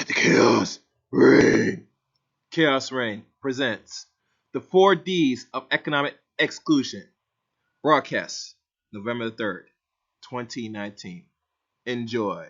the chaos reign. Chaos Reign presents the 4Ds of Economic Exclusion. Broadcast November 3rd, 2019. Enjoy.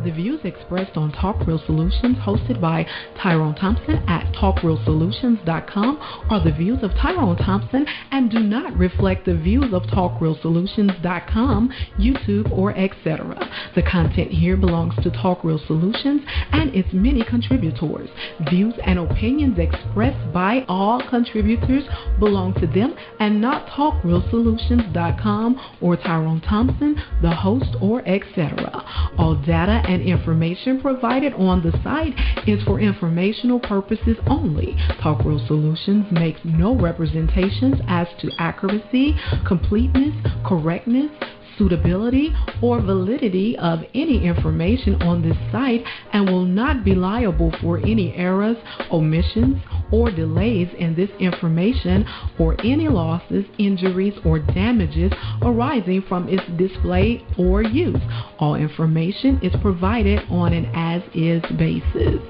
The views expressed on Talk Real Solutions, hosted by Tyrone Thompson at TalkRealSolutions.com, are the views of Tyrone Thompson and do not reflect the views of TalkRealSolutions.com, YouTube, or etc. The content here belongs to Talk Real Solutions and its many contributors. Views and opinions expressed by all contributors belong to them and not TalkRealSolutions.com or Tyrone Thompson, the host, or etc. All data and information provided on the site is for informational purposes only. Talk Real Solutions makes no representations as to accuracy, completeness, correctness, suitability, or validity of any information on this site and will not be liable for any errors, omissions, or delays in this information or any losses, injuries, or damages arising from its display or use. All information is provided on an as-is basis.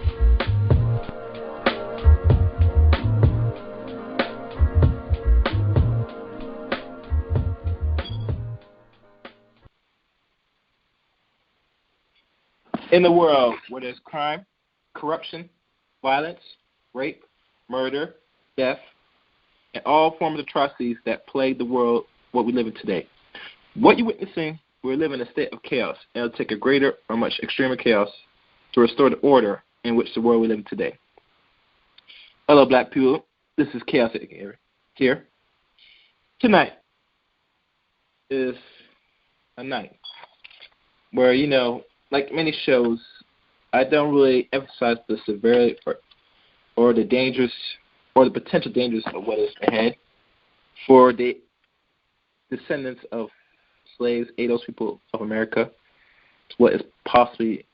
In a world where there's crime, corruption, violence, rape, murder, death, and all forms of atrocities that plague the world what we live in today, what you're witnessing, we're living in a state of chaos, and it'll take a greater or much extremer chaos to restore the order in which the world we live in today. Hello, black people. This is Chaos here. Tonight is a night where, like many shows, I don't really emphasize the severity or the dangers or the potential dangers of what is ahead for the descendants of slaves, those people of America, what is possibly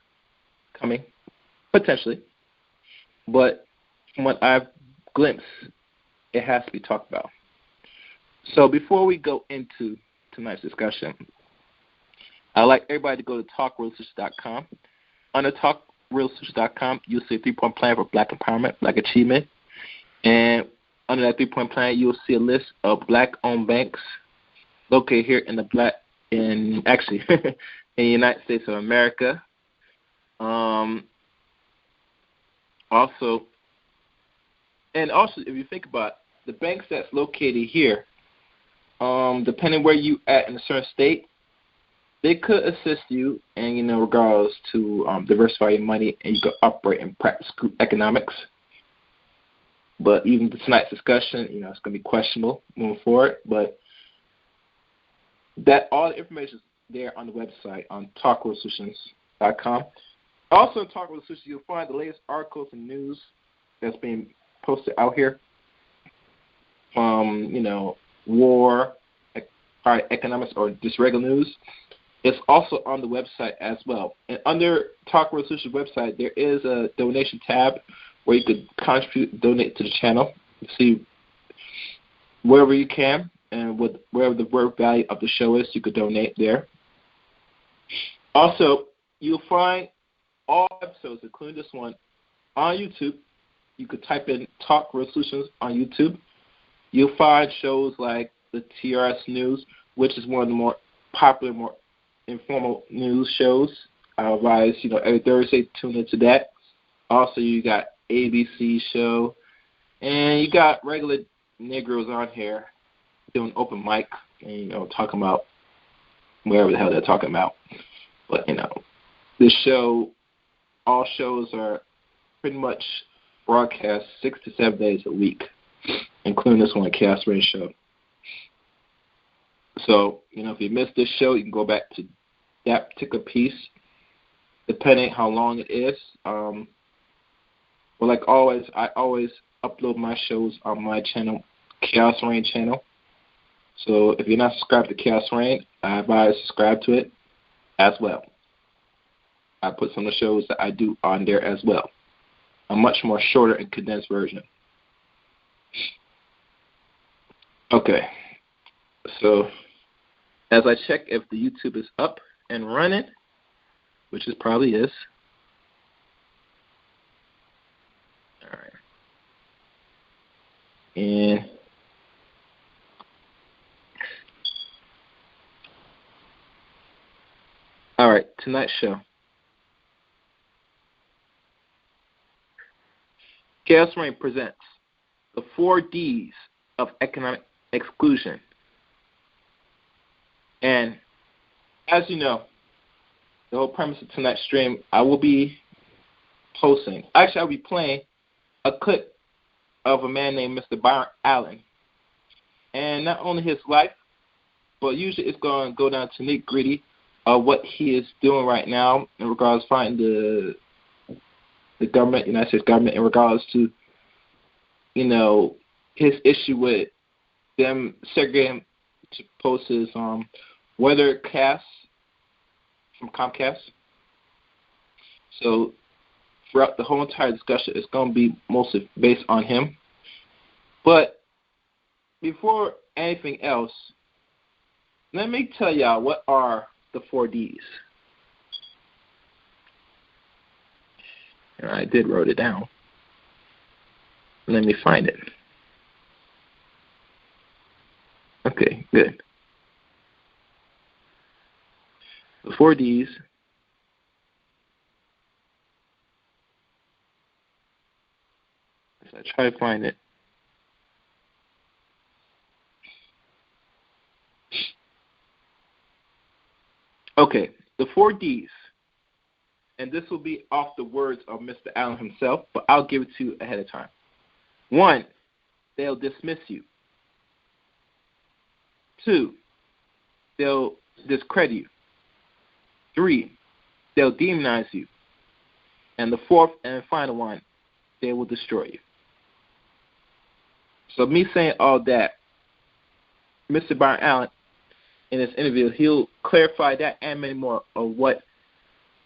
coming, potentially. But from what I've glimpsed, it has to be talked about. So before we go into tonight's discussion, I'd like everybody to go to TalkRealSolutions.com. Under TalkRealSolutions.com, you'll see a 3-point plan for black empowerment, black achievement. And under that 3-point plan, you'll see a list of black-owned banks located here in in the United States of America. Also, if you think about it, the banks that's located here, depending where you at in a certain state, they could assist you in, regards to diversify your money, and you could operate and practice economics. But even tonight's discussion, it's going to be questionable moving forward. But that all the information is there on the website on TalkRealSolutions.com. Also, in Talk Real Solutions, you'll find the latest articles and news that's being posted out here from, war, hard economics or just regular news, it's also on the website as well. And under Talk Real Solutions website, there is a donation tab where you could contribute, donate to the channel. See wherever you can, and with wherever the word value of the show is, you could donate there. Also, you'll find all episodes, including this one, on YouTube. You could type in Talk Real Solutions on YouTube. You'll find shows like the T.R.S. News, which is one of the more popular, more informal news shows. I advise, every Thursday, tune into that. Also, you got ABC show, and you got regular Negroes on here doing open mic and, talking about whatever the hell they're talking about. But, this show, all shows are pretty much broadcast 6 to 7 days a week, including this one, Chaos Rain Show. So, if you missed this show, you can go back to that particular piece, depending how long it is. But like always, I always upload my shows on my channel, Chaos Rain channel. So if you're not subscribed to Chaos Rain, I advise subscribe to it as well. I put some of the shows that I do on there as well. A much more shorter and condensed version. Okay. So as I check if the YouTube is up and running, which it probably is. All right. And all right, tonight's show. Chaos Rain presents the 4 Ds of economic exclusion. And as you know, the whole premise of tonight's stream, I will be posting. Actually, I'll be playing a clip of a man named Mr. Byron Allen. And not only his life, but usually it's going to go down to nitty-gritty of what he is doing right now in regards to fighting the government, United States government, in regards to, his issue with them segregating to post his weather cast from Comcast. So throughout the whole entire discussion, it's going to be mostly based on him. But before anything else, let me tell y'all what are the 4 Ds. And I did wrote it down. Let me find it. Okay, good. The 4 Ds. As I try to find it. Okay, the 4 Ds. And this will be off the words of Mr. Allen himself, but I'll give it to you ahead of time. 1, they'll dismiss you. 2, they'll discredit you. 3, they'll demonize you. And the 4th and final one, they will destroy you. So me saying all that, Mr. Byron Allen, in this interview, he'll clarify that and many more of what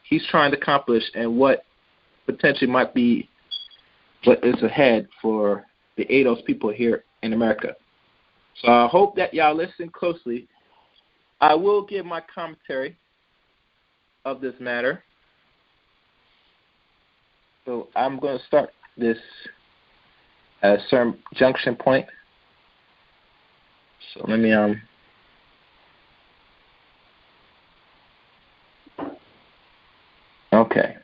he's trying to accomplish and what potentially might be what is ahead for the ADOS people here in America. So I hope that y'all listen closely. I will give my commentary of this matter. So I'm going to start this at a certain junction point. So let me okay.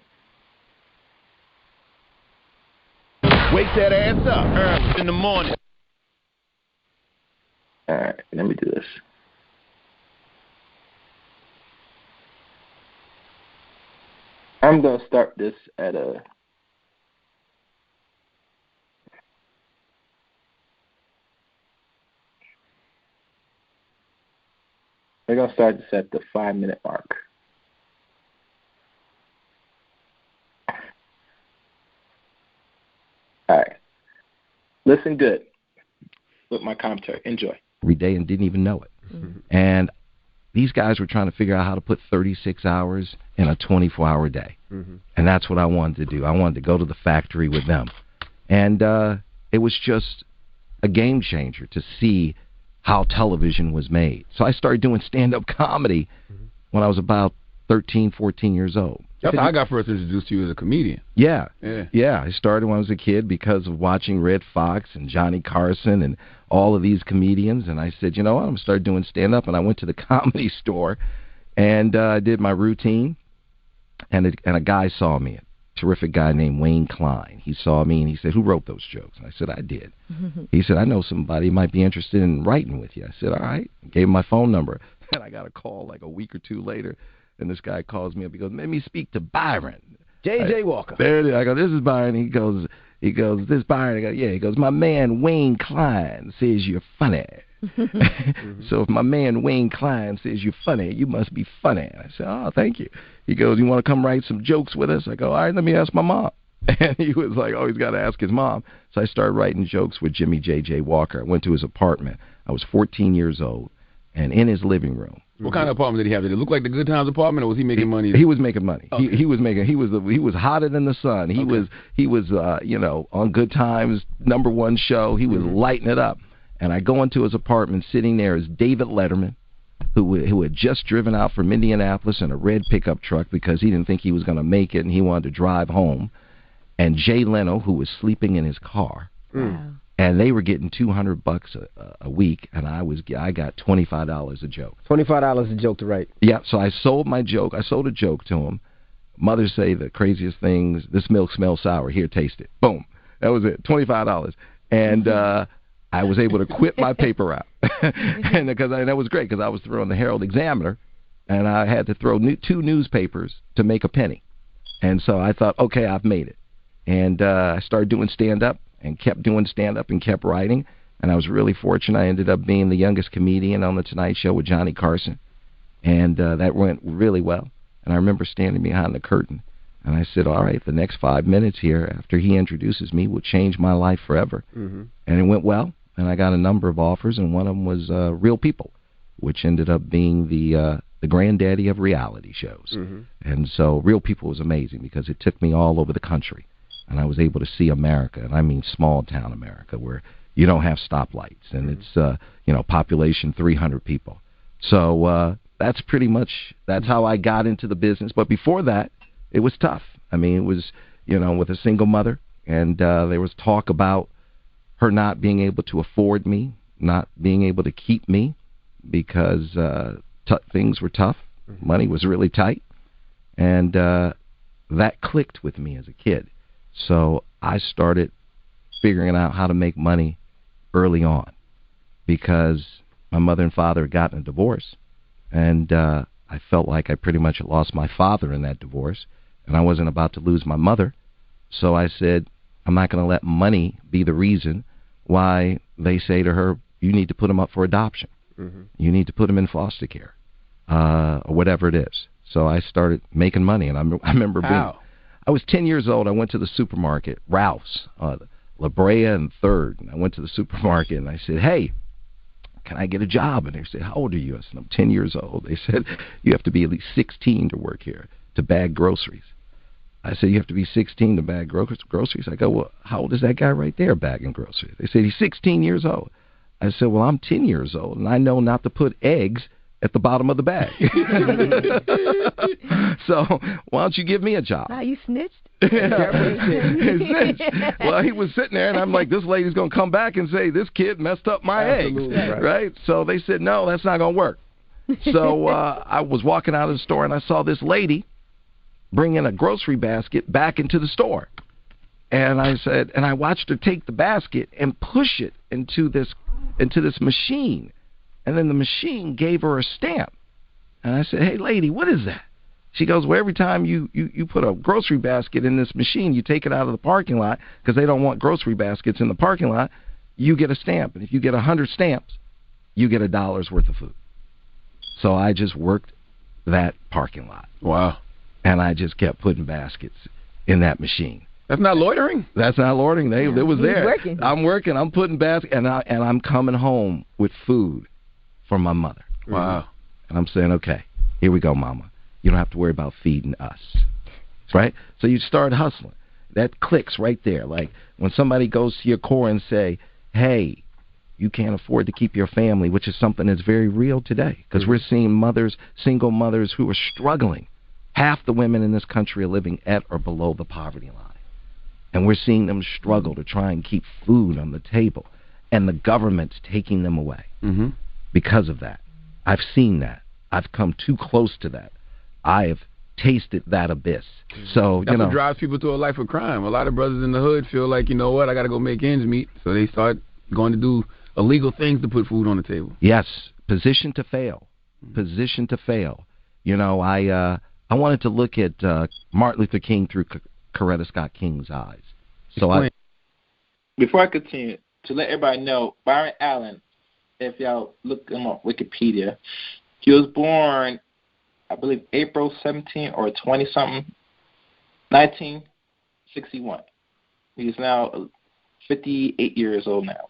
Wake that ass up early in the morning. All right, let me do this. I'm going to start this at a... We're going to start this at the 5-minute mark. All right. Listen good with my commentary. Enjoy. Every day and didn't even know it. And these guys were trying to figure out how to put 36 hours in a 24-hour day. And that's what I wanted to do. I wanted to go to the factory with them. And it was just a game changer to see how television was made. So I started doing stand-up comedy when I was about 13, 14 years old. That's how I got first introduced to you as a comedian. Yeah. I started when I was a kid because of watching Red Fox and Johnny Carson and all of these comedians. And I said, you know what, I'm going to start doing stand-up. And I went to the Comedy Store and I did my routine. And a guy saw me, a terrific guy named Wayne Klein. He saw me and he said, who wrote those jokes? And I said, I did. He said, I know somebody who might be interested in writing with you. I said, all right. Gave him my phone number. And I got a call like a week or two later. And this guy calls me up. He goes, let me speak to Byron. J.J. Walker. There it is. I go, this is Byron. He goes, this Byron. I go, yeah. He goes, my man Wayne Klein says you're funny. So if my man Wayne Klein says you're funny, you must be funny. I said, oh, thank you. He goes, you want to come write some jokes with us? I go, all right, let me ask my mom. And he was like, oh, he's got to ask his mom. So I started writing jokes with Jimmy J.J. Walker. I went to his apartment. I was 14 years old. And in his living room. What kind of apartment did he have? Did it look like the Good Times apartment, or was he making money? He was making money. Okay. He was hotter than the sun. He was on Good Times #1 show. He was lighting it up. And I go into his apartment. Sitting there is David Letterman, who had just driven out from Indianapolis in a red pickup truck because he didn't think he was going to make it and he wanted to drive home. And Jay Leno, who was sleeping in his car. Wow. And they were getting $200 a week, and I got $25 a joke. $25 a joke to write. Yeah, so I sold my joke. I sold a joke to him. Mothers say the craziest things. This milk smells sour. Here, taste it. Boom. That was it. $25. And I was able to quit my paper out. And that was great because I was throwing the Herald Examiner, and I had to throw 2 newspapers to make a penny. And so I thought, okay, I've made it. And I started doing stand-up. And kept doing stand-up and kept writing. And I was really fortunate. I ended up being the youngest comedian on The Tonight Show with Johnny Carson. And that went really well. And I remember standing behind the curtain. And I said, all right, the next 5 minutes here, after he introduces me, will change my life forever. And it went well. And I got a number of offers, and one of them was Real People, which ended up being the granddaddy of reality shows. And so Real People was amazing because it took me all over the country. And I was able to see America, and I mean small-town America, where you don't have stoplights, and it's, population 300 people. So that's how I got into the business. But before that, it was tough. I mean, it was, with a single mother, and there was talk about her not being able to afford me, not being able to keep me, because things were tough. Money was really tight. And that clicked with me as a kid. So I started figuring out how to make money early on because my mother and father had gotten a divorce, and I felt like I pretty much lost my father in that divorce, and I wasn't about to lose my mother. So I said, I'm not going to let money be the reason why they say to her, you need to put him up for adoption. You need to put him in foster care, or whatever it is. So I started making money, and I remember I was 10 years old. I went to the supermarket, Ralph's, La Brea and 3rd. And I went to the supermarket, and I said, hey, can I get a job? And they said, how old are you? I said, I'm 10 years old. They said, you have to be at least 16 to work here, to bag groceries. I said, you have to be 16 to bag groceries? I go, well, how old is that guy right there bagging groceries? They said, he's 16 years old. I said, well, I'm 10 years old, and I know not to put eggs at the bottom of the bag. So why don't you give me a job? Now you snitched? Snitched. Well, he was sitting there, and I'm like, this lady's going to come back and say, this kid messed up my eggs. Right? So they said, no, that's not going to work. So I was walking out of the store, and I saw this lady bring in a grocery basket back into the store. And I said, and I watched her take the basket and push it into this machine. And then the machine gave her a stamp. And I said, hey, lady, what is that? She goes, well, every time you put a grocery basket in this machine, you take it out of the parking lot because they don't want grocery baskets in the parking lot, you get a stamp. And if you get 100 stamps, you get $1 worth of food. So I just worked that parking lot. Wow. And I just kept putting baskets in that machine. That's not loitering? That's not loitering. It was there. Working. I'm working. I'm putting baskets, and I'm coming home with food for my mother. Wow. And I'm saying, okay, here we go, Mama. You don't have to worry about feeding us, right? So you start hustling. That clicks right there. Like when somebody goes to your core and say, hey, you can't afford to keep your family, which is something that's very real today because we're seeing mothers, single mothers who are struggling. Half the women in this country are living at or below the poverty line. And we're seeing them struggle to try and keep food on the table. And the government's taking them away because of that. I've seen that. I've come too close to that. I have tasted that abyss. So, That's what drives people to a life of crime. A lot of brothers in the hood feel like, you know what, I got to go make ends meet. So they start going to do illegal things to put food on the table. Yes, position to fail. Position to fail. You know, I wanted to look at Martin Luther King through Coretta Scott King's eyes. So Before I continue, to let everybody know, Byron Allen, if y'all look him up Wikipedia, he was born, I believe, April 17 or 20-something, 1961. He's now 58 years old now.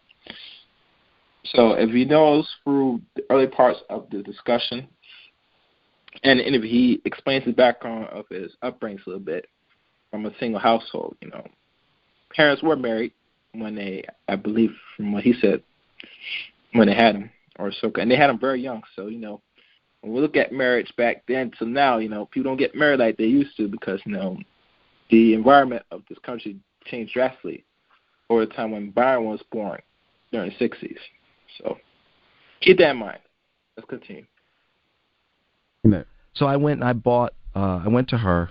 So if you know through the early parts of the discussion and the interview, he explains the background of his upbringing a little bit from a single household. You know, parents were married when they, I believe, from what he said, when they had him, or so, and they had him very young. So you know, when we look at marriage back then to now, you know, people don't get married like they used to because you know the environment of this country changed drastically over the time when Byron was born during the 60s. So keep that in mind. Let's continue. So I went and I went to her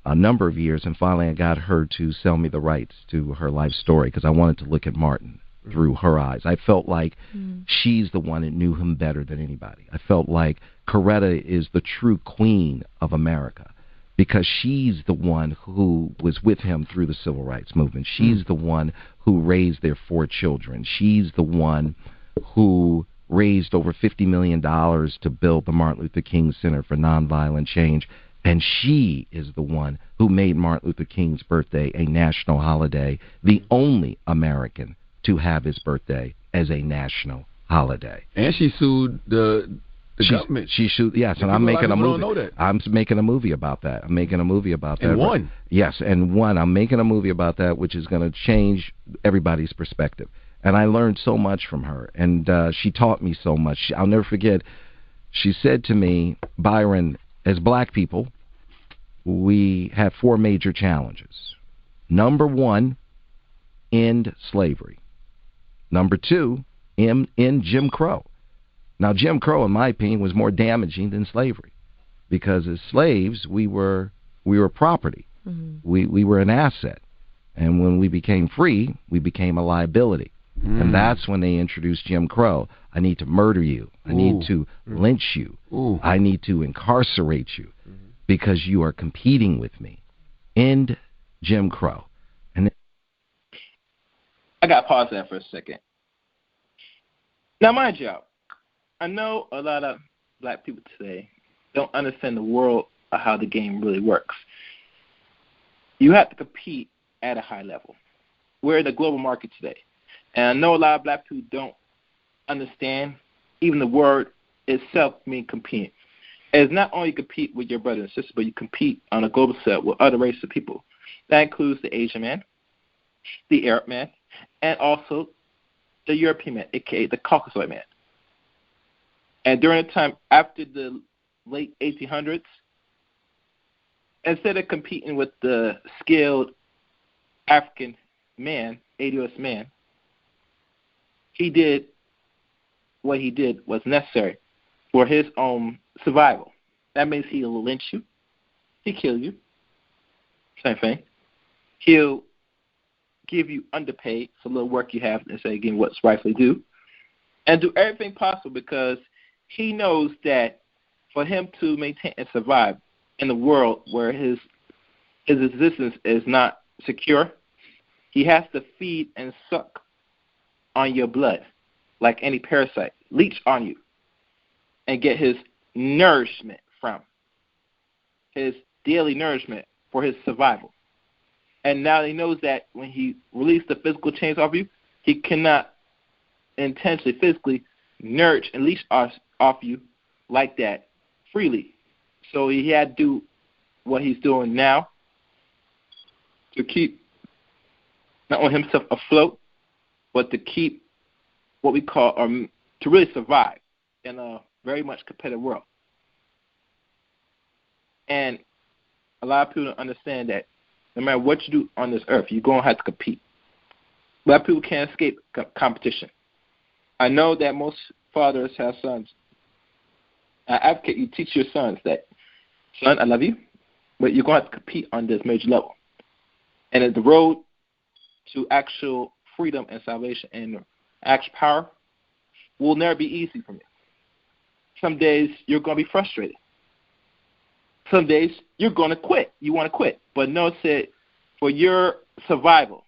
a number of years, and finally I got her to sell me the rights to her life story because I wanted to look at Martin through her eyes. I felt like she's the one that knew him better than anybody. I felt like Coretta is the true queen of America because she's the one who was with him through the civil rights movement. She's the one who raised their 4 children. She's the one who raised over $50 million to build the Martin Luther King Center for Nonviolent Change. And she is the one who made Martin Luther King's birthday a national holiday, the only American to have his birthday as a national holiday. And she sued the government. She sued, yes, and I'm making a movie. Don't know that. I'm making a movie about that. I'm making a movie about that. And one. Yes, and one. I'm making a movie about that, which is going to change everybody's perspective. And I learned so much from her, and she taught me so much. I'll never forget, she said to me, Byron, as black people, we have 4 major challenges. Number 1, end slavery. Number 2, end Jim Crow. Now, Jim Crow, in my opinion, was more damaging than slavery because as slaves, we were property. We were an asset. And when we became free, we became a liability. And that's when they introduced Jim Crow. I need to murder you. I need to lynch you. I need to incarcerate you because you are competing with me. End Jim Crow. And I got to pause that for a second. Now, mind you, I know a lot of black people today don't understand the world of how the game really works. You have to compete at a high level. We're in the global market today. And I know a lot of black people don't understand even the word itself means competing. It's not only compete with your brother and sister, but you compete on a global set with other races of people. That includes the Asian man, the Arab man, and also the European man, a.k.a. the Caucasoid man. And during the time after the late 1800s, instead of competing with the skilled African man, ADOS man, he did what he did was necessary for his own survival. That means he'll lynch you. He'll kill you. Same thing. He'll give you underpaid for the little work you have instead of getting what's rightfully due. And do everything possible because he knows that for him to maintain and survive in a world where his existence is not secure, he has to feed and suck on your blood like any parasite, leech on you, and get his nourishment from, his daily nourishment for his survival. And now he knows that when he releases the physical chains off you, he cannot intentionally, physically nourish and leech off you like that freely. So he had to do what he's doing now to keep not only himself afloat, but to keep what we call, to really survive in a very much competitive world. And a lot of people don't understand that no matter what you do on this earth, you're going to have to compete. A lot of people can't escape competition. I know that most fathers have sons. I advocate you teach your sons that, son, I love you, but you're going to have to compete on this major level. And the road to actual freedom and salvation and actual power will never be easy for you. Some days you're going to be frustrated. Some days you're going to quit. You want to quit. But no, said, for your survival,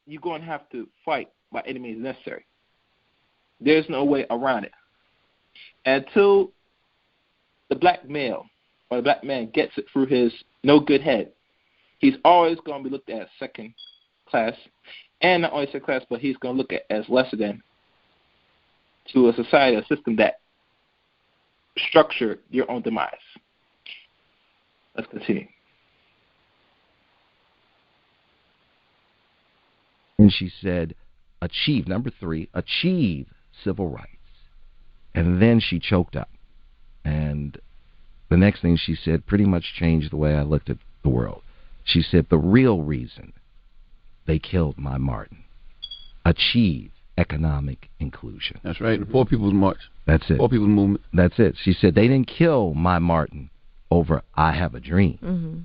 you're going to have to fight by any means necessary. There's no way around it. Until the black male or the black man gets it through his no good head, he's always going to be looked at as second class. And not only second class, but he's going to look at as lesser than to a society, a system that structure your own demise. Let's continue. And she said, achieve, number 3, achieve civil rights. And then she choked up. And the next thing she said pretty much changed the way I looked at the world. She said, the real reason they killed my Martin, achieve economic inclusion. That's right, the Poor People's March. That's it. Poor People's Movement. That's it. She said they didn't kill my Martin over I Have a Dream. Mm-hmm.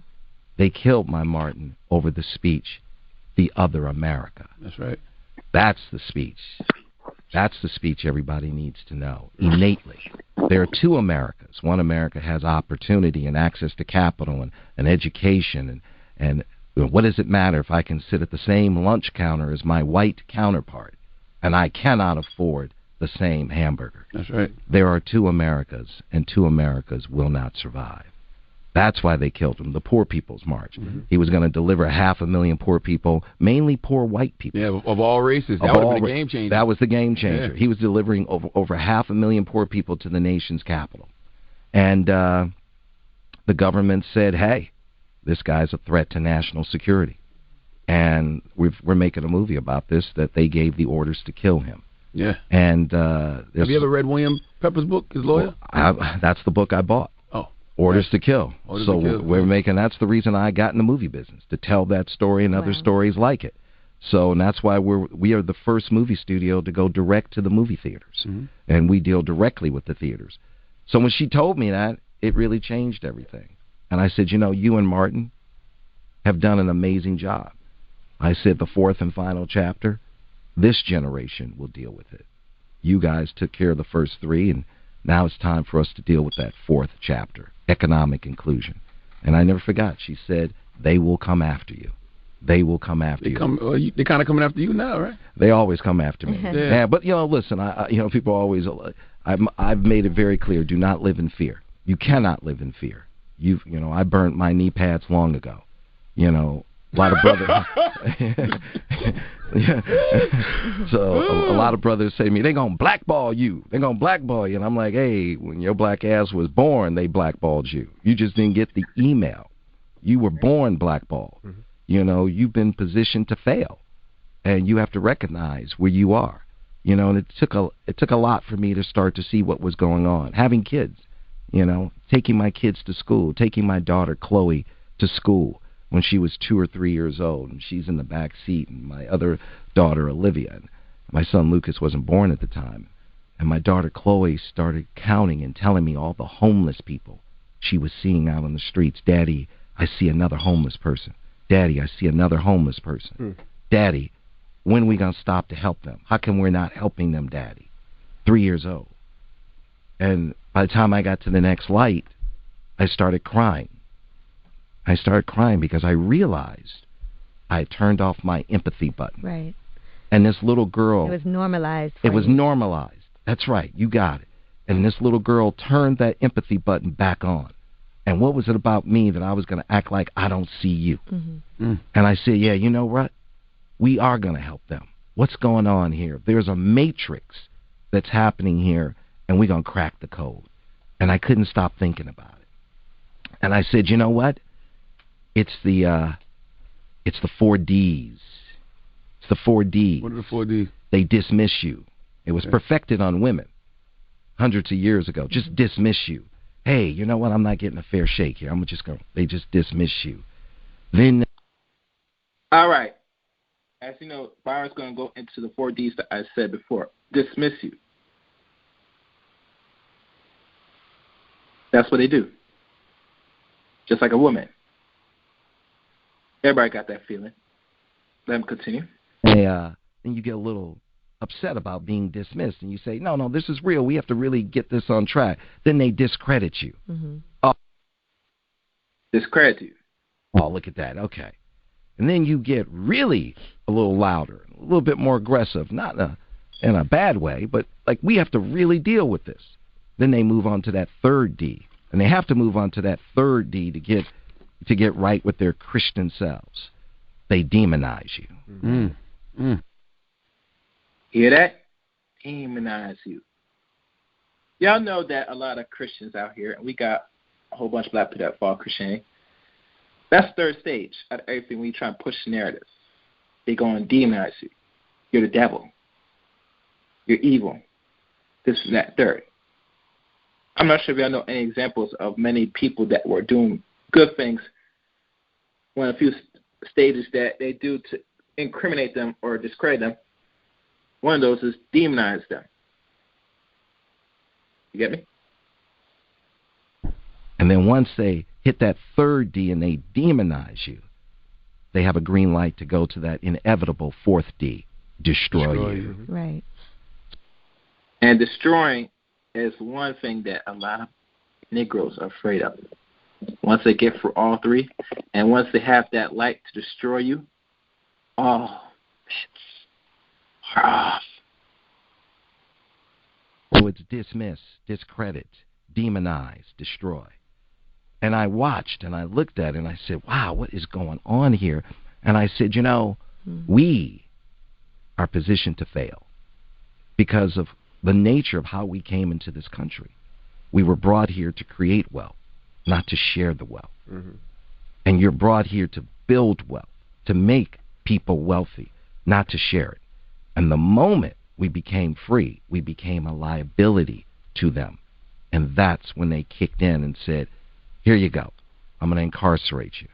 They killed my Martin over the speech, The Other America. That's right. That's the speech. That's the speech everybody needs to know, innately. There are two Americas. One America has opportunity and access to capital and education. And what does it matter if I can sit at the same lunch counter as my white counterpart and I cannot afford the same hamburger? That's right. There are two Americas, and two Americas will not survive. That's why they killed him, the Poor People's March. Mm-hmm. He was going to deliver 500,000 poor people, mainly poor white people. Yeah, of all races. That would have been a game changer. That was the game changer. Yeah. He was delivering over 500,000 poor people to the nation's capital. And the government said, hey, this guy's a threat to national security. And we're making a movie about this, that they gave the orders to kill him. Yeah. And have you ever read William Pepper's book, his lawyer? Well, that's the book I bought. Oh. Orders to Kill. Orders so to Kill. We're making, that's the reason I got in the movie business, to tell that story and other stories like it. So, and that's why we are the first movie studio to go direct to the movie theaters. Mm-hmm. And we deal directly with the theaters. So when she told me that, it really changed everything. And I said, you and Martin have done an amazing job. I said, the fourth and final chapter, this generation will deal with it. You guys took care of the first three, and now it's time for us to deal with that fourth chapter, economic inclusion. And I never forgot. She said, they will come after you. They will come after you. They're kind of coming after you now, right? They always come after me. Yeah. But, listen, people always, I've made it very clear, do not live in fear. You cannot live in fear. I burnt my knee pads long ago. A lot of brothers. So a lot of brothers say to me, they're going to blackball you. They're going to blackball you. And I'm like, hey, when your black ass was born, they blackballed you. You just didn't get the email. You were born blackballed. Mm-hmm. You've been positioned to fail. And you have to recognize where you are. And it took a lot for me to start to see what was going on. Having kids, taking my kids to school, taking my daughter Chloe to school when she was 2 or 3 years old, and she's in the back seat, and my other daughter Olivia, and my son Lucas wasn't born at the time, and my daughter Chloe started counting and telling me all the homeless people she was seeing out on the streets. Daddy, I see another homeless person. Daddy, I see another homeless person. Daddy, when are we going to stop to help them? How come we're not helping them, Daddy? 3 years old. And by the time I got to the next light, I started crying. I started crying because I realized I turned off my empathy button. Right. And this little girl... It was normalized. It was normalized. That's right. You got it. And this little girl turned that empathy button back on. And what was it about me that I was going to act like I don't see you? Mm-hmm. And I said, yeah, you know what? We are going to help them. what's going on here? There's a matrix that's happening here, and we're going to crack the code. And I couldn't stop thinking about it. And I said, you know what? It's the 4 Ds. It's the 4 Ds. What are the 4 Ds? They dismiss you. It was perfected on women hundreds of years ago. Just dismiss you. Hey, you know what? I'm not getting a fair shake here. They just dismiss you. Then. All right. As you know, Byron's going to go into the 4 Ds that I said before. Dismiss you. That's what they do. Just like a woman. Everybody got that feeling. Let them continue. Then you get a little upset about being dismissed, and you say, no, this is real. We have to really get this on track. Then they discredit you. Mm-hmm. Discredit you. Oh, look at that. Okay. And then you get really a little louder, a little bit more aggressive, not in a bad way, but like we have to really deal with this. Then they move on to that 3rd D, and they have to move on to that 3rd D to get right with their Christian selves. They demonize you. Mm-hmm. Hear that? Demonize you. Y'all know that a lot of Christians out here, and we got a whole bunch of black people that fall Christianity. That's 3rd stage out of everything when you try and push narratives. They go and demonize you. You're the devil. You're evil. This and that. 3rd. I'm not sure if y'all know any examples of many people that were doing good things. One of the few stages that they do to incriminate them or discredit them, one of those is demonize them. You get me? And then once they hit that 3rd D and they demonize you, they have a green light to go to that inevitable 4th D, destroy you. Right. And destroying is one thing that a lot of Negroes are afraid of. Once they get through all 3, and once they have that light to destroy you, So it's dismiss, discredit, demonize, destroy. And I watched and I looked at it and I said, wow, what is going on here? And I said, we are positioned to fail because of the nature of how we came into this country. We were brought here to create wealth, not to share the wealth. Mm-hmm. And you're brought here to build wealth, to make people wealthy, not to share it. And the moment we became free, we became a liability to them. And that's when they kicked in and said, here you go. I'm going to incarcerate you.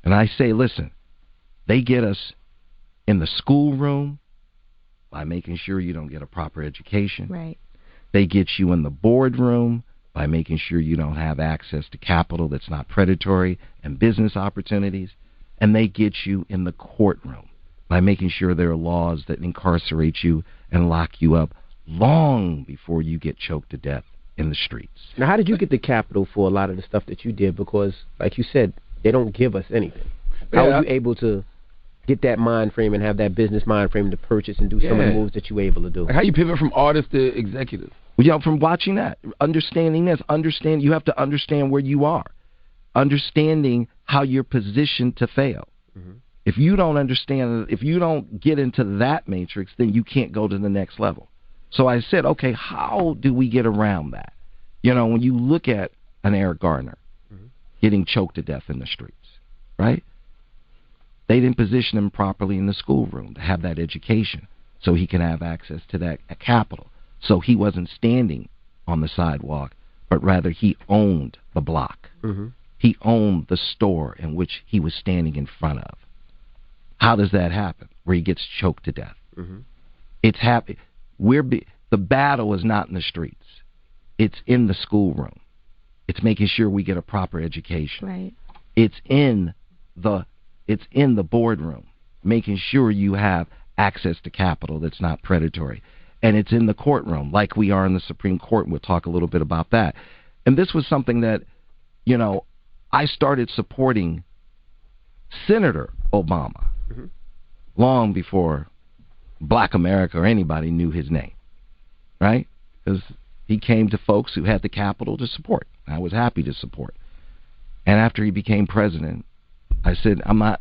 And I say, listen, they get us in the schoolroom by making sure you don't get a proper education. Right. They get you in the boardroom by making sure you don't have access to capital that's not predatory and business opportunities. And they get you in the courtroom by making sure there are laws that incarcerate you and lock you up long before you get choked to death in the streets. Now, how did you get the capital for a lot of the stuff that you did? Because, like you said, they don't give us anything. How were you able to get that mind frame and have that business mind frame to purchase and do some of the moves that you were able to do? Like how you pivot from artist to executive? Well, from watching that, understanding this, you have to understand where you are, understanding how you're positioned to fail. Mm-hmm. If you don't understand, if you don't get into that matrix, then you can't go to the next level. So I said, okay, how do we get around that? When you look at an Eric Garner getting choked to death in the streets, right? They didn't position him properly in the schoolroom to have that education so he can have access to that capital. So he wasn't standing on the sidewalk, but rather he owned the block. Mm-hmm. He owned the store in which he was standing in front of. How does that happen? Where he gets choked to death. Mm-hmm. It's happy. The battle is not in the streets. It's in the schoolroom. It's making sure we get a proper education. Right. It's in the boardroom, making sure you have access to capital that's not predatory. And it's in the courtroom, like we are in the Supreme Court. We'll talk a little bit about that. And this was something that, I started supporting Senator Obama long before Black America or anybody knew his name, right? Because he came to folks who had the capital to support. I was happy to support. And after he became president, I said, I'm not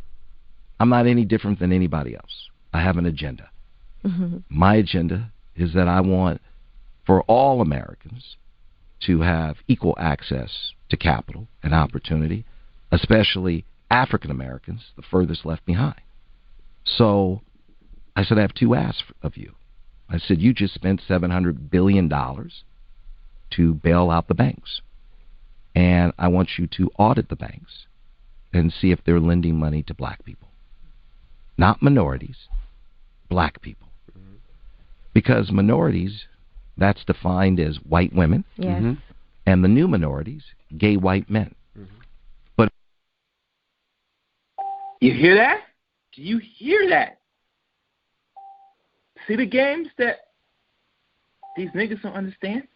any different than anybody else. I have an agenda. My agenda is that I want for all Americans to have equal access to capital and opportunity, especially African Americans, the furthest left behind. So I said, I have two asks of you. I said, you just spent $700 billion to bail out the banks. And I want you to audit the banks and see if they're lending money to black people. Not minorities, black people. Because minorities, that's defined as white women. Yes. And the new minorities, gay white men. But you hear that? Do you hear that? See the games that these niggas don't understand?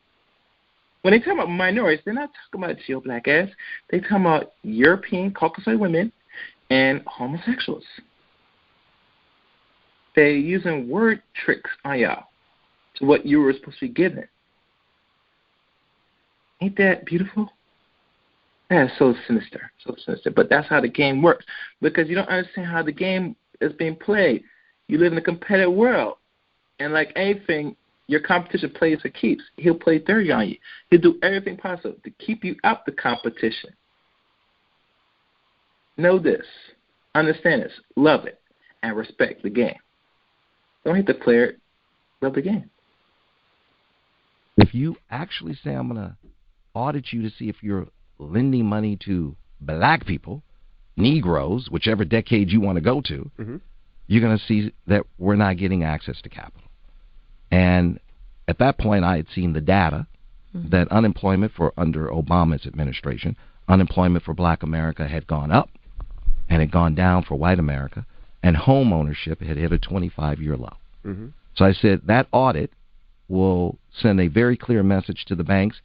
When they talk about minorities, they're not talking about your black ass. They talking about European Caucasoid women and homosexuals. They're using word tricks on y'all to what you were supposed to be given. Ain't that beautiful? That is so sinister, so sinister. But that's how the game works, because you don't understand how the game is being played. You live in a competitive world, and like anything, your competition plays for keeps. He'll play dirty on you. He'll do everything possible to keep you out the competition. Know this, understand this, love it, and respect the game. Don't hate the player, love the game. If you actually say, I'm going to audit you to see if you're lending money to black people, Negroes, whichever decade you want to go to, you're going to see that we're not getting access to capital. And at that point, I had seen the data that unemployment for under Obama's administration, unemployment for black America had gone up and had gone down for white America, and home ownership had hit a 25-year low. So I said that audit will send a very clear message to the banks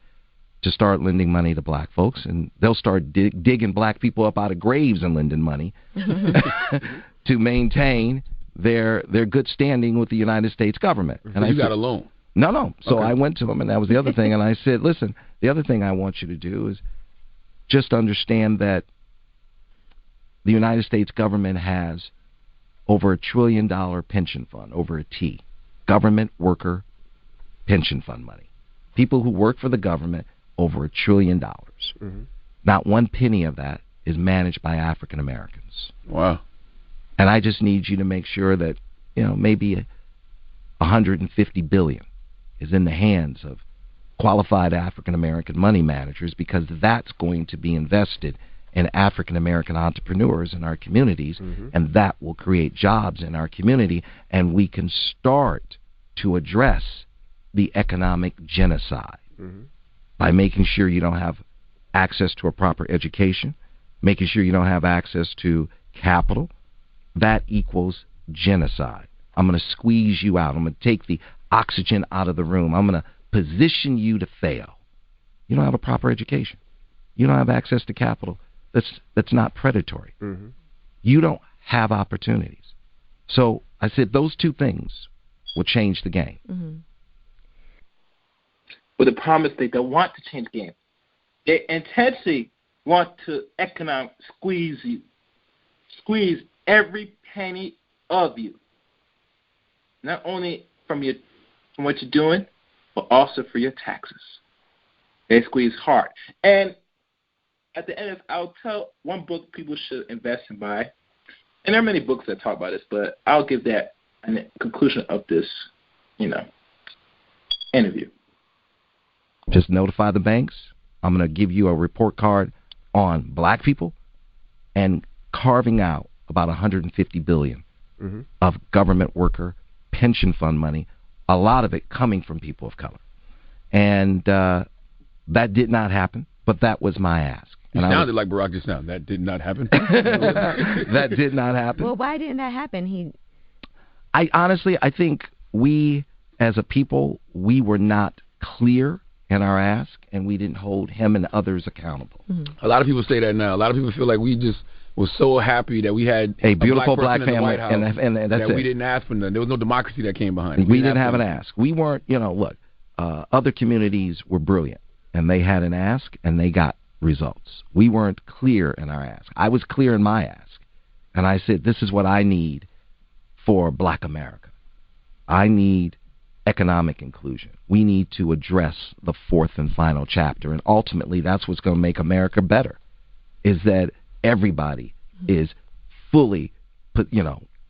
to start lending money to black folks, and they'll start digging black people up out of graves and lending money to maintain their good standing with the United States government. And you got a loan? No. So okay. I went to them, and that was the other thing, and I said, listen, the other thing I want you to do is just understand that the United States government has over $1 trillion pension fund, over a T, government worker pension fund money. People who work for the government, over $1 trillion. Not one penny of that is managed by African Americans. Wow. And I just need you to make sure that, maybe $150 billion is in the hands of qualified African American money managers, because that's going to be invested in African American entrepreneurs in our communities, and that will create jobs in our community, and we can start to address the economic genocide by making sure you don't have access to a proper education, making sure you don't have access to capital. That equals genocide. I'm going to squeeze you out. I'm going to take the oxygen out of the room. I'm going to position you to fail. You don't have a proper education. You don't have access to capital that's not predatory. You don't have opportunities. So I said those two things will change the game. But the problem is they don't want to change the game. They intentionally want to economic squeeze you. Squeeze every penny of you. Not only from what you're doing, but also for your taxes. They squeeze hard. And at the end of this, I'll tell one book people should invest and buy. And there are many books that talk about this, but I'll give that a conclusion of this, interview. Just notify the banks. I'm going to give you a report card on black people and carving out about $150 billion of government worker pension fund money, a lot of it coming from people of color. And that did not happen, but that was my ask. You sounded like Barack just now. That did not happen. That did not happen. Well, why didn't that happen? I honestly think we, as a people, we were not clear in our ask, and we didn't hold him and others accountable. A lot of people say that now. A lot of people feel like we just were so happy that we had a beautiful black family, and that's that it. we didn't ask for nothing. There was no democracy that came behind it. We didn't have an ask. We weren't, look, other communities were brilliant, and they had an ask, and they got results. We weren't clear in our ask. I was clear in my ask, and I said, this is what I need for black America. I need economic inclusion. We need to address the fourth and final chapter, and ultimately that's what's going to make America better, is that everybody is fully,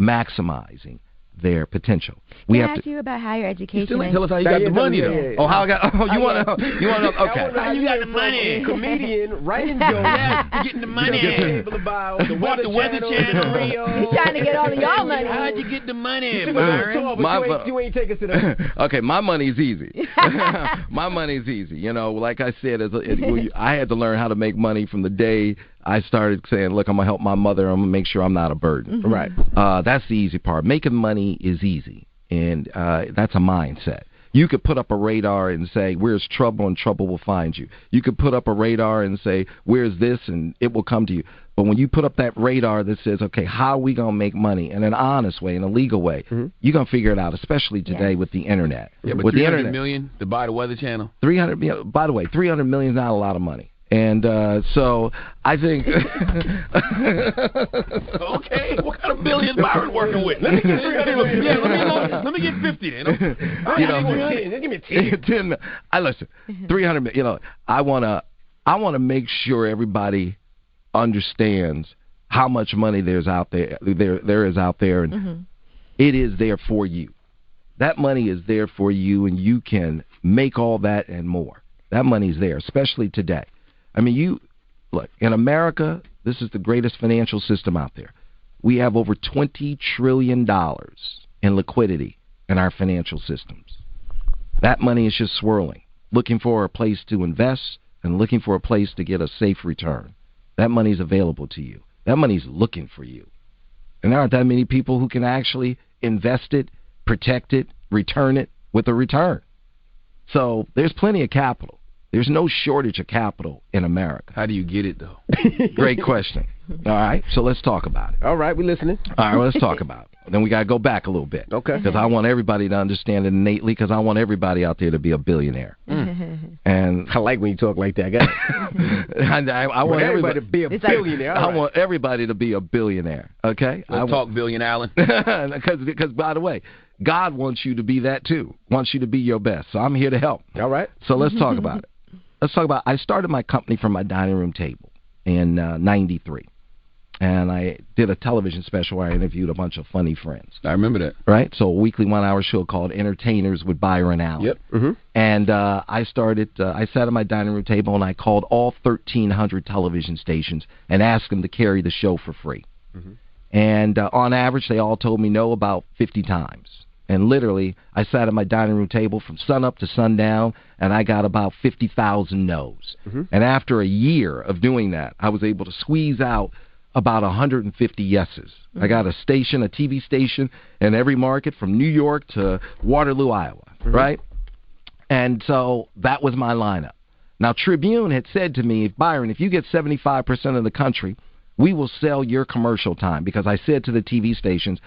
maximizing their potential. Can I ask you about higher education? You still ain't tell us how you got the money, though. Oh, how I got? Oh, you want to? Okay. How you got the money? Comedian, writing jokes, getting the money. Able to buy the Weather Channel. He's trying to get all of y'all money. How'd you get the money, Byron? You ain't take us to the. Okay, my money's easy. My money's easy. Like I said, I had to learn how to make money from the day I started saying, look, I'm going to help my mother. I'm going to make sure I'm not a burden. Mm-hmm. Right. That's the easy part. Making money is easy, and that's a mindset. You could put up a radar and say, where's trouble, and trouble will find you. You could put up a radar and say, where's this, and it will come to you. But when you put up that radar that says, okay, how are we going to make money in an honest way, in a legal way, you're going to figure it out, especially today with the Internet. Yeah, but with $300 million to buy the Weather Channel? By the way, $300 million is not a lot of money. And so I think. Okay, what kind of billions Byron working with? Let me get 300 million. Yeah, let me get 50 then. Give me 10. 10. Listen, 300 million. I want to make sure everybody understands how much money there's out there. There is out there, and it is there for you. That money is there for you, and you can make all that and more. That money's there, especially today. I mean, look, in America, this is the greatest financial system out there. We have over $20 trillion in liquidity in our financial systems. That money is just swirling, looking for a place to invest and looking for a place to get a safe return. That money's available to you. That money's looking for you. And there aren't that many people who can actually invest it, protect it, return it with a return. So there's plenty of capital. There's no shortage of capital in America. How do you get it, though? Great question. All right, so let's talk about it. All right, we're listening. All right, well, let's talk about it. Then we got to go back a little bit. Okay. Because I want everybody to understand it innately, because I want everybody out there to be a billionaire. And I like when you talk like that, guys. I want everybody to be a billionaire. I want everybody to be a billionaire, okay? Let's talk billion, Allen. Because, by the way, God wants you to be that, too. Wants you to be your best. So I'm here to help. All right. So let's talk about it. Let's talk about, I started my company from my dining room table in 93. And I did a television special where I interviewed a bunch of funny friends. I remember that. Right? So a weekly 1-hour show called Entertainers with Byron Allen. Yep. And I sat at my dining room table and I called all 1,300 television stations and asked them to carry the show for free. And on average, they all told me no about 50 times. And literally, I sat at my dining room table from sunup to sundown, and I got about 50,000 no's. And after a year of doing that, I was able to squeeze out about 150 yeses. I got a TV station in every market from New York to Waterloo, Iowa, right? And so that was my lineup. Now, Tribune had said to me, Byron, if you get 75% of the country, we will sell your commercial time. Because I said to the TV stations,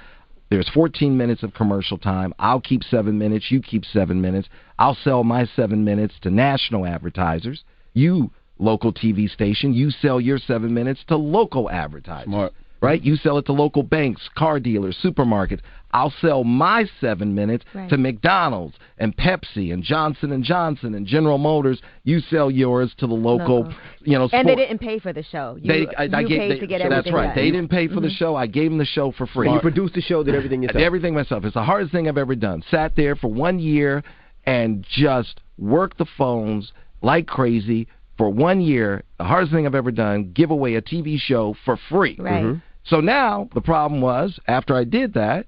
there's 14 minutes of commercial time. I'll keep 7 minutes. You keep 7 minutes. I'll sell my 7 minutes to national advertisers. You, local TV station, you sell your 7 minutes to local advertisers. Smart. Right? You sell it to local banks, car dealers, supermarkets. I'll sell my 7 minutes to McDonald's and Pepsi and Johnson & Johnson and General Motors. You sell yours to the local. Sport. And they didn't pay for the show. You paid to get everything That's right. done. They didn't pay for the show. I gave them the show for free. You produced the show, did everything yourself. Everything myself. It's the hardest thing I've ever done. Sat there for 1 year and just worked the phones like crazy for 1 year. The hardest thing I've ever done, give away a TV show for free. Right. So now the problem was, after I did that,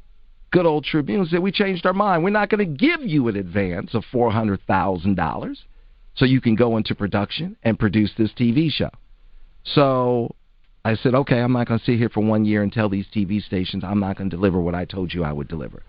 good old Tribune said, we changed our mind. We're not going to give you an advance of $400,000 so you can go into production and produce this TV show. So I said, okay, I'm not going to sit here for 1 year and tell these TV stations I'm not going to deliver what I told you I would deliver.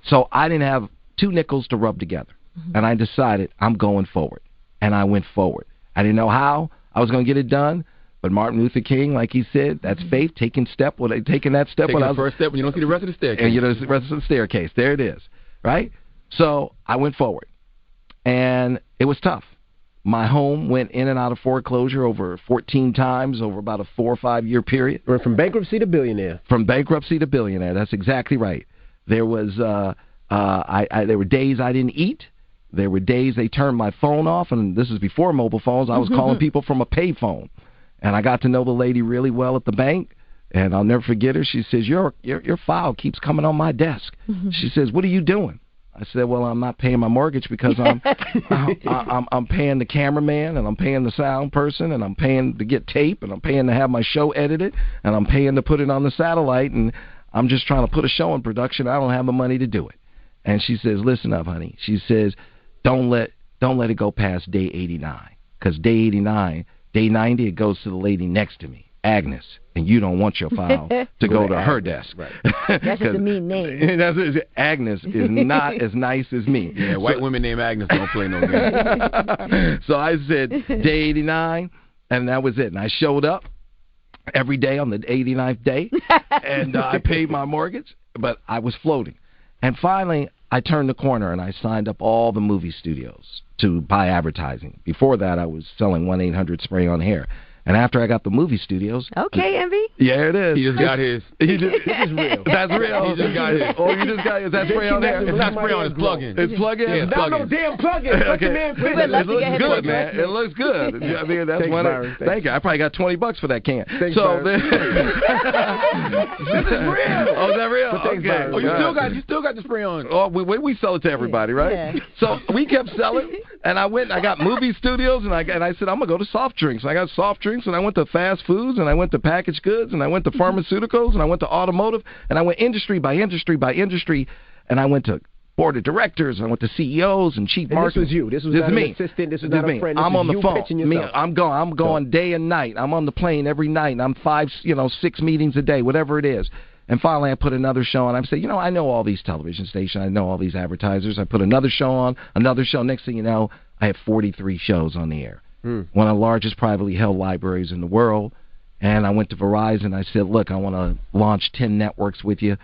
So I didn't have 2 nickels to rub together. And I decided I'm going forward. And I went forward. I didn't know how I was going to get it done. But Martin Luther King, like he said, that's faith, taking that step. Taking the first step when you don't see the rest of the staircase. And you know the rest of the staircase. There it is, right? So I went forward, and it was tough. My home went in and out of foreclosure over 14 times over about a 4 or 5 year period. From bankruptcy to billionaire. From bankruptcy to billionaire. That's exactly right. There was There were days I didn't eat. There were days they turned my phone off, and this is before mobile phones. I was calling people from a payphone, and I got to know the lady really well at the bank. And I'll never forget her. She says, your file keeps coming on my desk. She says, what are you doing? I said, well, I'm not paying my mortgage because I'm paying the cameraman, and I'm paying the sound person, and I'm paying to get tape, and I'm paying to have my show edited, and I'm paying to put it on the satellite, and I'm just trying to put a show in production. I don't have the money to do it. And she says, listen up, honey. She says, don't let it go past day 89, because day 89, day 90, it goes to the lady next to me, Agnes, and you don't want your file to go to her desk. Right. That's just a mean name. Agnes is not as nice as me. Yeah, white women named Agnes don't play no games. So I said day 89, and that was it. And I showed up every day on the 89th day, and I paid my mortgage, but I was floating. And finally, I turned the corner, and I signed up all the movie studios to buy advertising. Before that, I was selling 1-800 spray on hair. And after I got the movie studios... Okay, Envy. Yeah, it is. He just got his. This is real. That's real. He just got his. Oh, you just got his. That's spray on there? It's not spray on, it's plug-in. It's plug-in? Yeah, it's plug-in. No damn plug-in. Okay. It looks good, man. It looks good. I mean, that's Thanks, one. Byron. Thank you. I probably got $20 for that can. Thanks, so Byron. This is real. Oh, is that real? Thanks, Okay. Byron. Oh, you still got the spray on. Oh, we sell it to everybody, right? Yeah. So we kept selling, and I got movie studios, and I said, I'm going to go to soft drinks. And I got soft drinks, and I went to fast foods, and I went to packaged goods, and I went to pharmaceuticals, and I went to automotive, and I went industry by industry by industry, and I went to board of directors, and I went to CEOs and chief marketing. This was you. This was not me. An assistant. This was not a friend. This I'm on the phone. Me, I'm going day and night. I'm on the plane every night. And I'm 6 meetings a day, whatever it is. And finally, I put another show on. I say, I know all these television stations. I know all these advertisers. I put another show on, another show. Next thing you know, I have 43 shows on the air. One of the largest privately held libraries in the world. And I went to Verizon. I said, look, I want to launch 10 networks with you.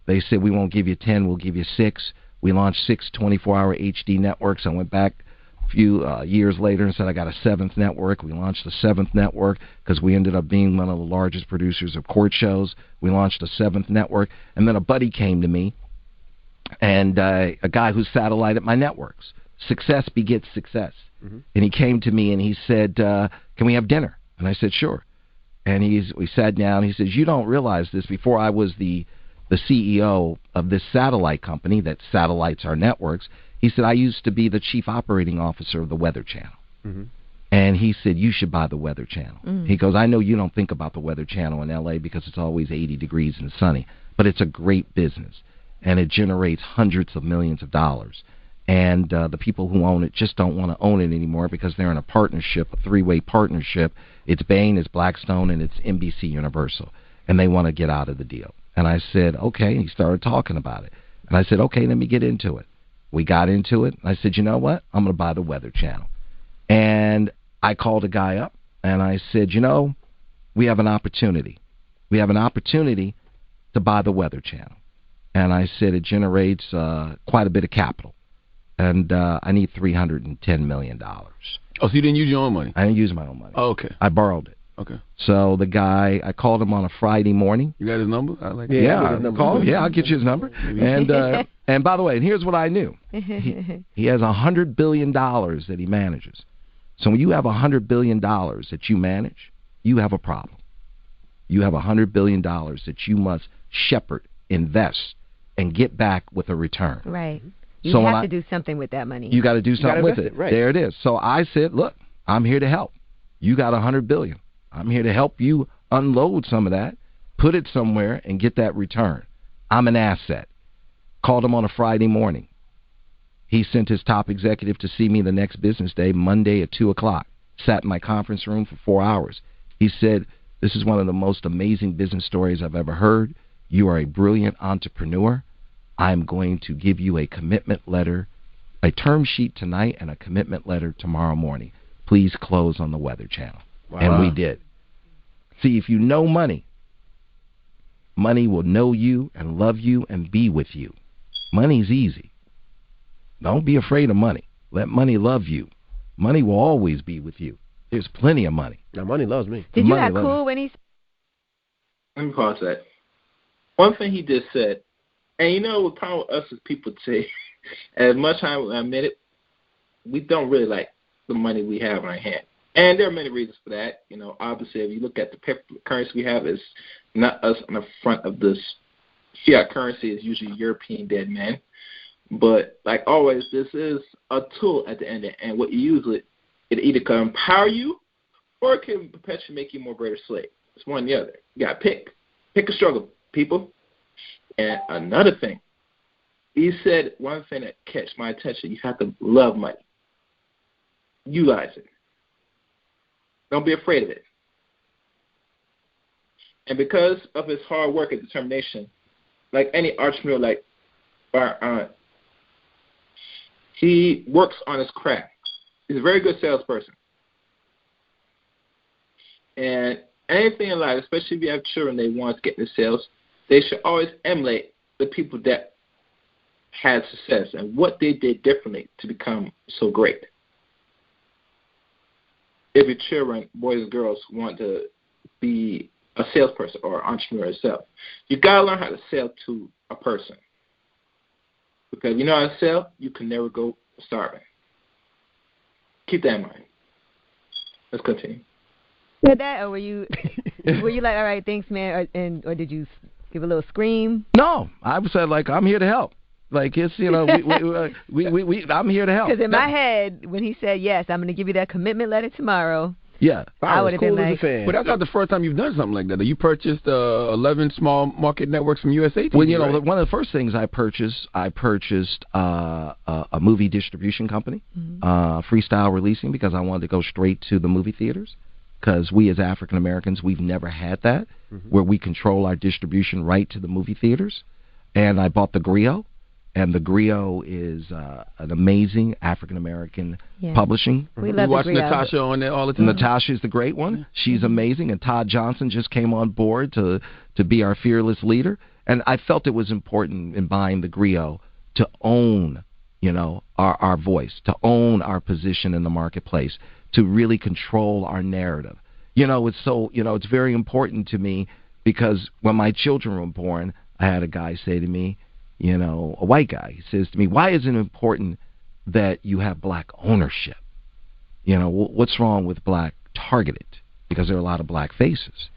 They said, we won't give you 10. We'll give you 6. We launched 6 24-hour HD networks. I went back a few years later and said I got a 7th network. We launched the 7th network because we ended up being one of the largest producers of court shows. We launched a 7th network. And then a buddy came to me, and a guy who satellited my networks. Success begets success. And he came to me and he said, can we have dinner? And I said, sure. And we sat down. He says, you don't realize this. Before I was the CEO of this satellite company that satellites our networks, he said, I used to be the chief operating officer of the Weather Channel. And he said, you should buy the Weather Channel. He goes, I know you don't think about the Weather Channel in L.A. because it's always 80 degrees and sunny, but it's a great business, and it generates hundreds of millions of dollars. And the people who own it just don't want to own it anymore because they're in a partnership, a 3-way partnership. It's Bain, it's Blackstone, and it's NBC Universal. And they want to get out of the deal. And I said, okay. And he started talking about it. And I said, okay, let me get into it. We got into it. And I said, you know what? I'm going to buy the Weather Channel. And I called a guy up, and I said, we have an opportunity. We have an opportunity to buy the Weather Channel. And I said, it generates quite a bit of capital. And I need $310 million. Oh, so you didn't use your own money? I didn't use my own money. Oh, okay. I borrowed it. Okay. So the guy, I called him on a Friday morning. You got his number? I like Yeah, I called him. Yeah, I'll get you his number. And by the way, and here's what I knew. He has $100 billion that he manages. So when you have $100 billion that you manage, you have a problem. You have $100 billion that you must shepherd, invest, and get back with a return. Right. You have to do something with that money. You got to do something with it. Right. There it is. So I said, look, I'm here to help. You got $100 billion. I'm here to help you unload some of that, put it somewhere, and get that return. I'm an asset. Called him on a Friday morning. He sent his top executive to see me the next business day, Monday at 2 o'clock. Sat in my conference room for 4 hours. He said, this is one of the most amazing business stories I've ever heard. You are a brilliant entrepreneur. I'm going to give you a commitment letter, a term sheet tonight, and a commitment letter tomorrow morning. Please close on the Weather Channel. Wow. And we did. See, if you know money, money will know you and love you and be with you. Money's easy. Don't be afraid of money. Let money love you. Money will always be with you. There's plenty of money. Now, money loves me. Did you act cool when he... Let me pause that. One thing he just said And you know, the problem with us as people today, as much time I admit it, we don't really like the money we have in our hand. And there are many reasons for that. You know, obviously, if you look at the currency we have, it's not us on the front of this fiat currency. It's usually European dead men. But like always, this is a tool at the end of it. And what you use it either can empower you or it can perpetually make you more greater slave. It's one or the other. You got to pick. Pick a struggle, people. And another thing, he said one thing that catch my attention, you have to love money. Utilize it. Don't be afraid of it. And because of his hard work and determination, like any entrepreneur like Byron, he works on his craft. He's a very good salesperson. And anything in life, especially if you have children they want to get into sales, they should always emulate the people that had success and what they did differently to become so great. If your children, boys and girls, want to be a salesperson or an entrepreneur yourself, you got to learn how to sell to a person. Because if you know how to sell, you can never go starving. Keep that in mind. Let's continue. Said that, or were you like, all right, thanks, man, or did you give a little scream? No, I said like I'm here to help. Like it's I'm here to help. Because in my head, when he said yes, I'm going to give you that commitment letter tomorrow. Yeah, I would have been like, but that's not the first time you've done something like that. You purchased 11 small market networks from USA TV. Well, you know, right? one of the first things I purchased a movie distribution company, Freestyle Releasing, because I wanted to go straight to the movie theaters. Because we as African Americans, we've never had that, where we control our distribution right to the movie theaters. And I bought the Griot, and the Griot is an amazing African American publishing. We love watch the Griot. Natasha on there all the time. Natasha's the great one. She's amazing, and Todd Johnson just came on board to be our fearless leader. And I felt it was important in buying the Griot to own, you know, our voice, to own our position in the marketplace, to really control our narrative. You know, it's very important to me because when my children were born, I had a guy say to me, you know, a white guy, he says to me, why is it important that you have black ownership? You know, what's wrong with black targeted? Because there are a lot of black faces.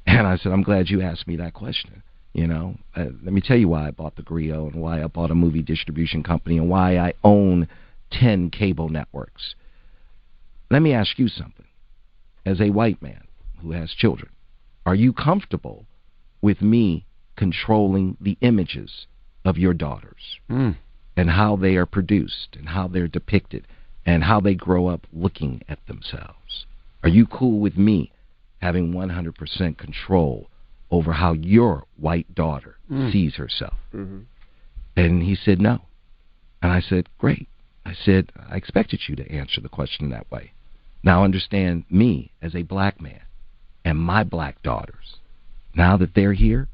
And I said, I'm glad you asked me that question. You know, let me tell you why I bought the Griot and why I bought a movie distribution company and why I own 10 cable networks. Let me ask you something. As a white man who has children, are you comfortable with me controlling the images of your daughters and how they are produced and how they're depicted and how they grow up looking at themselves? Are you cool with me having 100% control over how your white daughter sees herself? And he said no. And I said, great. I said, I expected you to answer the question that way. Now understand me as a black man and my black daughters. Now that they're here,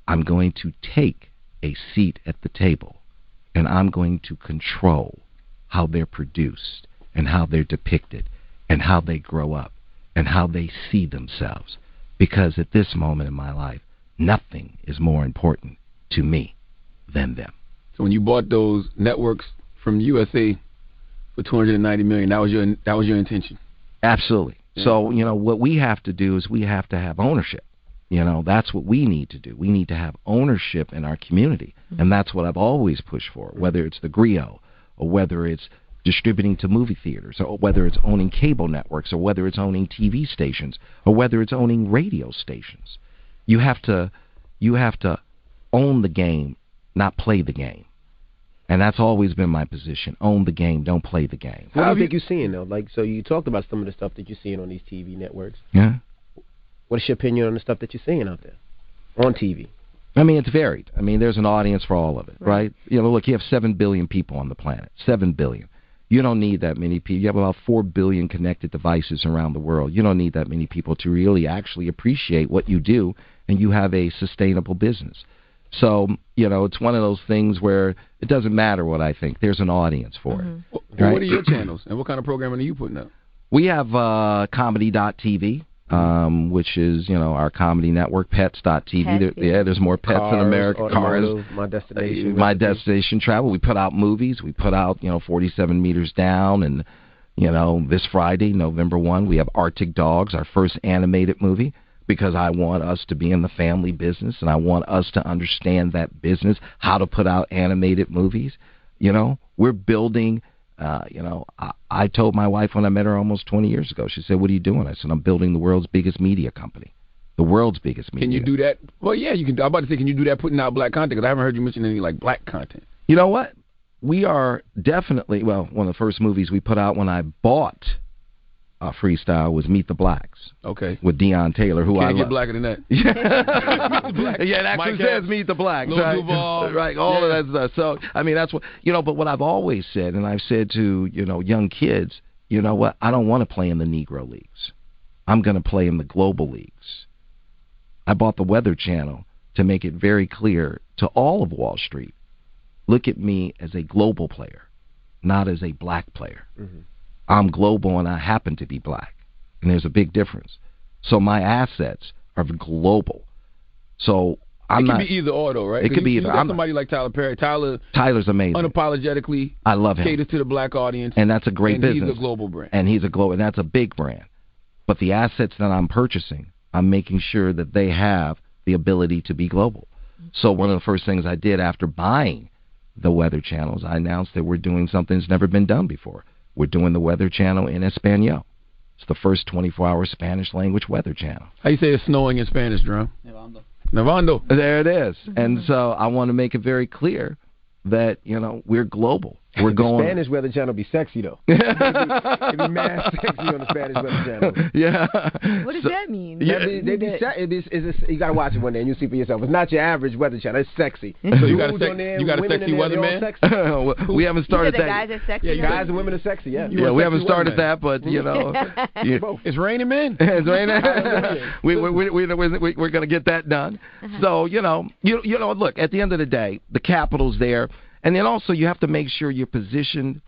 I'm going to take a seat at the table and I'm going to control how they're produced and how they're depicted and how they grow up and how they see themselves. Because at this moment in my life, nothing is more important to me than them. So when you bought those networks from USA for $290 million, that was your intention? Absolutely. Yeah. So, you know, what we have to do is we have to have ownership. You know, that's what we need to do. We need to have ownership in our community. And that's what I've always pushed for, whether it's the Griot or whether it's distributing to movie theaters or whether it's owning cable networks or whether it's owning TV stations or whether it's owning radio stations. You have to own the game, not play the game. And that's always been my position. Own the game, don't play the game. What do you think you're seeing, though? Like, so you talked about some of the stuff that you're seeing on these TV networks. Yeah. What's your opinion on the stuff that you're seeing out there on TV? I mean, it's varied. I mean, there's an audience for all of it, right? You know, look, you have 7 billion people on the planet. 7 billion. You don't need that many people. You have about 4 billion connected devices around the world. You don't need that many people to really actually appreciate what you do, and you have a sustainable business. So, you know, it's one of those things where it doesn't matter what I think. There's an audience for it. Right? What are your channels, and what kind of programming are you putting up? We have comedy.tv. which is, our comedy network, pets.tv. There's more pets in America. Cars, My Destination. My Destination Travel. We put out movies. We put out, 47 Meters Down. And, this Friday, November 1, we have Arctic Dogs, our first animated movie, because I want us to be in the family business and I want us to understand that business, how to put out animated movies. We're building... I told my wife when I met her almost 20 years ago, she said, what are you doing? I said, I'm building the world's biggest media company. The world's biggest media. Can you do that? Well, yeah, you can. I'm about to say, can you do that putting out black content? Because I haven't heard you mention any, black content. You know what? We are definitely, one of the first movies we put out when I bought Freestyle was Meet the Blacks. Okay. With Deion Taylor, who I love. Can't get blacker than that. Yeah, it actually says Meet the Blacks. Lil Right? Duval. Right, all of that stuff. So, that's what, but what I've always said, and I've said to, young kids, you know what? I don't want to play in the Negro Leagues. I'm going to play in the global leagues. I bought the Weather Channel to make it very clear to all of Wall Street, look at me as a global player, not as a black player. Mm-hmm. I'm global and I happen to be black. And there's a big difference. So my assets are global. So I'm not... It could be either or, though, right? It could be either. I'm somebody like Tyler Perry. Tyler's amazing. Unapologetically, I love him. Caters to the black audience. And that's a great business. And he's a global brand. And that's a big brand. But the assets that I'm purchasing, I'm making sure that they have the ability to be global. So one of the first things I did after buying the Weather Channels, I announced that we're doing something that's never been done before. We're doing the Weather Channel in Espanol. It's the first 24-hour Spanish language weather channel. How you say it's snowing in Spanish, Drum? Nevando. There it is. Mm-hmm. And so I want to make it very clear that, we're global. We're going. The Spanish Weather Channel be sexy, though. It'd be mad sexy on the Spanish Weather Channel. Yeah. What does that mean? Yeah. You got to watch it one day and you'll see for yourself. It's not your average Weather Channel. It's sexy. So you got a sexy weatherman? We haven't started that. Guys are sexy. Yeah, guys and women are sexy, yeah. Yeah, we haven't started that, but, It's raining men. It's raining. We're going to get that done. Uh-huh. So, look, at the end of the day, the capital's there. And then also you have to make sure you're positioned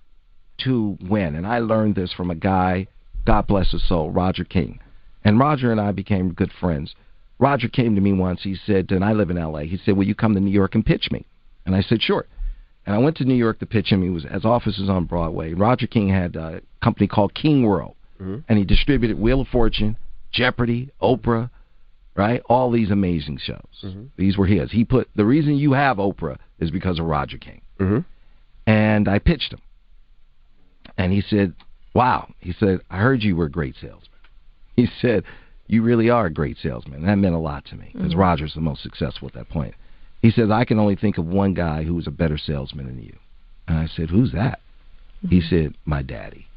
to win. And I learned this from a guy, God bless his soul, Roger King. And Roger and I became good friends. Roger came to me once. He said, and I live in L.A., he said, will you come to New York and pitch me? And I said, sure. And I went to New York to pitch him. He was as offices on Broadway. Roger King had a company called King World. Mm-hmm. And he distributed Wheel of Fortune, Jeopardy, Oprah, right? All these amazing shows. Mm-hmm. These were his. He put, the reason you have Oprah is because of Roger King. Mm-hmm. And I pitched him. And he said, wow. He said, I heard you were a great salesman. He said, you really are a great salesman. And that meant a lot to me because Roger's the most successful at that point. He says, I can only think of one guy who was a better salesman than you. And I said, who's that? Mm-hmm. He said, my daddy.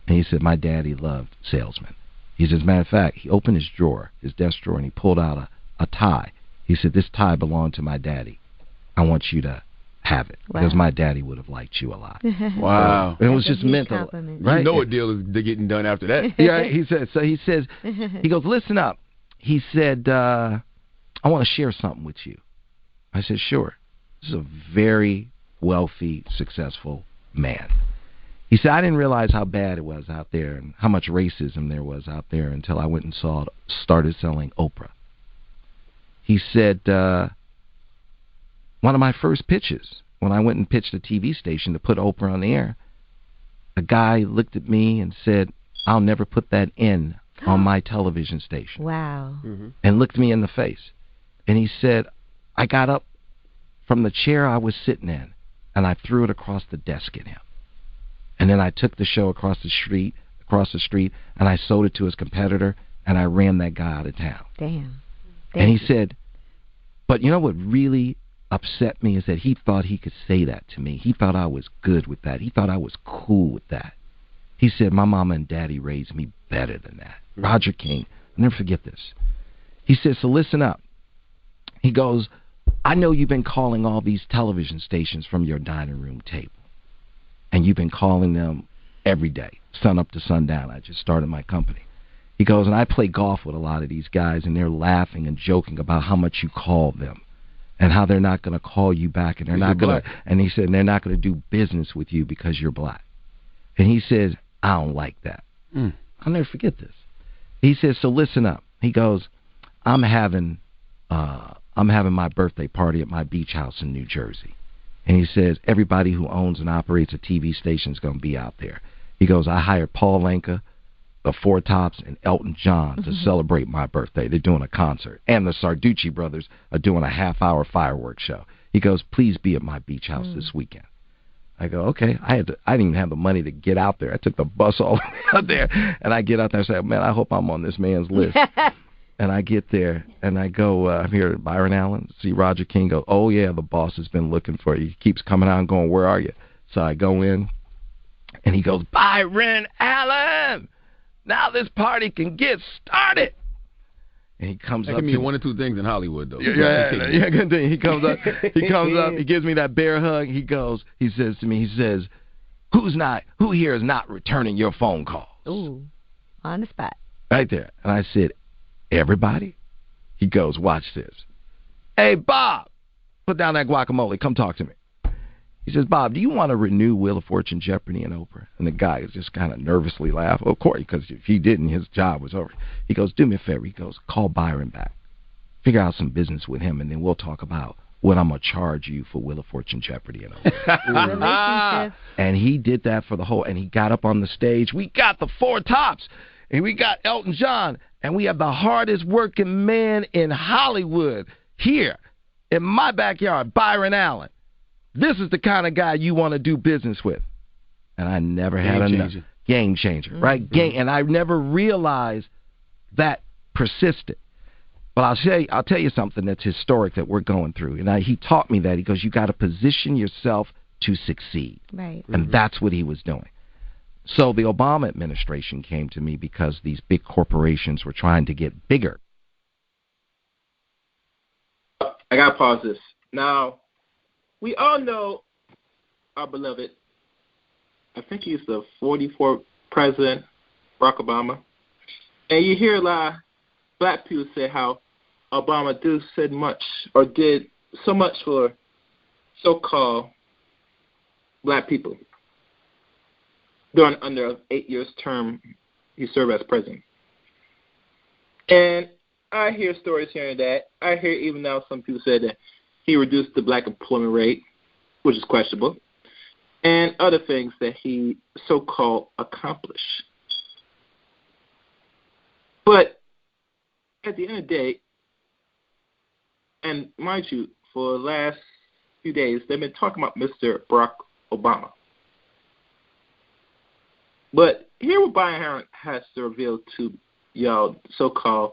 And he said, my daddy loved salesmen. He says, as a matter of fact, he opened his drawer, his desk drawer, and he pulled out a tie. He said, this tie belonged to my daddy. I want you to have it. Wow. Because my daddy would have liked you a lot. Wow. So it was just mental. Right? You know what deal is getting done after that. Yeah, he says, he goes, listen up. He said, I want to share something with you. I said, sure. This is a very wealthy, successful man. He said, I didn't realize how bad it was out there and how much racism there was out there until I went and started selling Oprah. He said, one of my first pitches, when I went and pitched a TV station to put Oprah on the air, a guy looked at me and said, I'll never put that on my television station. Wow. Mm-hmm. And looked me in the face. And he said, I got up from the chair I was sitting in, and I threw it across the desk at him. And then I took the show across the street, and I sold it to his competitor, and I ran that guy out of town. Damn. And he said, but you know what really upset me is that he thought he could say that to me. He thought I was good with that. He thought I was cool with that. He said, my mama and daddy raised me better than that. Roger King, I'll never forget this. He said, so listen up. He goes, I know you've been calling all these television stations from your dining room table. And you've been calling them every day, sun up to sundown. I just started my company. He goes, and I play golf with a lot of these guys, and they're laughing and joking about how much you call them and how they're not going to call you back, and they're not going to. And he said, and they're not going to do business with you because you're black. And he says, I don't like that. I'll never forget this. He says, so listen up. He goes, I'm having my birthday party at my beach house in New Jersey. And he says, everybody who owns and operates a TV station is going to be out there. He goes, I hired Paul Anka, the Four Tops, and Elton John to celebrate my birthday. They're doing a concert. And the Sarducci brothers are doing a half-hour fireworks show. He goes, please be at my beach house this weekend. I go, okay. I didn't even have the money to get out there. I took the bus all the way out there. And I get out there and say, man, I hope I'm on this man's list. And I get there, and I go, I'm here at Byron Allen, see Roger King, go, oh, yeah, the boss has been looking for you. He keeps coming out and going, where are you? So I go in, and he goes, Byron Allen, now this party can get started. And he comes up. That can mean one or two things in Hollywood, though. Yeah. He comes up, he gives me that bear hug. He says to me, who here is not returning your phone calls? Ooh, on the spot. Right there. And I said, everybody? He goes, watch this. Hey, Bob, put down that guacamole. Come talk to me. He says, Bob, do you want to renew Wheel of Fortune, Jeopardy, and Oprah? And the guy is just kind of nervously laughing. Of course, because if he didn't, his job was over. He goes, do me a favor. He goes, call Byron back. Figure out some business with him, and then we'll talk about what I'm going to charge you for Wheel of Fortune, Jeopardy, and Oprah. And he did that for the whole, and he got up on the stage. We got the Four Tops, and we got Elton John, and we have the hardest working man in Hollywood here in my backyard, Byron Allen. This is the kind of guy you want to do business with. And I never had enough. Game changer, right? And I never realized that persisted. But I'll tell you something that's historic that we're going through. And he taught me that. He goes, you got to position yourself to succeed. Right. And that's what he was doing. So the Obama administration came to me because these big corporations were trying to get bigger. I got to pause this. Now, we all know our beloved, I think he's the 44th president, Barack Obama. And you hear a lot of black people say how Obama did so much for so-called black people under 8 years term he served as president. And I hear stories hearing that. I hear even now some people say that he reduced the black employment rate, which is questionable, and other things that he so-called accomplished. But at the end of the day, and mind you, for the last few days, they've been talking about Mr. Barack Obama. But here what Byron has to reveal to y'all so-called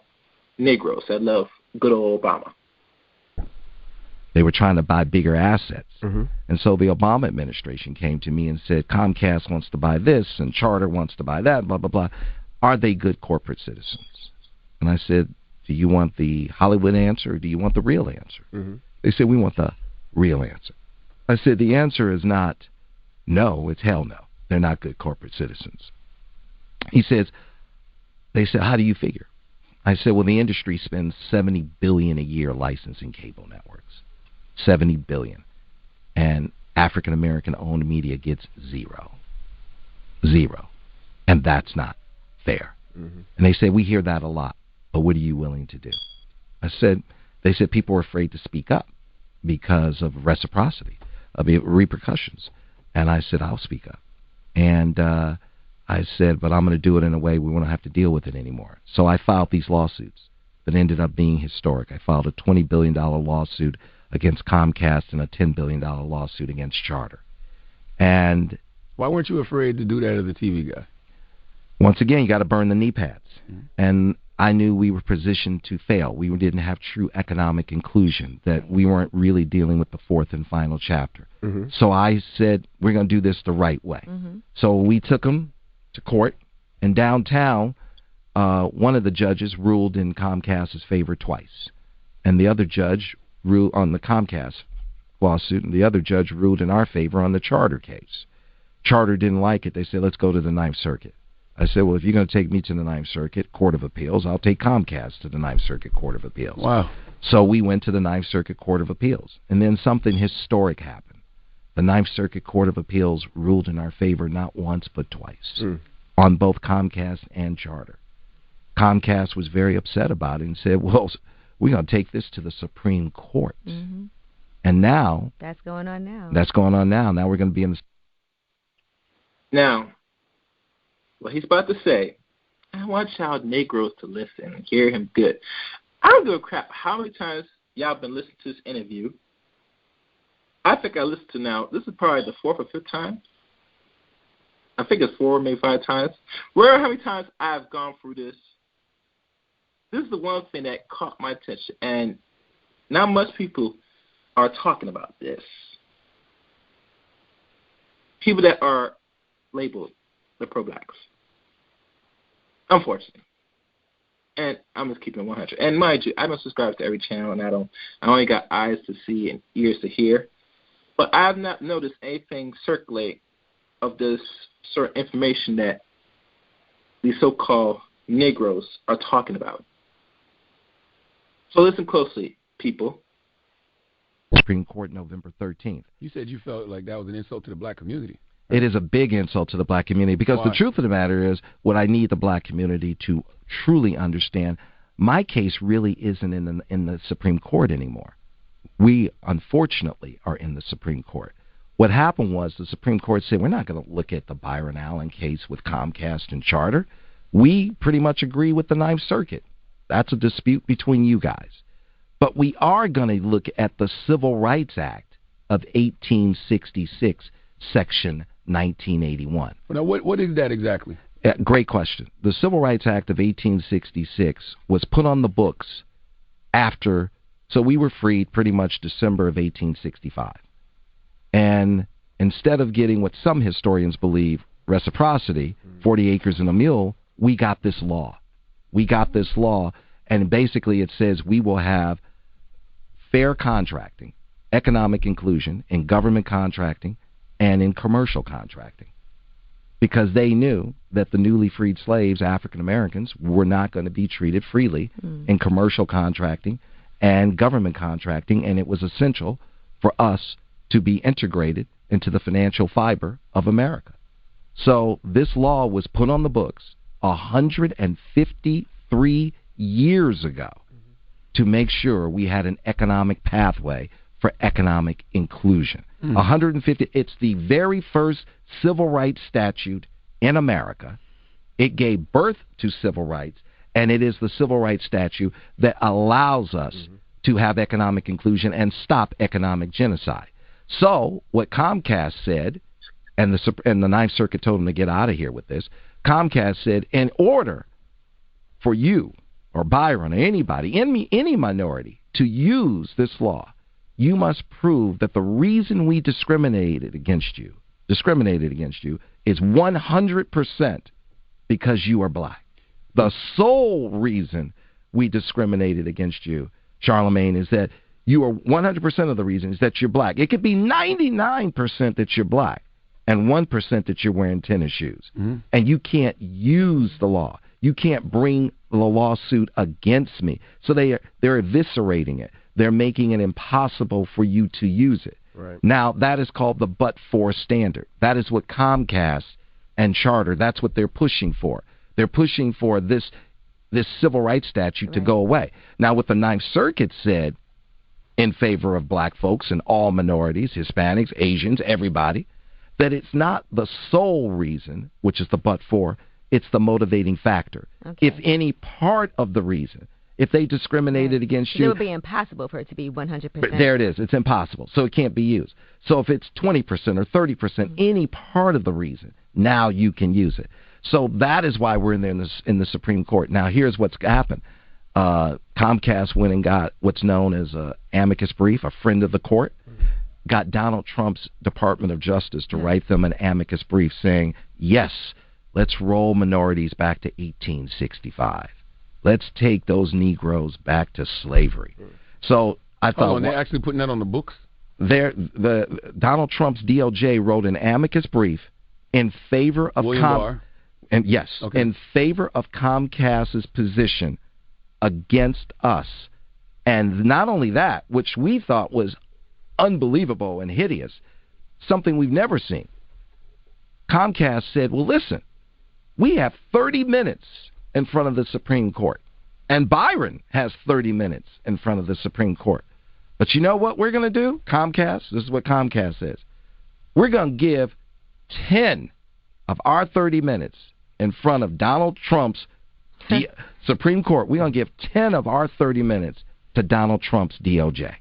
Negroes that love good old Obama. They were trying to buy bigger assets. And so the Obama administration came to me and said, Comcast wants to buy this and Charter wants to buy that, blah, blah, blah. Are they good corporate citizens? And I said, do you want the Hollywood answer or do you want the real answer? They said, we want the real answer. I said, the answer is not no, it's hell no. They're not good corporate citizens. They said, how do you figure? I said, well, the industry spends $70 billion a year licensing cable networks. $70 billion. And African-American owned media gets zero. And that's not fair. And they say, we hear that a lot, but what are you willing to do? They said people are afraid to speak up because of reciprocity, of repercussions. And I said, I'll speak up. And I said, but I'm going to do it in a way we won't have to deal with it anymore. So I filed these lawsuits that ended up being historic. I filed a $20 billion lawsuit against Comcast and a $10 billion lawsuit against Charter. And why weren't you afraid to do that as a TV guy? Once again, you got to burn the knee pads. And I knew we were positioned to fail. We didn't have true economic inclusion, that we weren't really dealing with the fourth and final chapter. So I said, we're going to do this the right way. So we took them to court, and downtown, one of the judges ruled in Comcast's favor twice. And the other judge ruled on the Comcast lawsuit, and the other judge ruled in our favor on the Charter case. Charter didn't like it. They said, let's go to the Ninth Circuit. I said, well, if you're going to take me to the Ninth Circuit Court of Appeals, I'll take Comcast to the Ninth Circuit Court of Appeals. Wow. So we went to the Ninth Circuit Court of Appeals. And then something historic happened. The Ninth Circuit Court of Appeals ruled in our favor not once but twice on both Comcast and Charter. Comcast was very upset about it and said, well, we're going to take this to the Supreme Court. Mm-hmm. And now... That's going on now. That's going on now. Now we're going to be in the... Now, what he's about to say, I want y'all Negroes to listen and hear him good. I don't give a crap how many times y'all been listening to this interview. I think I listened to now, this is probably the 4th or 5th time. I think it's 4, maybe 5 times. Where how many times I've gone through this. This is the one thing that caught my attention. And not much people are talking about this. People that are labeled the pro-blacks. Unfortunately. And I'm just keeping it 100. And mind you, I don't subscribe to every channel, and I only got eyes to see and ears to hear. But I have not noticed anything circulate of this sort of information that these so-called Negroes are talking about. So listen closely, people. Supreme Court November 13th. You said you felt like that was an insult to the black community. It is a big insult to the black community because the truth of the matter is what I need the black community to truly understand, my case really isn't in the Supreme Court anymore. We, unfortunately, are in the Supreme Court. What happened was the Supreme Court said, we're not going to look at the Byron Allen case with Comcast and Charter. We pretty much agree with the Ninth Circuit. That's a dispute between you guys. But we are going to look at the Civil Rights Act of 1866, Section 1981. Now, what is that exactly? Great question. The Civil Rights Act of 1866 was put on the books after, so we were freed pretty much December of 1865. And instead of getting what some historians believe, reciprocity, 40 acres and a mule, we got this law. We got this law, and basically it says we will have fair contracting, economic inclusion in government contracting and in commercial contracting. Because they knew that the newly freed slaves, African Americans, were not going to be treated freely in commercial contracting and government contracting, and it was essential for us to be integrated into the financial fiber of America. So this law was put on the books 153 years ago to make sure we had an economic pathway for economic inclusion. 150. It's the very first civil rights statute in America. It gave birth to civil rights, and it is the civil rights statute that allows us to have economic inclusion and stop economic genocide. So what Comcast said, and the Ninth Circuit told them to get out of here with this, Comcast said, in order for you or Byron or anybody, any minority, to use this law, you must prove that the reason we discriminated against you is 100% because you are black. The sole reason we discriminated against you, Charlemagne, is that you are 100% of the reason is that you're black. It could be 99% that you're black and 1% that you're wearing tennis shoes. And you can't use the law. You can't bring the lawsuit against me. So they're eviscerating it. They're making it impossible for you to use it. Right. Now, that is called the but-for standard. That is what Comcast and Charter, that's what they're pushing for. They're pushing for this civil rights statute to go away. Now, what the Ninth Circuit said in favor of black folks and all minorities, Hispanics, Asians, everybody, that it's not the sole reason, which is the but-for, it's the motivating factor. Okay. If any part of the reason, if they discriminated against you... It would be impossible for it to be 100%. But there it is. It's impossible. So it can't be used. So if it's 20% or 30%, any part of the reason, now you can use it. So that is why we're in the Supreme Court. Now, here's what's happened. Comcast went and got what's known as an amicus brief, a friend of the court, got Donald Trump's Department of Justice to write them an amicus brief saying, yes, let's roll minorities back to 1865. Let's take those Negroes back to slavery. So I thought, they're actually putting that on the books? Donald Trump's DOJ wrote an amicus brief in favor of in favor of Comcast's position against us. And not only that, which we thought was unbelievable and hideous, something we've never seen. Comcast said, well, listen, we have 30 minutes in front of the Supreme Court. And Byron has 30 minutes in front of the Supreme Court. But you know what we're going to do? Comcast, this is what Comcast says. We're going to give 10 of our 30 minutes in front of Donald Trump's Supreme Court. We're going to give 10 of our 30 minutes to Donald Trump's DOJ.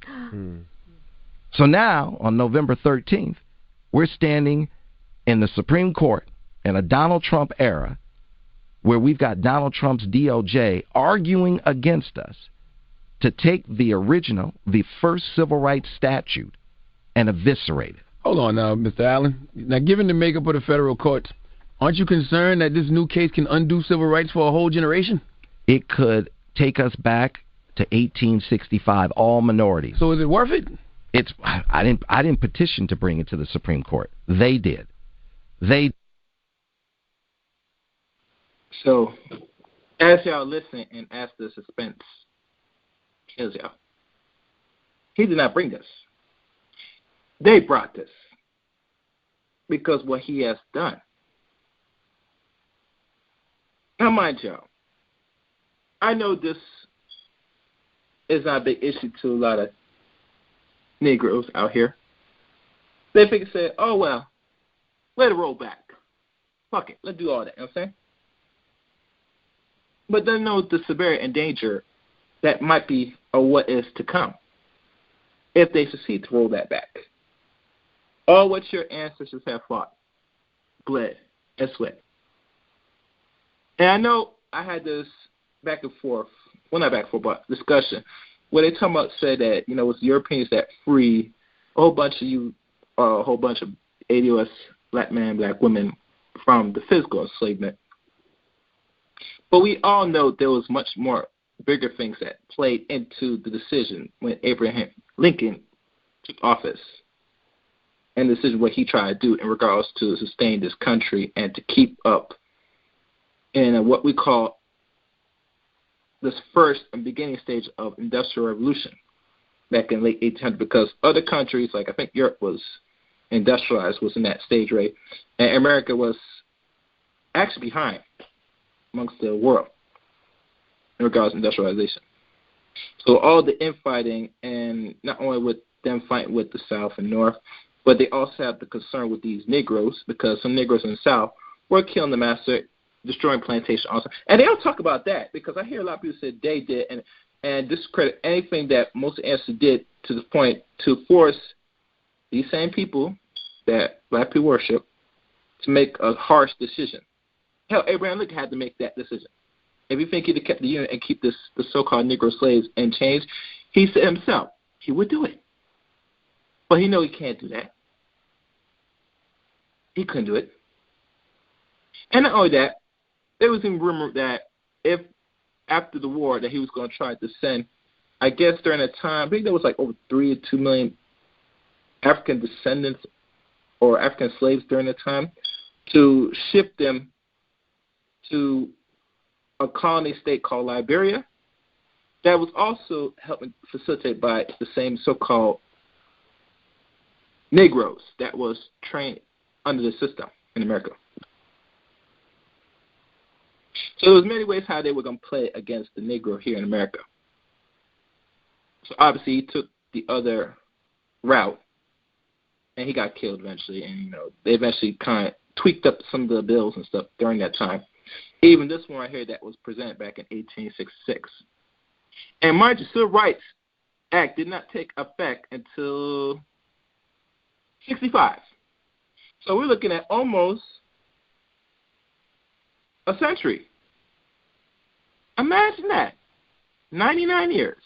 So now, on November 13th, we're standing in the Supreme Court in a Donald Trump era where we've got Donald Trump's DOJ arguing against us to take the original, the first civil rights statute, and eviscerate it. Hold on now, Mr. Allen. Now, given the makeup of the federal courts, aren't you concerned that this new case can undo civil rights for a whole generation? It could take us back to 1865, all minorities. So is it worth it? I didn't petition to bring it to the Supreme Court. They did. So, as y'all listen and as the suspense kills y'all, he did not bring this. They brought this because what he has done. Now, mind y'all, I know this is not a big issue to a lot of Negroes out here. They figure, say, oh, well, let it roll back. Fuck it. Let's do all that. You know what I'm saying? But they know the severity and danger that might be or what is to come if they succeed to roll that back. All what your ancestors have fought, bled, and sweat. And I know I had this back and forth, well, not back and forth, but discussion, where they talk about, say that, you know, it's Europeans that free a whole bunch of ADOS black men, black women from the physical enslavement. But we all know there was much more bigger things that played into the decision when Abraham Lincoln took office and the decision what he tried to do in regards to sustain this country and to keep up in what we call this first and beginning stage of industrial revolution back in late 1800s, because other countries, like I think Europe was industrialized, was in that stage, right? And America was actually behind amongst the world in regards to industrialization. So all the infighting, and not only with them fighting with the South and North, but they also have the concern with these Negroes, because some Negroes in the South were killing the master, destroying plantation also. And they don't talk about that, because I hear a lot of people say they did and discredit anything that most ancestors did, to the point to force these same people that black people worship to make a harsh decision. Hell, Abraham Lincoln had to make that decision. If you think he'd have kept the union and keep the so-called Negro slaves in chains, he said himself he would do it. But he know he can't do that. He couldn't do it. And not only that, there was even rumored that if after the war that he was going to try to send, I guess during that time, I think there was like over 3 or 2 million African descendants or African slaves during that time, to ship them to a colony state called Liberia. That was also helping facilitate by the same so-called Negroes that was trained under the system in America. So there was many ways how they were going to play against the Negro here in America. So obviously he took the other route, and he got killed eventually. And you know, they eventually kind of tweaked up some of the bills and stuff during that time. Even this one right here that was presented back in 1866. And mind you, Civil Rights Act did not take effect until 65. So we're looking at almost a century. Imagine that. 99 years.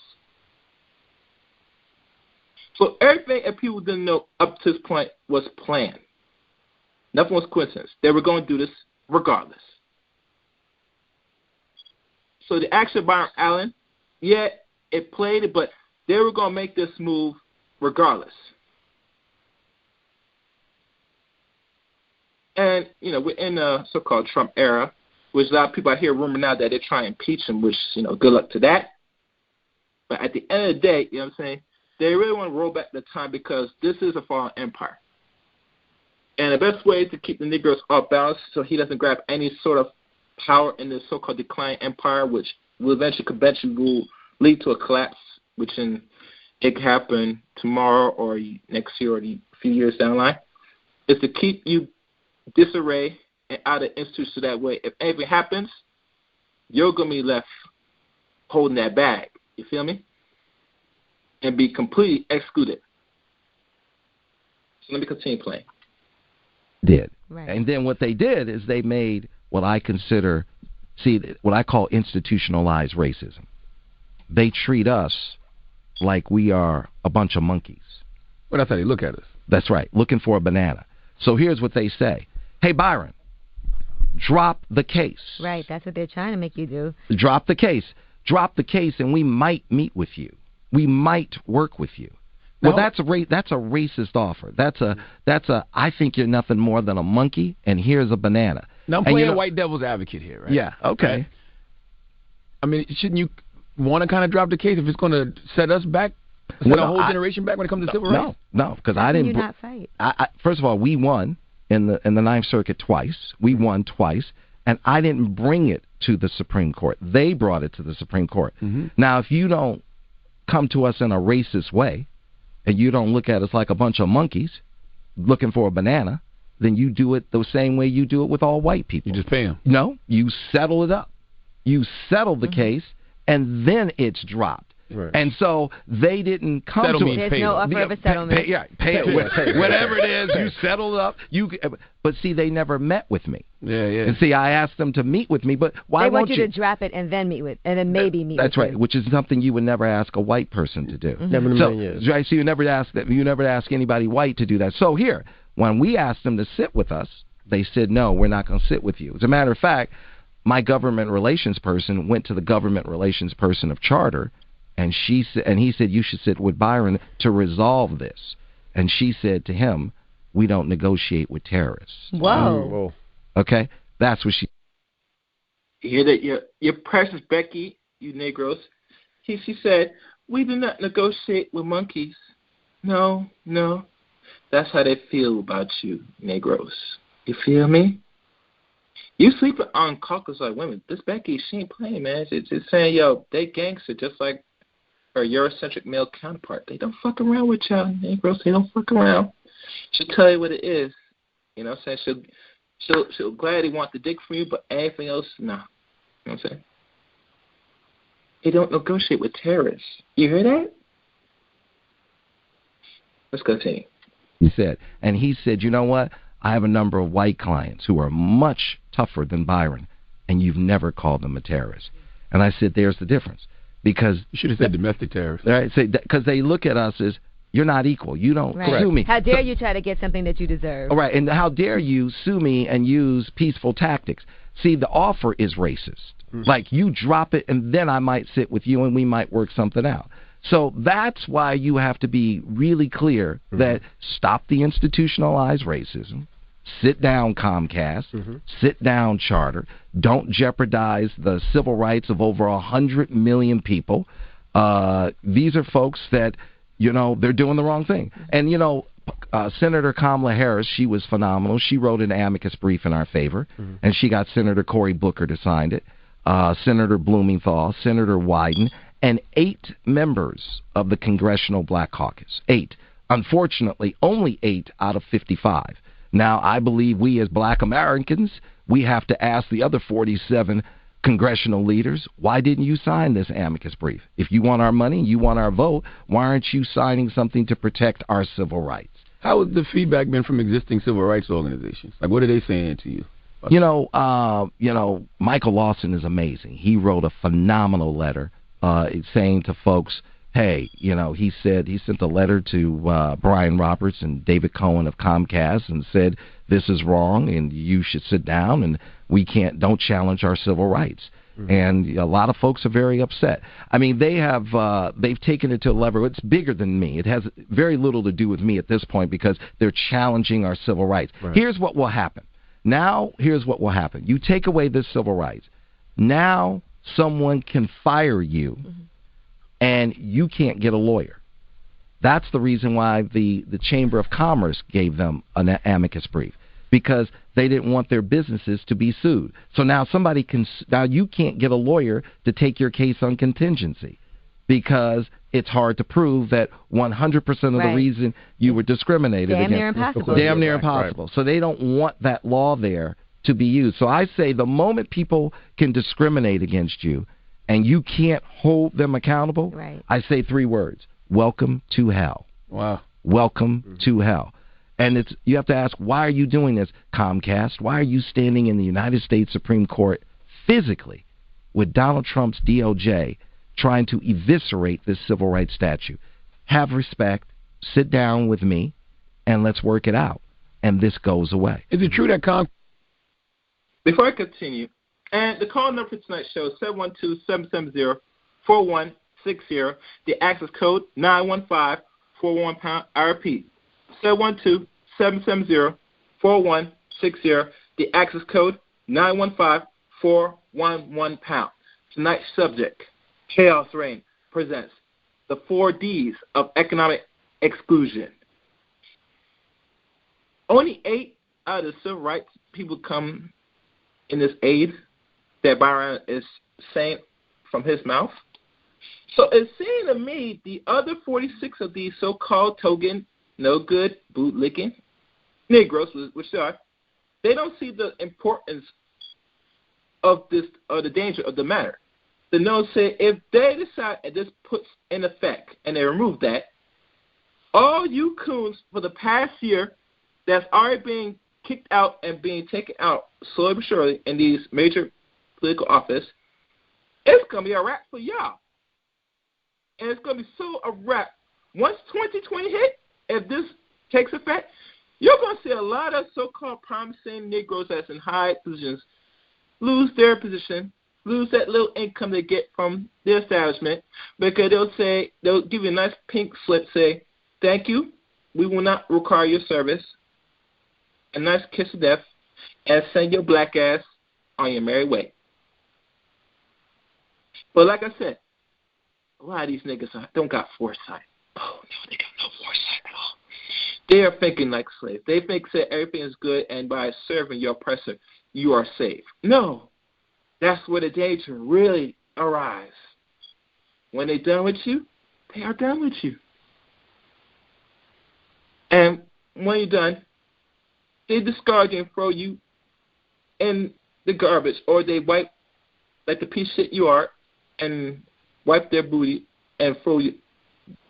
So everything that people didn't know up to this point was planned. Nothing was coincidence. They were going to do this regardless. So the action by Byron Allen, yeah, it played it, but they were going to make this move regardless. And, you know, we're in the so-called Trump era, which a lot of people out here rumor now that they're trying to impeach him, which, you know, good luck to that. But at the end of the day, you know what I'm saying, they really want to roll back the time, because this is a fallen empire. And the best way to keep the Negroes off balance so he doesn't grab any sort of power in the so-called decline empire, which will eventually will lead to a collapse, which it could happen tomorrow or next year or a few years down the line, is to keep you disarray and out of institutions so that way, if anything happens, you're going to be left holding that bag. You feel me? And be completely excluded. So let me continue playing. Did. Right. And then what they did is they made what I consider, what I call institutionalized racism. They treat us like we are a bunch of monkeys. Well, that's how they look at us. That's right, looking for a banana. So here's what they say. Hey, Byron, drop the case. Right, that's what they're trying to make you do. Drop the case. Drop the case, and we might meet with you. We might work with you. Well, that's a racist offer. That's a I think you're nothing more than a monkey, and here's a banana. Now I'm playing white devil's advocate here, right? Yeah, okay. Right? I mean, shouldn't you want to kind of drop the case if it's going to set us back, set a whole generation back when it comes to civil rights? No, because I didn't. You not fight? First of all, we won in the Ninth Circuit twice. We won twice, and I didn't bring it to the Supreme Court. They brought it to the Supreme Court. Mm-hmm. Now, if you don't come to us in a racist way, and you don't look at us like a bunch of monkeys looking for a banana, then you do it the same way you do it with all white people. You just pay them. No, you settle it up. You settle the case, and then it's dropped. Right. And so they didn't come to it. There's no offer of a settlement. Pay it. Whatever it is, you settle it up. But see, they never met with me. Yeah. And see, I asked them to meet with me, but why won't you? They want you to drop it and then meet with, and then maybe meet. That's with right, you. which is something you would never ask a white person to do. Never in a million years. Right, so you never ask anybody white to do that. So here, when we asked them to sit with us, they said no, we're not going to sit with you. As a matter of fact, my government relations person went to the government relations person of Charter. And he said, you should sit with Byron to resolve this. And she said to him, we don't negotiate with terrorists. Whoa. Okay? That's what she... You hear that? Your precious Becky, you Negroes. She said, we do not negotiate with monkeys. No. That's how they feel about you, Negroes. You feel me? You sleeping on Caucasoid women. This Becky, she ain't playing, man. She's saying, yo, they gangster just like her Eurocentric male counterpart. They don't fuck around with y'all, Negroes. They don't fuck around. She'll tell you what it is. You know what I'm saying? She'll gladly want the dick from you, but anything else, no. You know what I'm saying? They don't negotiate with terrorists. You hear that? Let's continue. He said, you know what? I have a number of white clients who are much tougher than Byron, and you've never called them a terrorist. And I said, there's the difference. Because you should have said domestic terrorists. Right? Because they look at us as, you're not equal. You don't sue me. How dare you try to get something that you deserve? All right, and how dare you sue me and use peaceful tactics? See, the offer is racist. Mm-hmm. Like, you drop it, and then I might sit with you, and we might work something out. So that's why you have to be really clear that stop the institutionalized racism. Sit down, Comcast. Sit down, Charter. Don't jeopardize the civil rights of over 100 million people. These are folks that, they're doing the wrong thing. And, Senator Kamala Harris, she was phenomenal. She wrote an amicus brief in our favor, and she got Senator Cory Booker to sign it, Senator Blumenthal, Senator Wyden, and 8 members of the Congressional Black Caucus. 8. Unfortunately, only 8 out of 55. Now, I believe we as black Americans, we have to ask the other 47 congressional leaders, why didn't you sign this amicus brief? If you want our money, you want our vote, why aren't you signing something to protect our civil rights? How has the feedback been from existing civil rights organizations? Like, what are they saying to you? Michael Lawson is amazing. He wrote a phenomenal letter saying to folks, hey, he sent a letter to Brian Roberts and David Cohen of Comcast and said, this is wrong and you should sit down and don't challenge our civil rights. And a lot of folks are very upset. I mean, they've taken it to a level, it's bigger than me. It has very little to do with me at this point because they're challenging our civil rights. Right. Here's what will happen. You take away this civil rights. Now someone can fire you and you can't get a lawyer. That's the reason why the Chamber of Commerce gave them an amicus brief. because they didn't want their businesses to be sued. So now now you can't get a lawyer to take your case on contingency because it's hard to prove that 100% of the reason you were discriminated against. Damn near impossible. Right. So they don't want that law there to be used. So I say the moment people can discriminate against you and you can't hold them accountable, I say 3 words: welcome to hell. Wow. Welcome to hell. And you have to ask, why are you doing this, Comcast? Why are you standing in the United States Supreme Court physically with Donald Trump's DOJ trying to eviscerate this civil rights statute? Have respect, sit down with me, and let's work it out. And this goes away. Is it true that Before I continue, and the call number for tonight's show is 712-770-4160. The access code 915-41#. I repeat, 712-770-4160. The access code 915-411#. Tonight's subject, Chaos Reign presents the 4 Ds of economic exclusion. Only 8 out of the civil rights people come in this aid that Byron is saying from his mouth. So it seems to me the other 46 of these so-called token, no-good, bootlicking Negroes, which they are, they don't see the importance of this or the danger of the matter. The note said if they decide and this puts in effect and they remove that, all you coons for the past year that's already being kicked out and being taken out slowly but surely in these major political office, it's going to be a wrap for y'all. And it's going to be so a wrap. Once 2020 hit, if this takes effect, you're going to see a lot of so-called promising Negroes that's in high positions lose their position, lose that little income they get from the establishment, because they'll give you a nice pink slip, say, thank you, we will not require your service, a nice kiss of death, and send your black ass on your merry way. But like I said, a lot of these niggas don't got foresight. Oh, no, they got no foresight at all. They are thinking like slaves. They think that everything is good, and by serving your oppressor, you are safe. No. That's where the danger really arises. When they're done with you, they are done with you. And when you're done, they discard you and throw you in the garbage, or they wipe, like the piece of shit you are, and wipe their booty and throw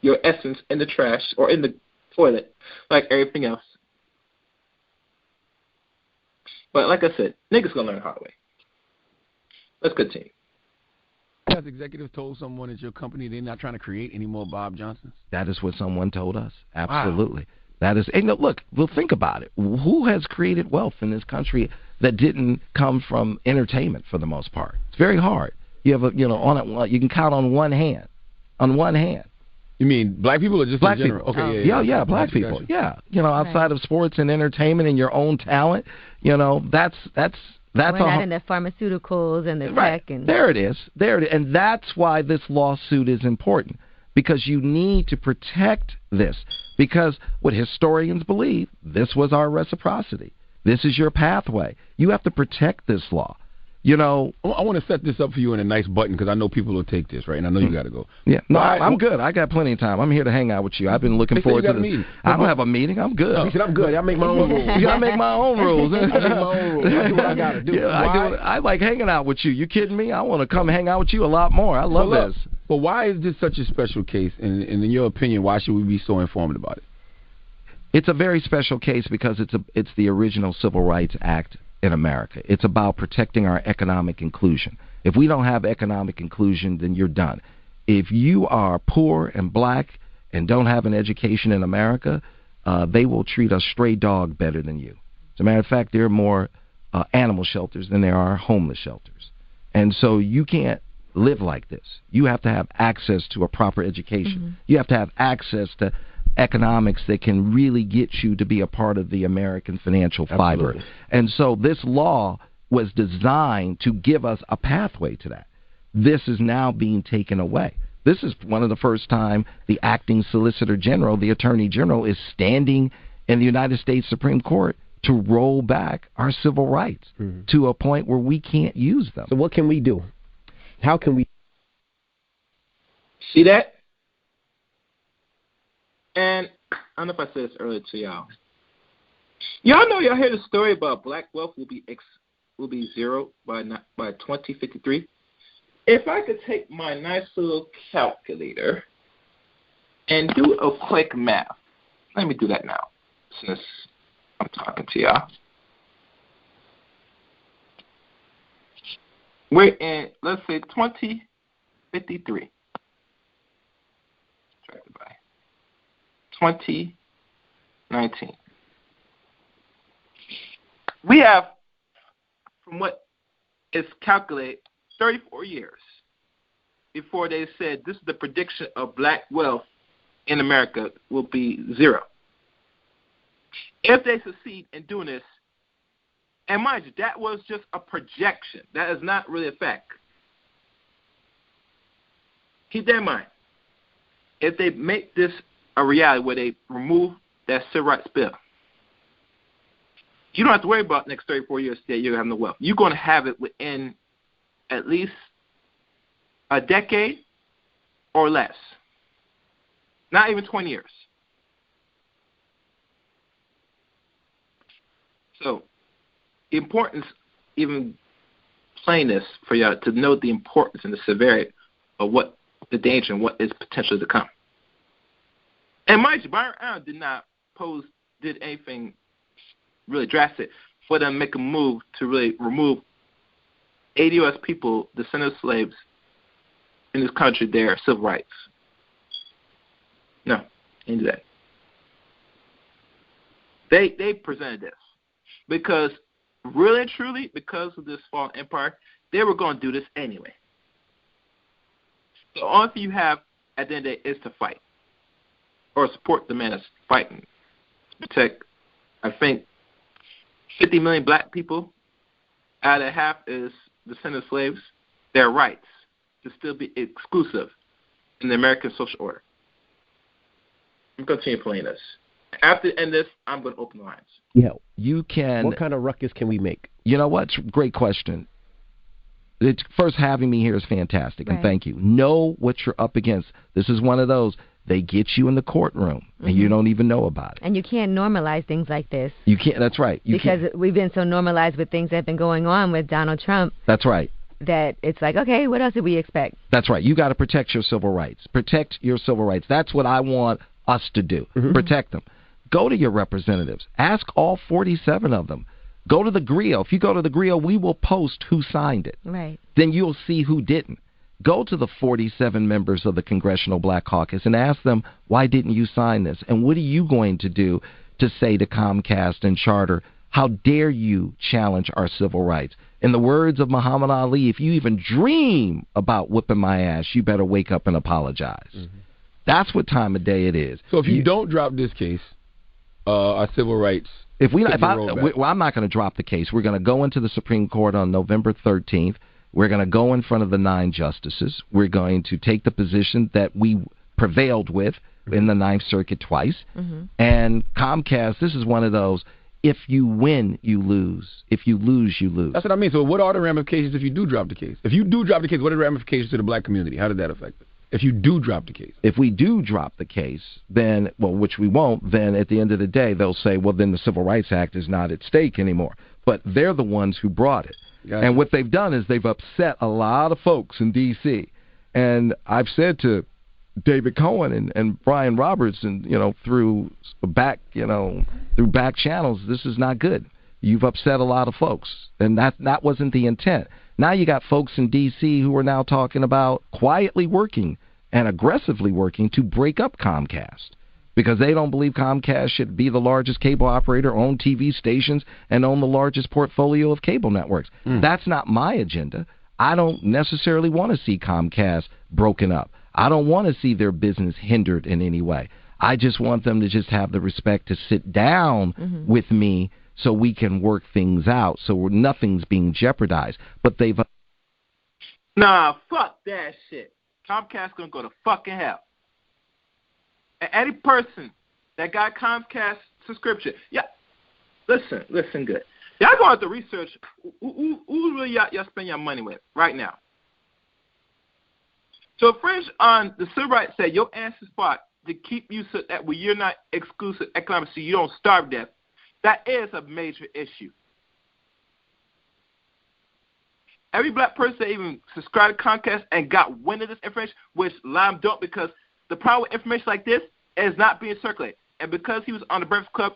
your essence in the trash or in the toilet, like everything else. But like I said, niggas gonna learn the hard way. Let's continue. Has executive told someone at your company they're not trying to create any more Bob Johnsons? That is what someone told us. Absolutely. Wow. That is. And look, we'll think about it. Who has created wealth in this country that didn't come from entertainment for the most part? It's very hard. You have you can count on one hand. On one hand. You mean black people or just black in general? People. Okay, yeah, black people. Yeah, outside of sports and entertainment and your own talent, that's we're not in the pharmaceuticals and the tech. And There it is. And that's why this lawsuit is important, because you need to protect this. Because what historians believe, this was our reciprocity. This is your pathway. You have to protect this law. I want to set this up for you in a nice button, because I know people will take this, right? And I know you got to go. Yeah, no, I'm good. I got plenty of time. I'm here to hang out with you. I've been looking forward to this. Meeting. I don't have a meeting. I'm good. No. He said, I'm good. I make my own rules. I make my own rules. I make my own rules. I do what I got to do. Yeah, I like hanging out with you. You kidding me? I want to come hang out with you a lot more. I love this. But why is this such a special case? And in your opinion, why should we be so informed about it? It's a very special case because it's the original Civil Rights Act in America. It's about protecting our economic inclusion. If we don't have economic inclusion, then you're done. If you are poor and black and don't have an education in America, they will treat a stray dog better than you. As a matter of fact, there are more animal shelters than there are homeless shelters. And so you can't live like this. You have to have access to a proper education. Mm-hmm. You have to have access to economics that can really get you to be a part of the American financial fiber. Absolutely. And so this law was designed to give us a pathway to that. This is now being taken away. This is one of the first time the acting Solicitor General, the Attorney General, is standing in the United States Supreme Court to roll back our civil rights to a point where we can't use them. So what can we do? How can we? See that? And I don't know if I said this earlier to y'all. Y'all know, y'all hear the story about black wealth will be zero by 2053. If I could take my nice little calculator and do a quick math. Let me do that now, since I'm talking to y'all. We're in, let's say, 2053. Subtracted by 2019. We have, from what is calculated, 34 years before they said this is the prediction of black wealth in America will be zero. If they succeed in doing this, and mind you, that was just a projection. That is not really a fact. Keep that in mind. If they make this a reality where they remove that civil rights bill, you don't have to worry about next 34 years that you're going to have no wealth. You're going to have it within at least a decade or less. Not even 20 years. So, the importance, even playing this for y'all, to know the importance and the severity of what the danger and what is potentially to come. And mind you, Byron did anything really drastic for them to make a move to really remove 80 U.S. people, descendants of slaves in this country, their civil rights. No, they didn't do that. They presented this because, really and truly, because of this fallen empire, they were going to do this anyway. The only thing you have at the end of the day is to fight or support the man that's fighting to protect, I think, 50 million black people. Out of half is descendant slaves. Their rights to still be exclusive in the American social order. I'm going to continue playing this. After the end of this, I'm going to open the lines. Yeah, you can. What kind of ruckus can we make? You know what? Great question. First, having me here is fantastic, and thank you. Know what you're up against. This is one of those. They get you in the courtroom, and you don't even know about it. And you can't normalize things like this. You can't. That's right. Because we've been so normalized with things that have been going on with Donald Trump. That's right. That it's like, okay, what else did we expect? That's right. You got to protect your civil rights. Protect your civil rights. That's what I want us to do. Protect them. Go to your representatives. Ask all 47 of them. Go to the grill. If you go to the grill, we will post who signed it. Right. Then you'll see who didn't. Go to the 47 members of the Congressional Black Caucus and ask them, why didn't you sign this? And what are you going to do to say to Comcast and Charter, how dare you challenge our civil rights? In the words of Muhammad Ali, if you even dream about whipping my ass, you better wake up and apologize. That's what time of day it is. So if you don't drop this case, our civil rights... I'm not going to drop the case. We're going to go into the Supreme Court on November 13th. We're going to go in front of the 9 justices. We're going to take the position that we prevailed with in the Ninth Circuit twice. And Comcast, this is one of those, if you win, you lose. If you lose, you lose. That's what I mean. So what are the ramifications if you do drop the case? If you do drop the case, what are the ramifications to the black community? How did that affect it? If you do drop the case. If we do drop the case, then, well, which we won't, then at the end of the day, they'll say, well, then the Civil Rights Act is not at stake anymore. But they're the ones who brought it. Gotcha. And what they've done is they've upset a lot of folks in D.C. And I've said to David Cohen and Brian Roberts, and through back channels, this is not good. You've upset a lot of folks, and that wasn't the intent. Now you got folks in D.C. who are now talking about quietly working and aggressively working to break up Comcast because they don't believe Comcast should be the largest cable operator, own TV stations, and own the largest portfolio of cable networks. That's not my agenda. I don't necessarily want to see Comcast broken up. I don't want to see their business hindered in any way. I just want them to just have the respect to sit down with me so we can work things out so nothing's being jeopardized. But they've... Nah, fuck that shit. Comcast gonna go to fucking hell. And any person that got Comcast subscription, listen good. Y'all going to research who really y'all spend your money with right now. So French on the civil rights said your ancestors fought to keep you so that when you're not exclusive economically, so you don't starve to death. That is a major issue. Every black person that even subscribed to Comcast and got wind of this information, which Lime don't, because the problem with information like this is not being circulated. And because he was on the Breakfast Club,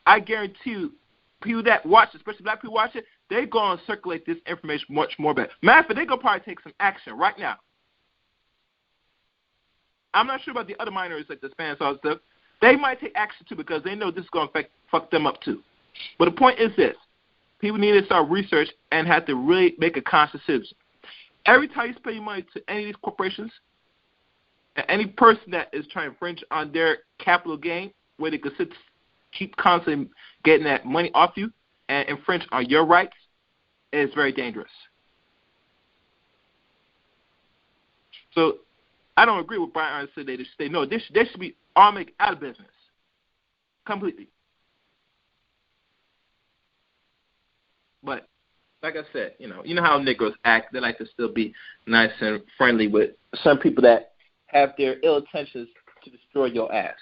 I guarantee you, people that watch it, especially black people watch it, they're going to circulate this information much more better. Matter of fact, they're going to probably take some action right now. I'm not sure about the other minorities like the Spanish and stuff. They might take action too because they know this is going to fuck them up too. But the point is this. People need to start research and have to really make a conscious decision. Every time you spend your money to any of these corporations, and any person that is trying to infringe on their capital gain, where they could keep constantly getting that money off you and infringe on your rights, is very dangerous. So I don't agree with Byron said they should say no. They should be all make out of business completely. But like I said, you know how Negroes act. They like to still be nice and friendly with some people that have their ill intentions to destroy your ass.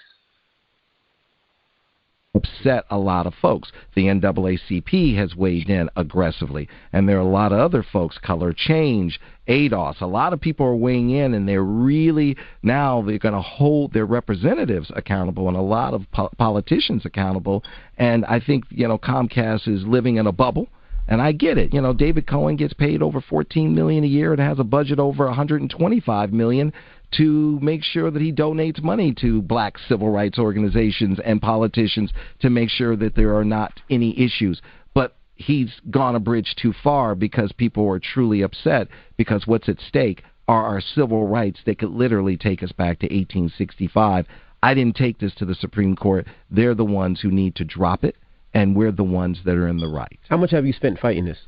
Upset a lot of folks. The NAACP has weighed in aggressively, and there are a lot of other folks, Color Change, ADOS. A lot of people are weighing in, and they're really now they're going to hold their representatives accountable and a lot of politicians accountable. And I think Comcast is living in a bubble. And I get it. David Cohen gets paid over $14 million a year and has a budget over $125 million to make sure that he donates money to black civil rights organizations and politicians to make sure that there are not any issues. But he's gone a bridge too far because people are truly upset because what's at stake are our civil rights that could literally take us back to 1865. I didn't take this to the Supreme Court. They're the ones who need to drop it. And we're the ones that are in the right. How much have you spent fighting this?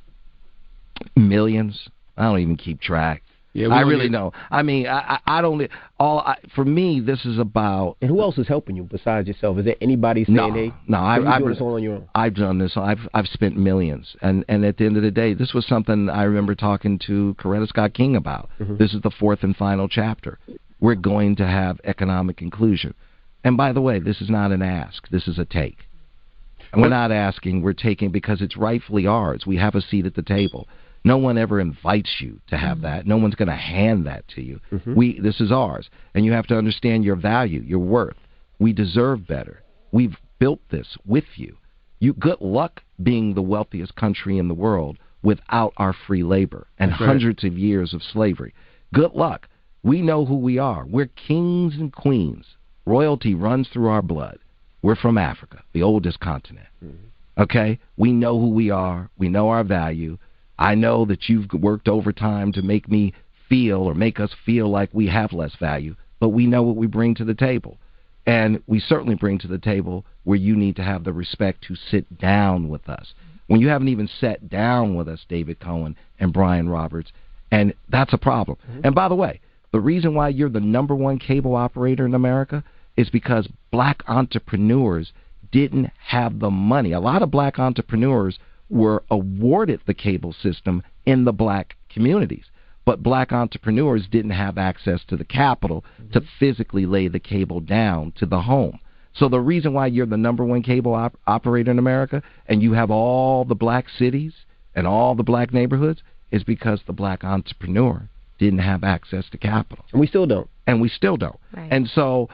Millions. I don't even keep track. Yeah, I really don't. I mean, I don't. For me, this is about. And who else is helping you besides yourself? Is there anybody saying, "Hey, I've doing this all on your own"? I've done this. I've spent millions, and at the end of the day, this was something I remember talking to Coretta Scott King about. Mm-hmm. This is the fourth and final chapter. We're going to have economic inclusion, and by the way, this is not an ask. This is a take. And we're not asking, we're taking because it's rightfully ours. We have a seat at the table. No one ever invites you to have that. No one's going to hand that to you. Mm-hmm. This is ours. And you have to understand your value, your worth. We deserve better. We've built this with you. Good luck being the wealthiest country in the world without our free labor and hundreds of years of slavery. Good luck. We know who we are. We're kings and queens. Royalty runs through our blood. We're from Africa, the oldest continent. Mm-hmm. Okay? We know who we are. We know our value. I know that you've worked overtime to make me feel or make us feel like we have less value, but we know what we bring to the table. And we certainly bring to the table where you need to have the respect to sit down with us. When you haven't even sat down with us, David Cohen and Brian Roberts, and that's a problem. Mm-hmm. And by the way, the reason why you're the number one cable operator in America is because black entrepreneurs didn't have the money. A lot of black entrepreneurs were awarded the cable system in the black communities, but black entrepreneurs didn't have access to the capital to physically lay the cable down to the home. So the reason why you're the number one cable operator in America and you have all the black cities and all the black neighborhoods is because the black entrepreneur didn't have access to capital. And we still don't. Right. And so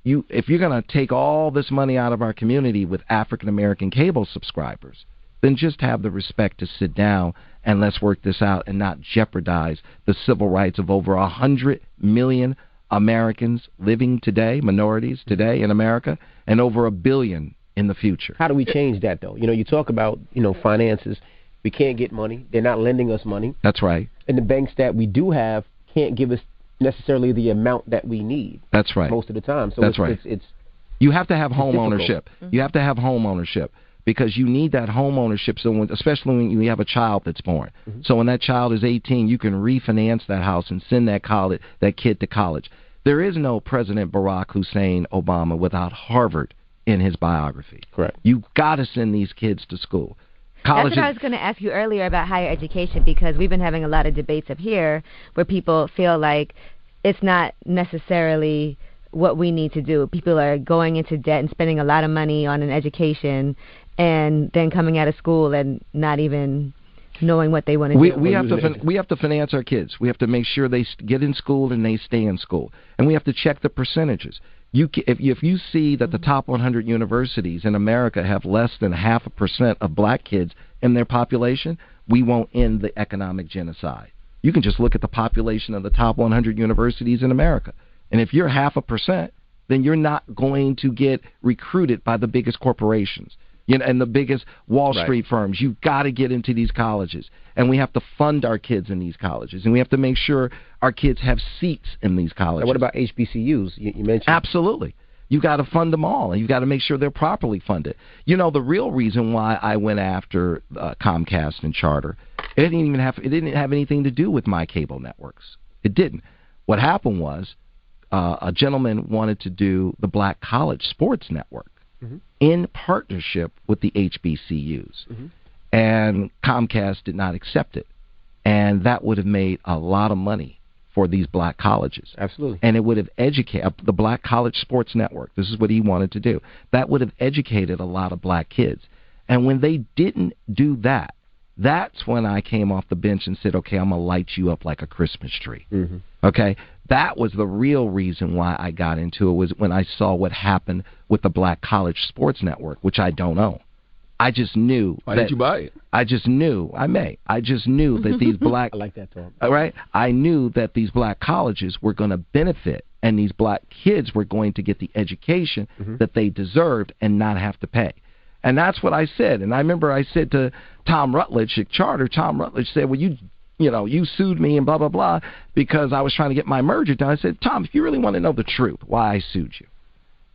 if you're going to take all this money out of our community with African-American cable subscribers, then just have the respect to sit down and let's work this out and not jeopardize the civil rights of over 100 million Americans living today, minorities today in America, and over 1 billion in the future. How do we change that, though? You talk about, finances. We can't get money. They're not lending us money. That's right. And the banks that we do have can't give us necessarily the amount that we need. That's right. Most of the time. So that's right. It's you have to have home ownership. Mm-hmm. You have to have home ownership because you need that home ownership. So especially when you have a child that's born. Mm-hmm. So when that child is 18, you can refinance that house and send that kid to college. There is no President Barack Hussein Obama without Harvard in his biography. Correct. You got to send these kids to school. That's what I was going to ask you earlier about higher education, because we've been having a lot of debates up here where people feel like it's not necessarily what we need to do. People are going into debt and spending a lot of money on an education and then coming out of school and not even knowing what they want to do. We have to finance our kids. We have to make sure they get in school and they stay in school. And we have to check the percentages. If you see that the top 100 universities in America have less than 0.5% of black kids in their population, we won't end the economic genocide. You can just look at the population of the top 100 universities in America. And if you're 0.5%, then you're not going to get recruited by the biggest corporations, and the biggest Wall Street firms. You've got to get into these colleges. And we have to fund our kids in these colleges. And we have to make sure our kids have seats in these colleges. And what about HBCUs? You mentioned. Absolutely. You got to fund them all, and you got to make sure they're properly funded. The real reason why I went after Comcast and Charter, it didn't have anything to do with my cable networks. It didn't. What happened was a gentleman wanted to do the Black College Sports Network in partnership with the HBCUs, and Comcast did not accept it, and that would have made a lot of money for these black colleges. Absolutely. And it would have educated the Black College Sports Network. This is what he wanted to do. That would have educated a lot of black kids. And when they didn't do that, that's when I came off the bench and said, okay, I'm going to light you up like a Christmas tree. Okay? That was the real reason why I got into it, was when I saw what happened with the Black College Sports Network, which I don't own. I just knew. Why didn't you buy it? I just knew. I just knew that these black. I like that talk. All right. I knew that these black colleges were going to benefit, and these black kids were going to get the education that they deserved and not have to pay. And that's what I said. And I remember I said to Tom Rutledge at Charter. Tom Rutledge said, "Well, you sued me and blah blah blah because I was trying to get my merger done." I said, "Tom, if you really want to know the truth, why I sued you,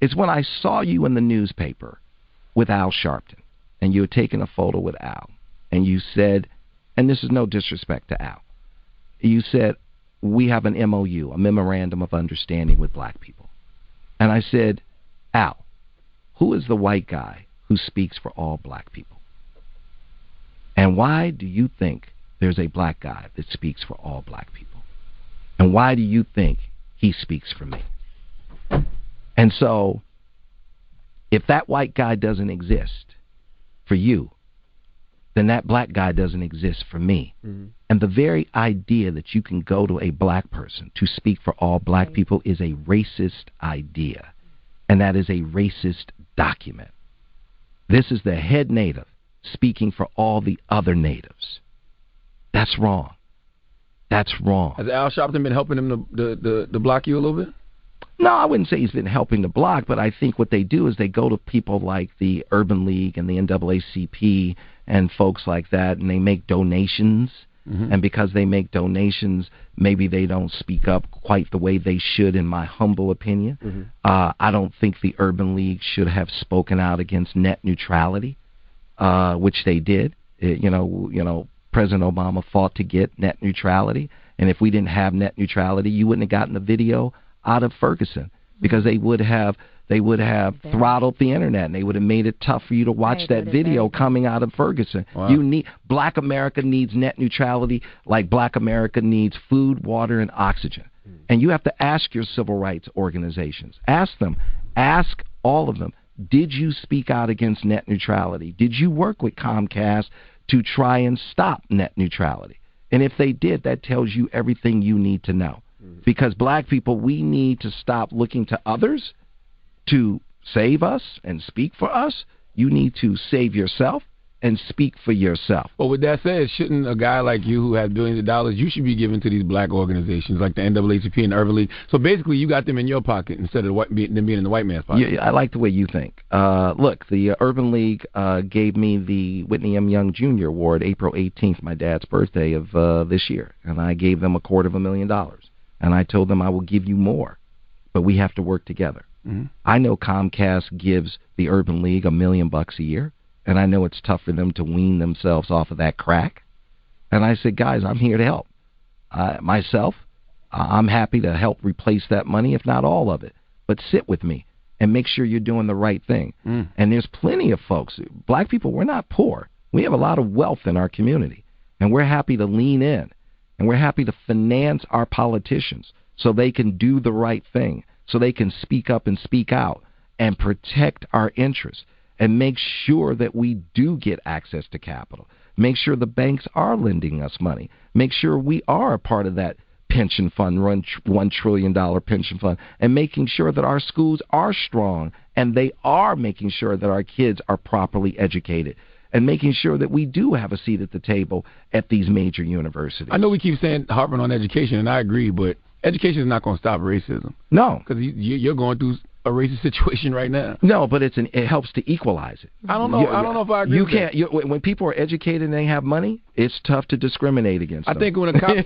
it's when I saw you in the newspaper with Al Sharpton." And you had taken a photo with Al, and you said, and this is no disrespect to Al, you said, we have an MOU, a memorandum of understanding with black people. And I said, Al, who is the white guy who speaks for all black people? And why do you think there's a black guy that speaks for all black people? And why do you think he speaks for me? And so, if that white guy doesn't exist for you, then that black guy doesn't exist for me. And the very idea that you can go to a black person to speak for all black people is a racist idea, and that is a racist document. This is the head native speaking for all the other natives. That's wrong. That's wrong. Has Al Sharpton been helping him to block you a little bit? No, I wouldn't say he's been helping the block, but I think what they do is they go to people like the Urban League and the NAACP and folks like that, and they make donations. And because they make donations, maybe they don't speak up quite the way they should, in my humble opinion. I don't think the Urban League should have spoken out against net neutrality, which they did. President Obama fought to get net neutrality, and if we didn't have net neutrality, you wouldn't have gotten the video out of Ferguson, because they would have throttled the internet, and they would have made it tough for you to watch that video coming out of Ferguson. Wow. Black America needs net neutrality like Black America needs food, water, and oxygen. And you have to ask your civil rights organizations. Ask them. Ask all of them. Did you speak out against net neutrality? Did you work with Comcast to try and stop net neutrality? And if they did, that tells you everything you need to know. Because black people, we need to stop looking to others to save us and speak for us. You need to save yourself and speak for yourself. Well, with that said, shouldn't a guy like you who has billions of dollars, you should be giving to these black organizations like the NAACP and the Urban League? So basically, you got them in your pocket instead of them being in the white man's pocket. Yeah, I like the way you think. Look, the Urban League gave me the Whitney M. Young Jr. Award April 18th, my dad's birthday of this year, and I gave them $250,000. And I told them I will give you more, but we have to work together. I know Comcast gives the Urban League $1 million a year, and I know it's tough for them to wean themselves off of that crack. And I said, guys, I'm here to help. I'm happy to help replace that money, if not all of it. But sit with me and make sure you're doing the right thing. And there's plenty of folks. Black people, we're not poor. We have a lot of wealth in our community, and we're happy to lean in, and we're happy to finance our politicians so they can do the right thing, so they can speak up and speak out and protect our interests and make sure that we do get access to capital, make sure the banks are lending us money, make sure we are a part of that pension fund, $1 trillion pension fund, and making sure that our schools are strong and they are making sure that our kids are properly educated and making sure that we do have a seat at the table at these major universities. I know we keep harping on education, and I agree, but education is not going to stop racism. No. Because you're going through a racist situation right now. No, but it helps to equalize it. I don't know. I don't know if I agree. You with can't. that. When people are educated and they have money, it's tough to discriminate against them. I think when a cop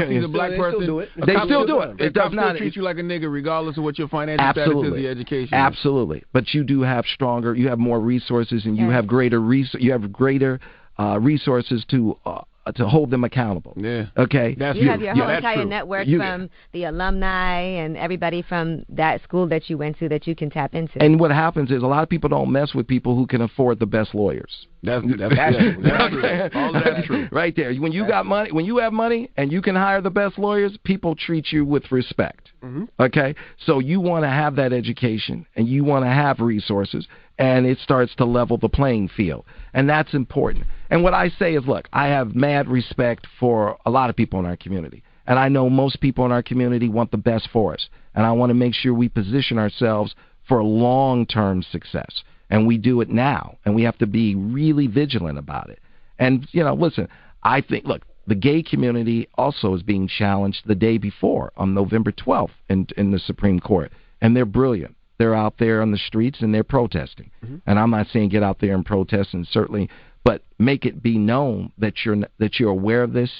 sees a black person, they still do it. It does not treat you like a nigga, regardless of what your financial status is, your education. Absolutely, but you do have you have more resources, and you have greater resources to hold them accountable. Yeah. Okay. You have your whole entire network from the alumni and everybody from that school that you went to that you can tap into. And what happens is a lot of people don't mess with people who can afford the best lawyers. That's true. All that's true. Right there. When you got money, when you have money and you can hire the best lawyers, people treat you with respect. Okay? So you want to have that education and you want to have resources, and it starts to level the playing field. And that's important. And what I say is, look, I have mad respect for a lot of people in our community. And I know most people in our community want the best for us. And I want to make sure we position ourselves for long-term success. And we do it now. And we have to be really vigilant about it. And, listen, I think, look, the gay community also is being challenged the day before on November 12th in the Supreme Court. And they're brilliant. They're out there on the streets and they're protesting. And I'm not saying get out there and protest, and certainly, but make it be known that you're aware of this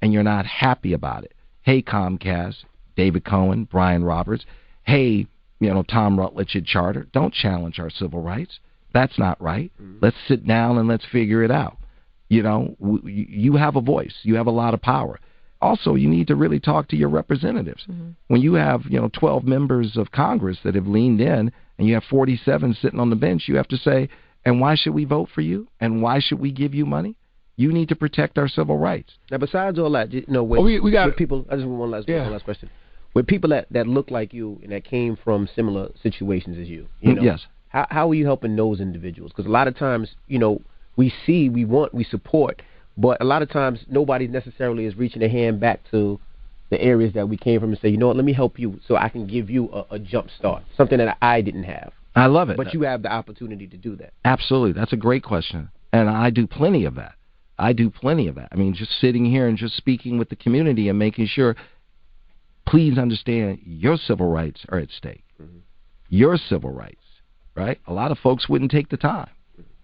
and you're not happy about it. Hey, Comcast, David Cohen, Brian Roberts. Hey, Tom Rutledge at Charter. Don't challenge our civil rights. That's not right. Let's sit down and let's figure it out. You have a voice. You have a lot of power. Also, you need to really talk to your representatives. When you have, 12 members of Congress that have leaned in and you have 47 sitting on the bench, you have to say, and why should we vote for you? And why should we give you money? You need to protect our civil rights. Now, besides all that, we got with people. I just want one last question. With people that look like you and that came from similar situations as you, yes. How are you helping those individuals? Because a lot of times, we support, but a lot of times nobody necessarily is reaching a hand back to the areas that we came from and say, let me help you so I can give you a jump start, something that I didn't have. I love it. But you have the opportunity to do that. Absolutely. That's a great question. And I do plenty of that. I mean, just sitting here and just speaking with the community and making sure, please understand, your civil rights are at stake. Your civil rights, right? A lot of folks wouldn't take the time.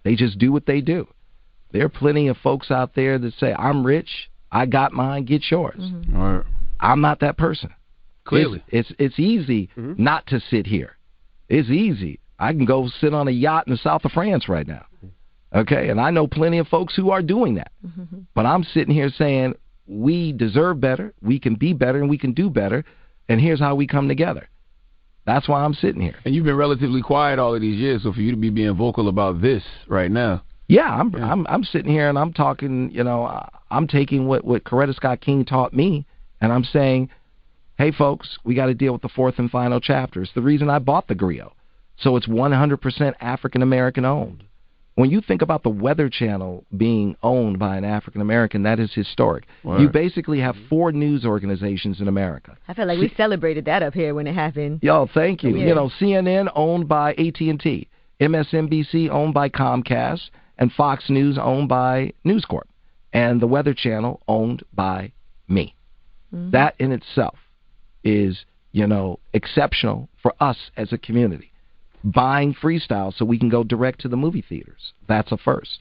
They just do what they do. There are plenty of folks out there that say, I'm rich, I got mine, get yours. Right. I'm not that person. Clearly. It's easy not to sit here. It's easy. I can go sit on a yacht in the south of France right now. Okay? And I know plenty of folks who are doing that. But I'm sitting here saying, we deserve better, we can be better, and we can do better, and here's how we come together. That's why I'm sitting here. And you've been relatively quiet all of these years, so for you to be being vocal about this right now. Yeah, I'm sitting here and I'm talking, I'm taking what Coretta Scott King taught me, and I'm saying, hey, folks, we got to deal with the fourth and final chapter. It's the reason I bought the Griot. So it's 100% African-American owned. When you think about the Weather Channel being owned by an African-American, that is historic. Right. You basically have 4 news organizations in America. I feel like we celebrated that up here when it happened. Yo, thank you. Yeah. CNN owned by AT&T, MSNBC owned by Comcast, and Fox News owned by News Corp, and the Weather Channel owned by me. That in itself is, exceptional for us as a community. Buying Freestyle so we can go direct to the movie theaters. That's a first.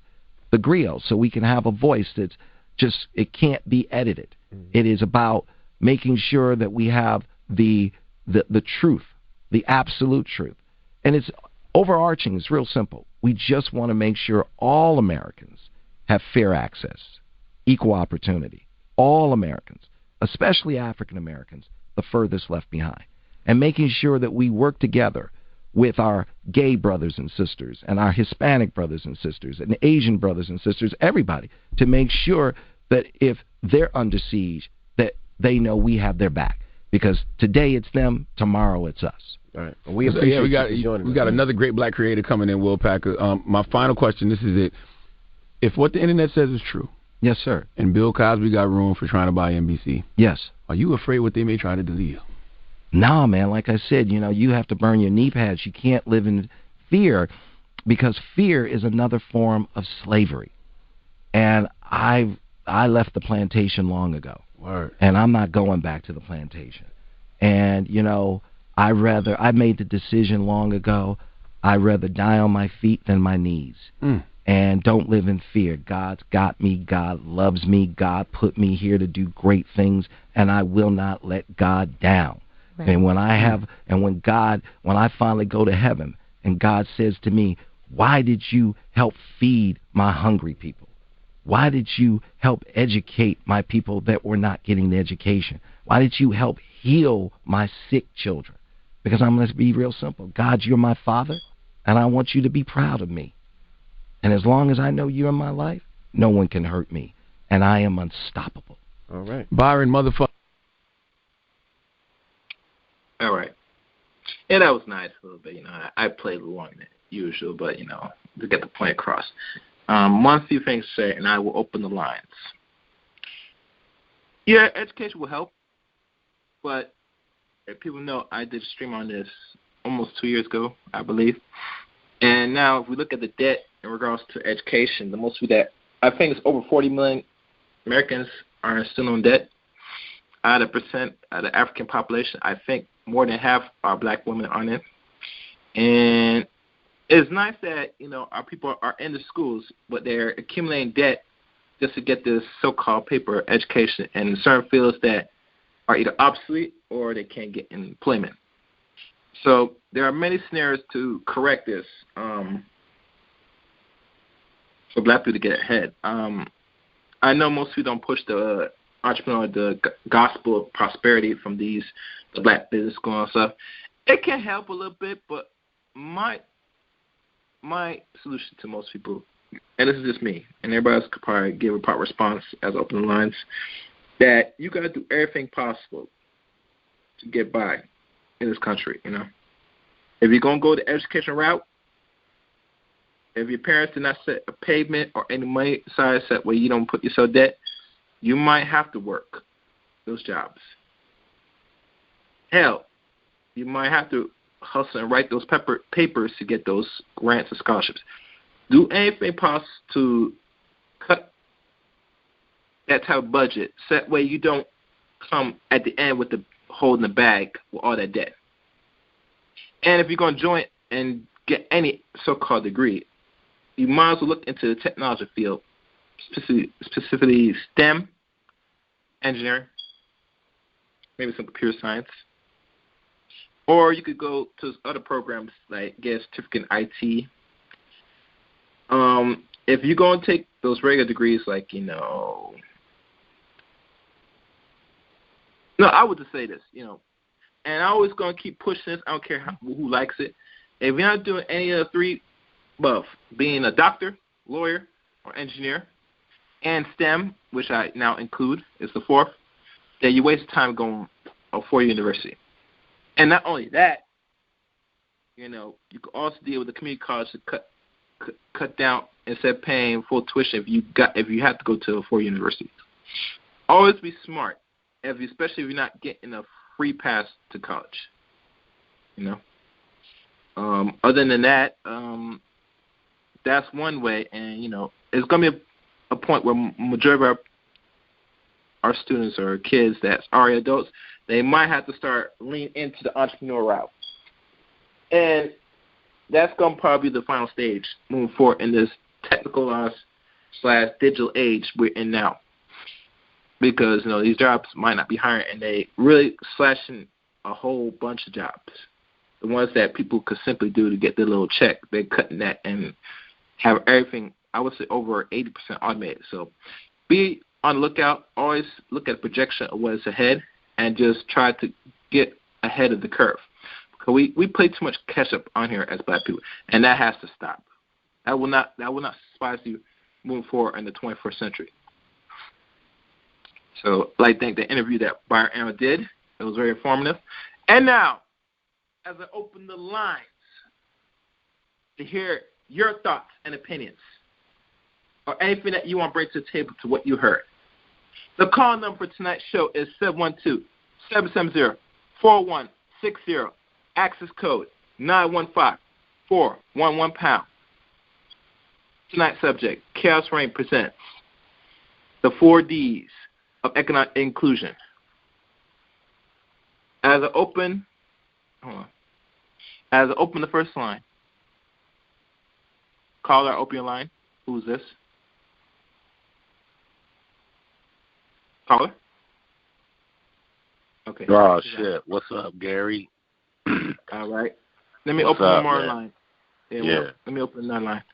The Griot, so we can have a voice that's just, it can't be edited. It is about making sure that we have the truth, the absolute truth. And it's overarching, it's real simple. We just want to make sure all Americans have fair access, equal opportunity. All Americans, especially African Americans, the furthest left behind. And making sure that we work together with our gay brothers and sisters and our Hispanic brothers and sisters and Asian brothers and sisters, everybody, to make sure that if they're under siege, that they know we have their back. Because today it's them, tomorrow it's us. All right. We appreciate we got another great black creator coming in, Will Packer. My final question, this is it. If what the internet says is true, yes, sir, and Bill Cosby got room for trying to buy NBC, yes, are you afraid what they may try to do to you? Nah, man, like I said, you have to burn your knee pads. You can't live in fear, because fear is another form of slavery. And I left the plantation long ago. Word. And I'm not going back to the plantation. And, I made the decision long ago, I'd rather die on my feet than my knees. And don't live in fear. God's got me. God loves me. God put me here to do great things, and I will not let God down. Right. And when I finally go to heaven and God says to me, why did you help feed my hungry people? Why did you help educate my people that were not getting the education? Why did you help heal my sick children? Because I'm going to be real simple. God, you're my father, and I want you to be proud of me. And as long as I know you're in my life, no one can hurt me, and I am unstoppable. All right. Byron, motherfucker. All right. Yeah, that was nice a little bit. I played longer than usual, but, to get the point across. One few things to say, and I will open the lines. Yeah, education will help, but if people know, I did a stream on this almost 2 years ago, I believe. And now if we look at the debt in regards to education, the most of that, I think it's over 40 million Americans are still in debt. Out of the African population, I think more than half are black women on it. And it's nice that, our people are in the schools, but they're accumulating debt just to get this so-called paper education in certain fields that are either obsolete or they can't get employment. So there are many scenarios to correct this for black people to get ahead. I know most people don't push the entrepreneur, the gospel of prosperity from the black business school and stuff. It can help a little bit, but my solution to most people, and this is just me, and everybody else could probably give a proper response as open the lines, that you got to do everything possible to get by in this country, If you're going to go the education route, if your parents did not set a payment or any money aside set where you don't put yourself debt, you might have to work those jobs. Hell, you might have to hustle and write those papers to get those grants and scholarships. Do anything possible to cut that type of budget, so that way you don't come at the end with the holding the bag with all that debt. And if you're going to join and get any so-called degree, you might as well look into the technology field, specifically STEM, engineering, maybe some computer science. Or you could go to other programs like get a certificate in IT. If you're going to take those regular degrees like, no, I would just say this, and I'm always going to keep pushing this. I don't care who likes it. If you're not doing any of the three above, being a doctor, lawyer, or engineer, and STEM, which I now include, is the fourth, then you waste time going to a four-year university. And not only that, you could also deal with the community college to cut down instead of paying full tuition if you have to go to a four-year university. Always be smart, especially if you're not getting a free pass to college. Other than that, that's one way, and it's gonna be a point where majority of our students or kids that's already adults, they might have to start leaning into the entrepreneur route. And that's going to probably be the final stage moving forward in this technical/digital age we're in now. Because, these jobs might not be hiring, and they really slashing a whole bunch of jobs. The ones that people could simply do to get their little check, they're cutting that and have everything, I would say, over 80% automated. So be on the lookout. Always look at the projection of what is ahead and just try to get ahead of the curve. Cause we play too much catch up on here as black people, and that has to stop. That will not suffice you moving forward in the 21st century. So I think the interview that Byron did, it was very informative. And now, as I open the lines to hear your thoughts and opinions, or anything that you want to bring to the table to what you heard. The call number for tonight's show is 712-770-4160. Access code 915-411#. Tonight's subject, Chaos Reign presents the 4 Ds of economic inclusion. As I open the first line, caller, open your line. Who's this? Caller? Okay. Oh, shit. What's up, Gary? All right. Let me open one more line. Yeah. Let me open another line.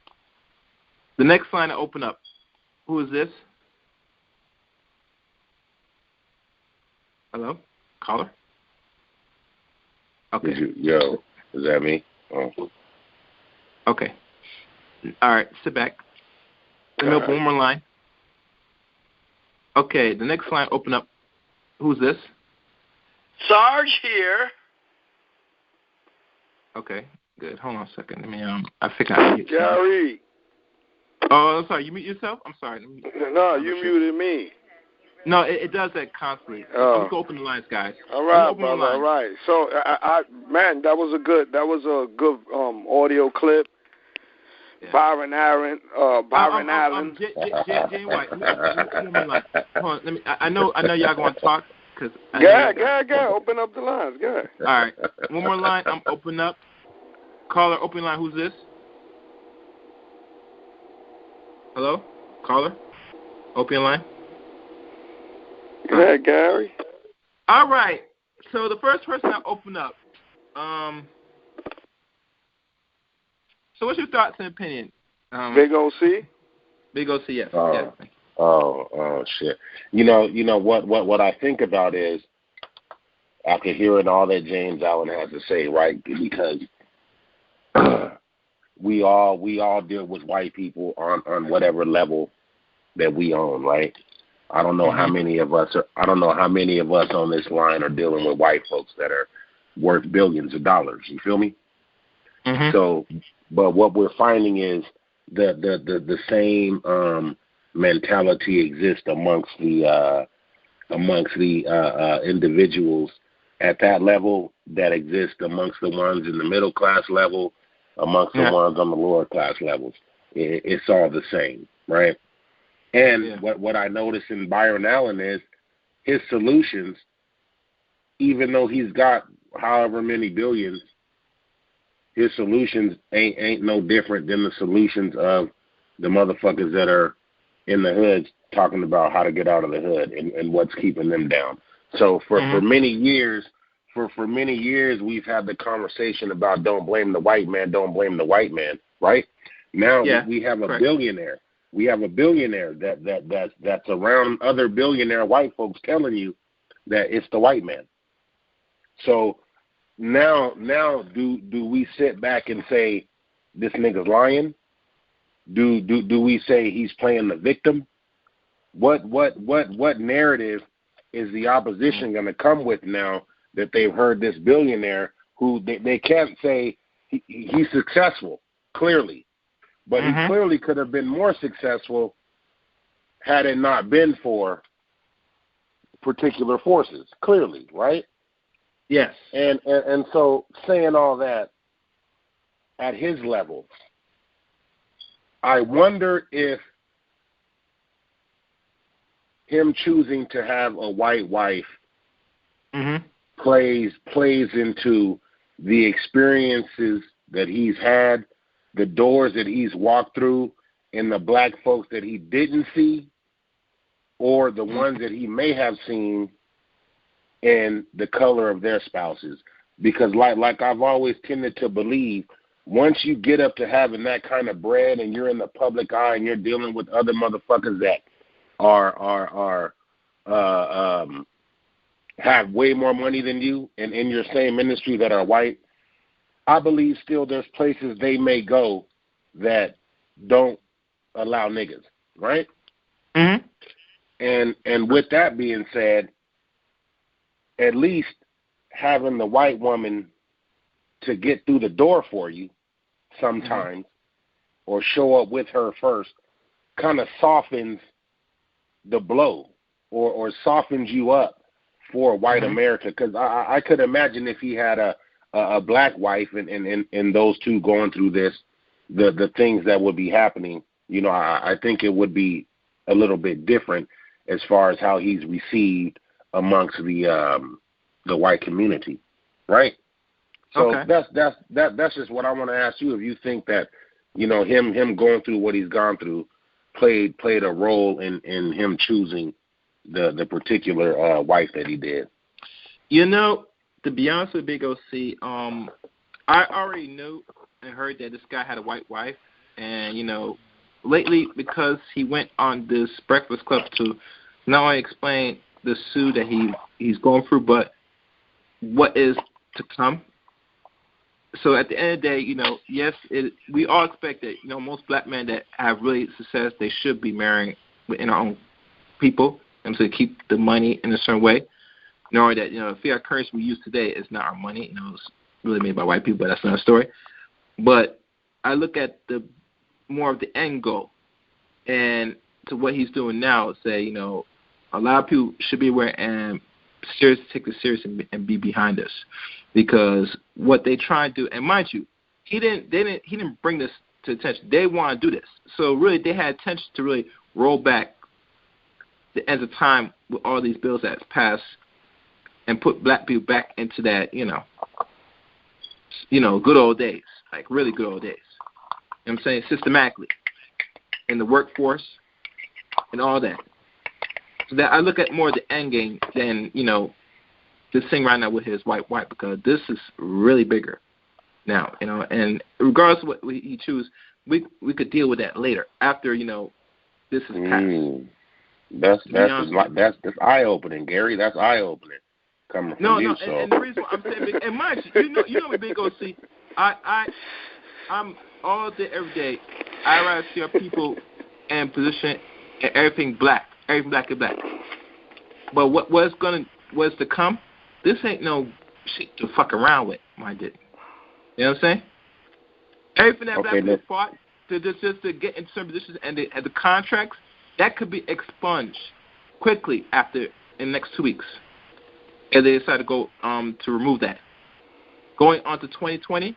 The next line I open up. Who is this? Hello? Caller? Okay. Is that me? Oh. Okay. All right. Sit back. Let me open one more line. Okay. The next line open up. Who's this? Sarge here. Okay. Good. Hold on a second. Let me I think I get Gary. Oh, I'm sorry. You mute yourself? I'm sorry. No, you muted me. No, it does that constantly. Oh. Let's go open the lines, guys. All right, brother. All right. So, man, that was a good audio clip. Yeah. Byron Allen. Jay White. Hold on, I know y'all going to talk. Go. Open up the lines. Go. All right. One more line. I'm open up. Caller, open line. Who's this? Hello? Caller? Open your line. Go ahead, Gary. All right. So the first person I open up. So what's your thoughts and opinion? Big OC? Big OC, yes. Oh, shit. You know what I think about is, after hearing all that James Allen has to say, right? Because we all deal with white people on whatever level that we own, right? I don't know how many of us on this line are dealing with white folks that are worth billions of dollars. You feel me? Mm-hmm. So, but what we're finding is the same mentality exists amongst the individuals at that level that exist amongst the ones in the middle class level, amongst the ones on the lower class levels. It's all the same, right? And what I notice in Byron Allen is his solutions, even though he's got however many billions, his solutions ain't no different than the solutions of the motherfuckers that are in the hood talking about how to get out of the hood and what's keeping them down. So for many years, we've had the conversation about don't blame the white man, right? Now we have a billionaire. We have a billionaire that's around other billionaire white folks telling you that it's the white man. So now do we sit back and say this nigga's lying? Do we say he's playing the victim? What narrative is the opposition going to come with now that they've heard this billionaire who they can't say he's successful, clearly. But he clearly could have been more successful had it not been for particular forces, clearly, right? Yes. And so saying all that, at his level, I wonder if him choosing to have a white wife plays into the experiences that he's had, the doors that he's walked through, and the black folks that he didn't see, or the ones that he may have seen in the color of their spouses. Because like I've always tended to believe, once you get up to having that kind of bread and you're in the public eye and you're dealing with other motherfuckers that have way more money than you and in your same industry that are white, I believe still there's places they may go that don't allow niggas, right? Mm-hmm. And with that being said, at least having the white woman to get through the door for you sometimes, or show up with her first, kind of softens the blow or softens you up for white America. Because I could imagine if he had a black wife and those two going through this, the things that would be happening, I think it would be a little bit different as far as how he's received amongst the white community, right? So that's just what I want to ask you. If you think that, him going through what he's gone through played a role in him choosing the particular wife that he did. To be honest with Big OC, I already knew and heard that this guy had a white wife, and lately because he went on this Breakfast Club to not only explain the suit that he's going through, but what is to come. So at the end of the day, yes, we all expect that, most black men that have really success, they should be marrying within our own people, and so keep the money in a certain way. Knowing that, fiat currency we use today is not our money. It's really made by white people, but that's another story. But I look at the more of the end goal, and to what he's doing now, say, a lot of people should be aware and take this serious and be behind us, because what they try to do, and mind you, he didn't bring this to attention. They want to do this, so really they had intention to really roll back the ends of time with all these bills that's passed and put black people back into that, good old days, like really good old days. You know what I'm saying? Systematically in the workforce and all that. So that I look at more of the end game than, this thing right now with his white wife, because this is really bigger now, and regardless of what he chooses, we could deal with that later after, this is passed. That's eye opening, Gary. That's eye opening. Coming from you, so. And the reason why I'm saying, and mind you, you know me, Big OC. I'm all day, every day. I rather see our people in position and everything black is black. But what's to come? This ain't no shit to fuck around with, my dude. You know what I'm saying? Everything that black people fought to just to get in certain positions and the contracts, that could be expunged quickly in the next 2 weeks. And they decide to go to remove that. Going on to 2020,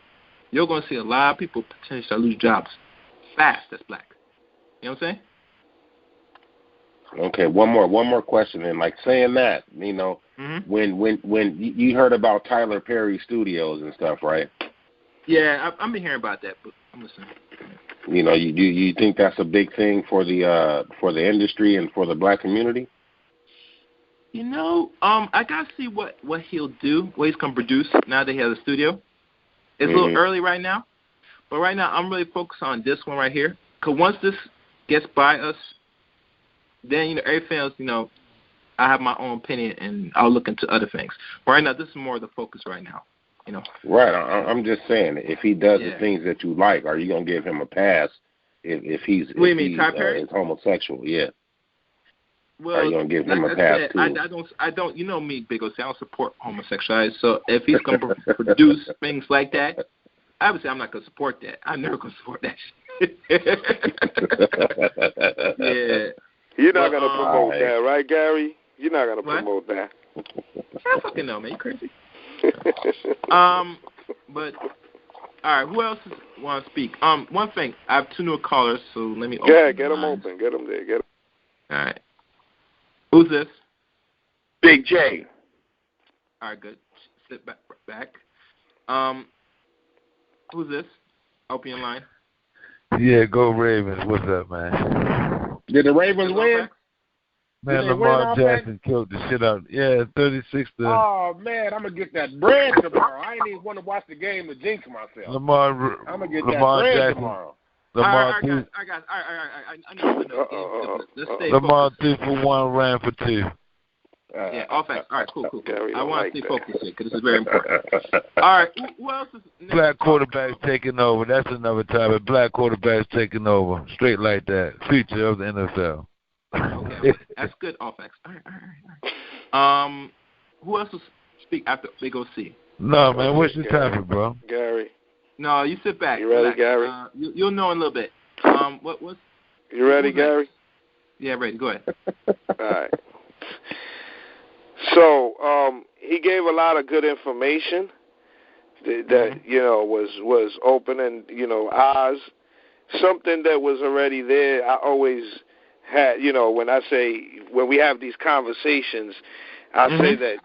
you're going to see a lot of people potentially lose jobs fast that's black. You know what I'm saying? Okay, one more question. And like saying that, when you heard about Tyler Perry Studios and stuff, right? Yeah, I've been hearing about that, but I'm listening. You think that's a big thing for the industry and for the black community? I gotta see what he'll do, what he's gonna produce now that he has a studio. It's a little early right now, but right now I'm really focused on this one right here. Cause once this gets by us, then everything else, I have my own opinion and I'll look into other things. But right now, this is more the focus right now. Right. I'm just saying, if he does the things that you like, are you gonna give him a pass if he's is homosexual? Yeah. Well, are you gonna give him a pass too? I don't. Me, Big O. I don't support homosexuality. So if he's gonna produce things like that, obviously I'm not gonna support that. I'm never gonna support that shit. Yeah. You're not gonna promote that, right, Gary? You're not gonna promote that. I fucking know, man. You crazy? But all right. Who else want to speak? One thing. I have two new callers, so let me. Get them open. Get them there. Get them. All right. Who's this? Big J. All right, good. Sit back. Who's this? Open your line. Yeah, go Ravens. What's up, man? Did the Ravens win? Man, Lamar Jackson killed the shit out. Yeah, 36 to. Oh man, I'm gonna get that bread tomorrow. I ain't even want to watch the game to jinx myself. I'm gonna get that bread Jackson. Tomorrow. Lamar I know. Lamar 2 for 1, ran for 2. Yeah, all facts. All right, cool. Gary I don't want like to stay that. focused here because this is very important. All right, who else is next? Black quarterbacks taking over. That's another topic. Black quarterbacks taking over. Straight like that. Future of the NFL. Okay. That's good, all facts. All right. Who else will speak after they go see? No, man, what's your topic, bro? Gary. No, you sit back. You ready, relax. Gary? You'll know in a little bit. What's? You ready, Gary? Yeah, ready. Go ahead. All right. So, he gave a lot of good information that was opening, eyes. Something that was already there. I always had, when we have these conversations, I say that,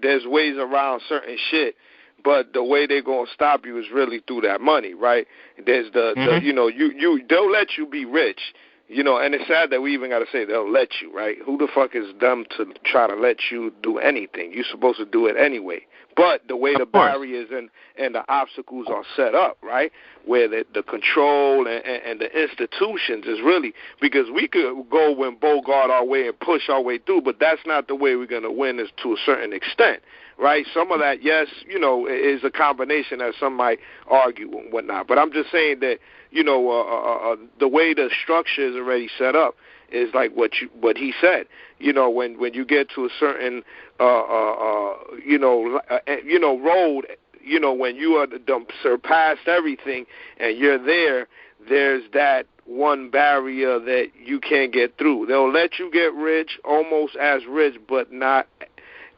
there's ways around certain shit, but the way they're going to stop you is really through that money, right? There's they'll let you be rich. And it's sad that we even got to say they'll let you, right? Who the fuck is them to try to let you do anything? You're supposed to do it anyway. But the way the barriers and the obstacles are set up, right, where the control and the institutions is really, because we could go and bogart our way and push our way through, but that's not the way we're going to win is to a certain extent, right? Some of that, yes, is a combination that some might argue and whatnot. But I'm just saying that, the way the structure is already set up is like what he said. When you get to a certain road, when you are surpassed everything and you're there's that one barrier that you can't get through. They'll let you get rich, almost as rich, but not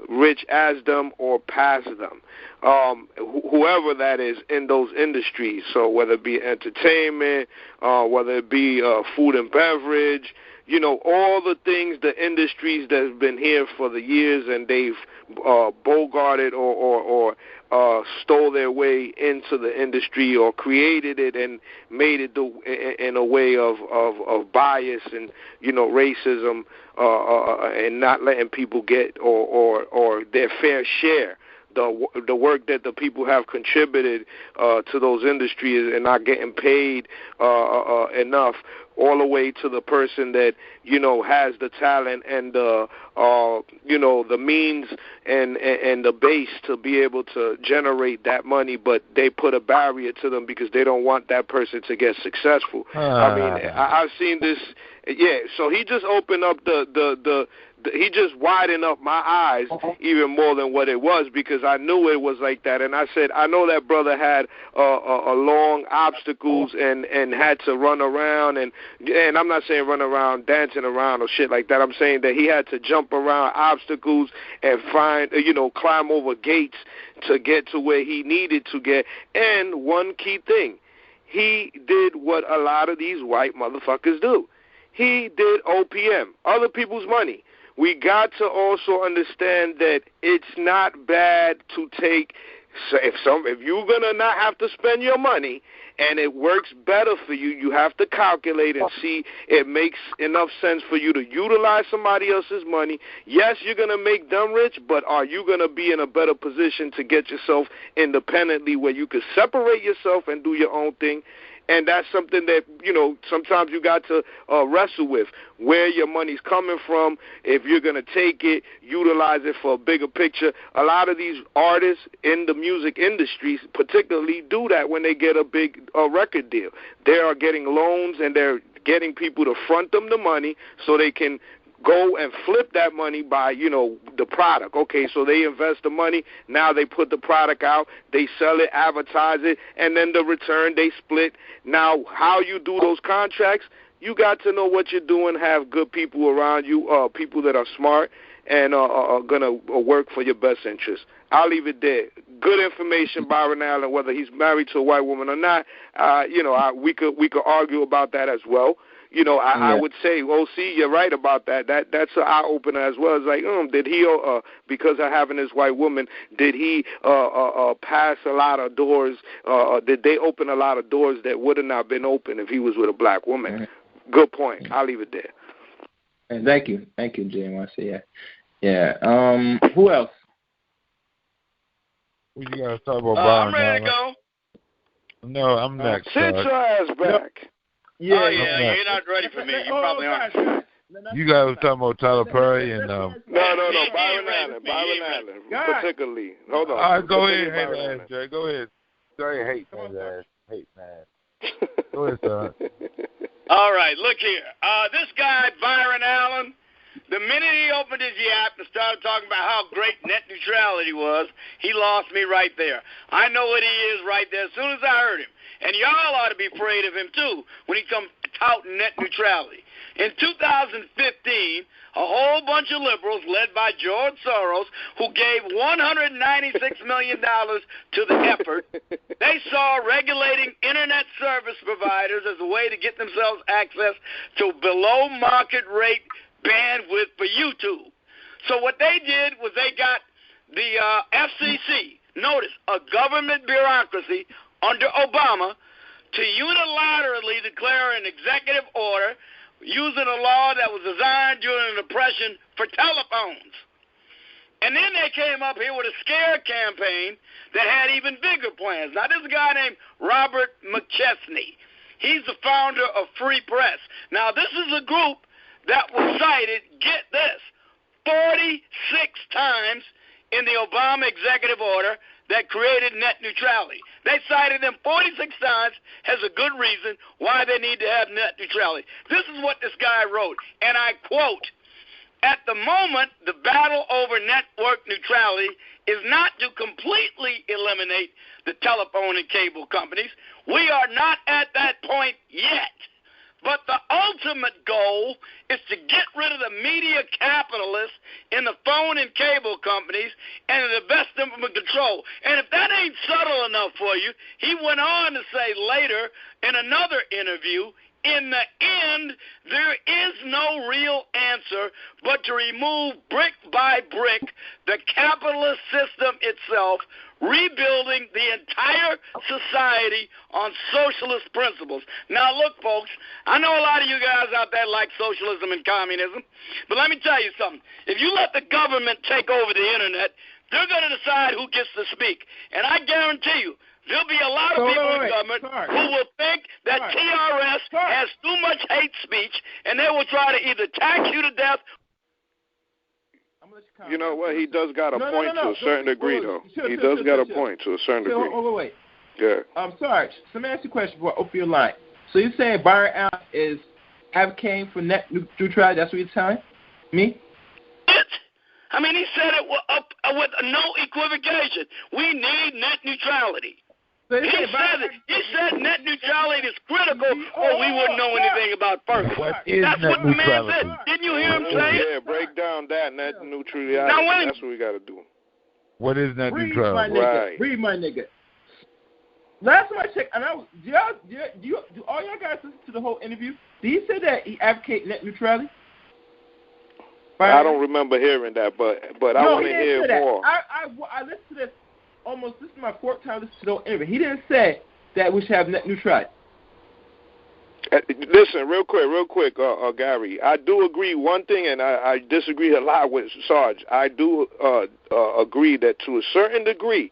rich as them or past them. Whoever that is in those industries, so whether it be entertainment, whether it be food and beverage, all the things, the industries that's been here for the years and they've bogarted or stole their way into the industry or created it and made it in a way of bias and racism and not letting people get or their fair share. The work that the people have contributed to those industries and not getting paid enough, all the way to the person that has the talent and the means and the base to be able to generate that money, but they put a barrier to them because they don't want that person to get successful. I mean, I've seen this. Yeah, so he just opened up he just widened up my eyes even more than what it was, because I knew it was like that. And I said, I know that brother had a long obstacles and had to run around. And I'm not saying run around dancing around or shit like that. I'm saying that he had to jump around obstacles and climb over gates to get to where he needed to get. And one key thing, he did what a lot of these white motherfuckers do. He did OPM, other people's money. We got to also understand that it's not bad to take. So if you're gonna not have to spend your money and it works better for you, you have to calculate and see it makes enough sense for you to utilize somebody else's money. Yes, you're gonna make them rich, but are you gonna be in a better position to get yourself independently where you can separate yourself and do your own thing? And that's something that, sometimes you got to wrestle with, where your money's coming from, if you're going to take it, utilize it for a bigger picture. A lot of these artists in the music industry particularly do that when they get a big record deal. They are getting loans and they're getting people to front them the money so they can go and flip that money by, the product. Okay, so they invest the money, now they put the product out, they sell it, advertise it, and then the return they split. Now, how you do those contracts, you got to know what you're doing, have good people around you, people that are smart and are going to work for your best interest. I'll leave it there. Good information, Byron Allen, whether he's married to a white woman or not. We could argue about that as well. I would say, OC, you're right about that. That's an eye opener as well. It's like, did he, because of having this white woman, did he pass a lot of doors? Did they open a lot of doors that would have not been open if he was with a black woman? Mm-hmm. Good point. I'll leave it there. And thank you, JMC. Yeah. Who else? What you gotta talk about, Byron? I'm ready to go. No, I'm next. Sit your ass back. Yeah, you're not ready for me. You probably aren't. You guys were talking about Tyler Perry and No, Byron Allen, particularly. Hold on. All right, go ahead, hate ass, Jay. Go ahead. Go ahead, hate man. Go ahead, son. All right, look here. This guy, Byron Allen, the minute he opened his yap and started talking about how great net neutrality was, he lost me right there. I know what he is right there as soon as I heard him. And y'all ought to be afraid of him, too, when he comes touting net neutrality. In 2015, a whole bunch of liberals, led by George Soros, who gave $196 million to the effort, they saw regulating Internet service providers as a way to get themselves access to below-market rate bandwidth for YouTube. So what they did was they got the FCC, notice, a government bureaucracy under Obama, to unilaterally declare an executive order using a law that was designed during the Depression for telephones. And then they came up here with a scare campaign that had even bigger plans. Now, this is a guy named Robert McChesney. He's the founder of Free Press. Now, this is a group that was cited, get this, 46 times in the Obama executive order that created net neutrality. They cited them 46 times as a good reason why they need to have net neutrality. This is what this guy wrote, and I quote, "At the moment, the battle over network neutrality is not to completely eliminate the telephone and cable companies. We are not at that point yet. But the ultimate goal is to get rid of the media capitalists in the phone and cable companies and to divest them from control." And if that ain't subtle enough for you, he went on to say later in another interview, "In the end, there is no real answer but to remove brick by brick the capitalist system itself, rebuilding the entire society on socialist principles." Now, look, folks, I know a lot of you guys out there like socialism and communism, but let me tell you something. If you let the government take over the Internet, they're going to decide who gets to speak. And I guarantee you, there'll be a lot of people in government who will think that T.R.S. has too much hate speech, and they will try to either tax you to death. You know what? He does got a point to a certain degree, though. He does got a point to a certain degree. Wait. Yeah. I'm sorry. So let me ask you a question before I open your line. So you're saying Byron Allen is advocating for net neutrality? That's what you're telling me? I mean, he said it with no equivocation. We need net neutrality. So he said net neutrality is critical, or we wouldn't know anything about Ferguson. That's what the man said. Didn't you hear him say it? Yeah, break down that net neutrality. That's what we got to do. What is net neutrality? Read my nigga. Last time I checked, and do all y'all guys listen to the whole interview? Did he say that he advocate net neutrality? I don't remember hearing that, but I want to hear more. I listened to this this is my fourth time listening to the whole interview. He didn't say that we should have net neutrality. Listen, real quick, Gary. I do agree one thing, and I disagree a lot with Sarge. I do agree that to a certain degree,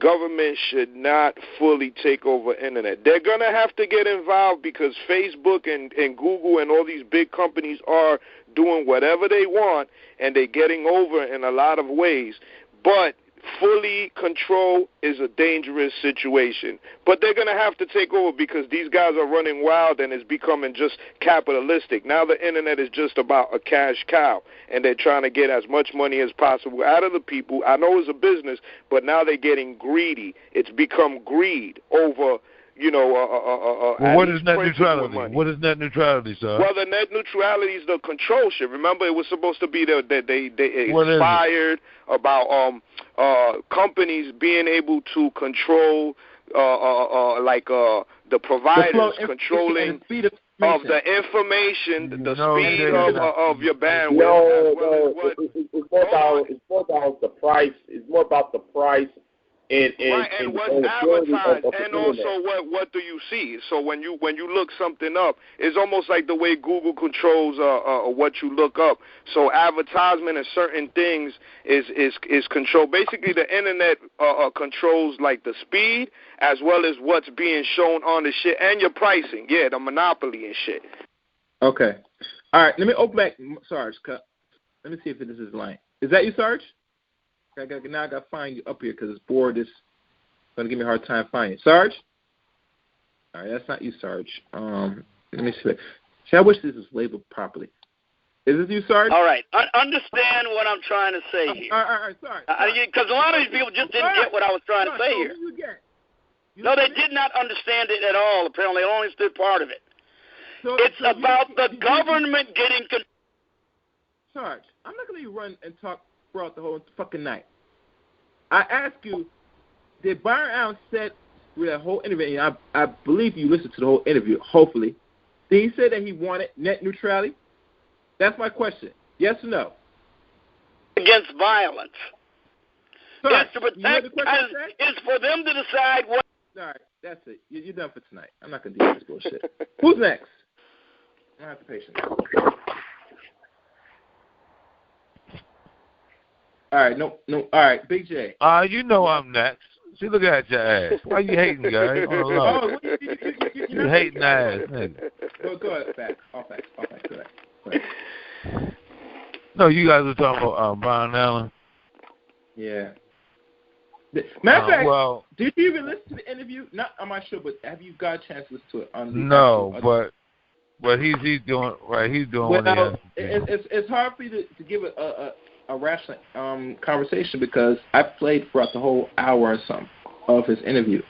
government should not fully take over Internet. They're going to have to get involved because Facebook and Google and all these big companies are doing whatever they want, and they're getting over in a lot of ways. But fully control is a dangerous situation. But they're going to have to take over because these guys are running wild and it's becoming just capitalistic. Now the Internet is just about a cash cow, and they're trying to get as much money as possible out of the people. I know it's a business, but now they're getting greedy. It's become greed over what is net neutrality? What is net neutrality, sir? Well, the net neutrality is the control shit. Remember, it was supposed to be that they expired about companies being able to control the providers controlling of the information, the speed of your bandwidth. It's more about the price. It's more about the price. And what's advertised, and also what do you see? So when you look something up, it's almost like the way Google controls what you look up. So advertisement and certain things is controlled. Basically, the Internet controls like the speed as well as what's being shown on the shit and your pricing. Yeah, the monopoly and shit. Okay. All right, let me open back Sarge. Let me see if this is line. Is that you, Sarge? Now I got to find you up here because this board is going to give me a hard time finding you. Sarge? All right, that's not you, Sarge. Let me see. See, I wish this was labeled properly. Is this you, Sarge? All right. Understand what I'm trying to say here. All right, sorry. Because a lot of these people just didn't get what I was trying to say here. No, they did not understand it at all, apparently. They only understood part of it. It's about the government getting control. Sarge, I'm not going to run and talk throughout the whole fucking night. I ask you, did Byron Allen said through that whole interview, and I believe you listened to the whole interview, hopefully, did he say that he wanted net neutrality? That's my question. Yes or no? Against violence. Sarge, it's to protect, it's for them to decide what. All right, that's it. You're done for tonight. I'm not going to do this bullshit. Who's next? I don't have the patience. All right, no. All right, Big J. You know I'm next. See, look at your ass. Why you hating, guy? You hating ass, nigga. Go ahead, facts. All facts. Go ahead. No, you guys were talking about Byron Allen. Yeah. Matter of fact, well, did you even listen to the interview? I'm not sure, but have you got a chance to listen to it? No, but he's doing right. He's doing what he has to do. It's hard for you to give a rational conversation because I played throughout the whole hour or something of his interview.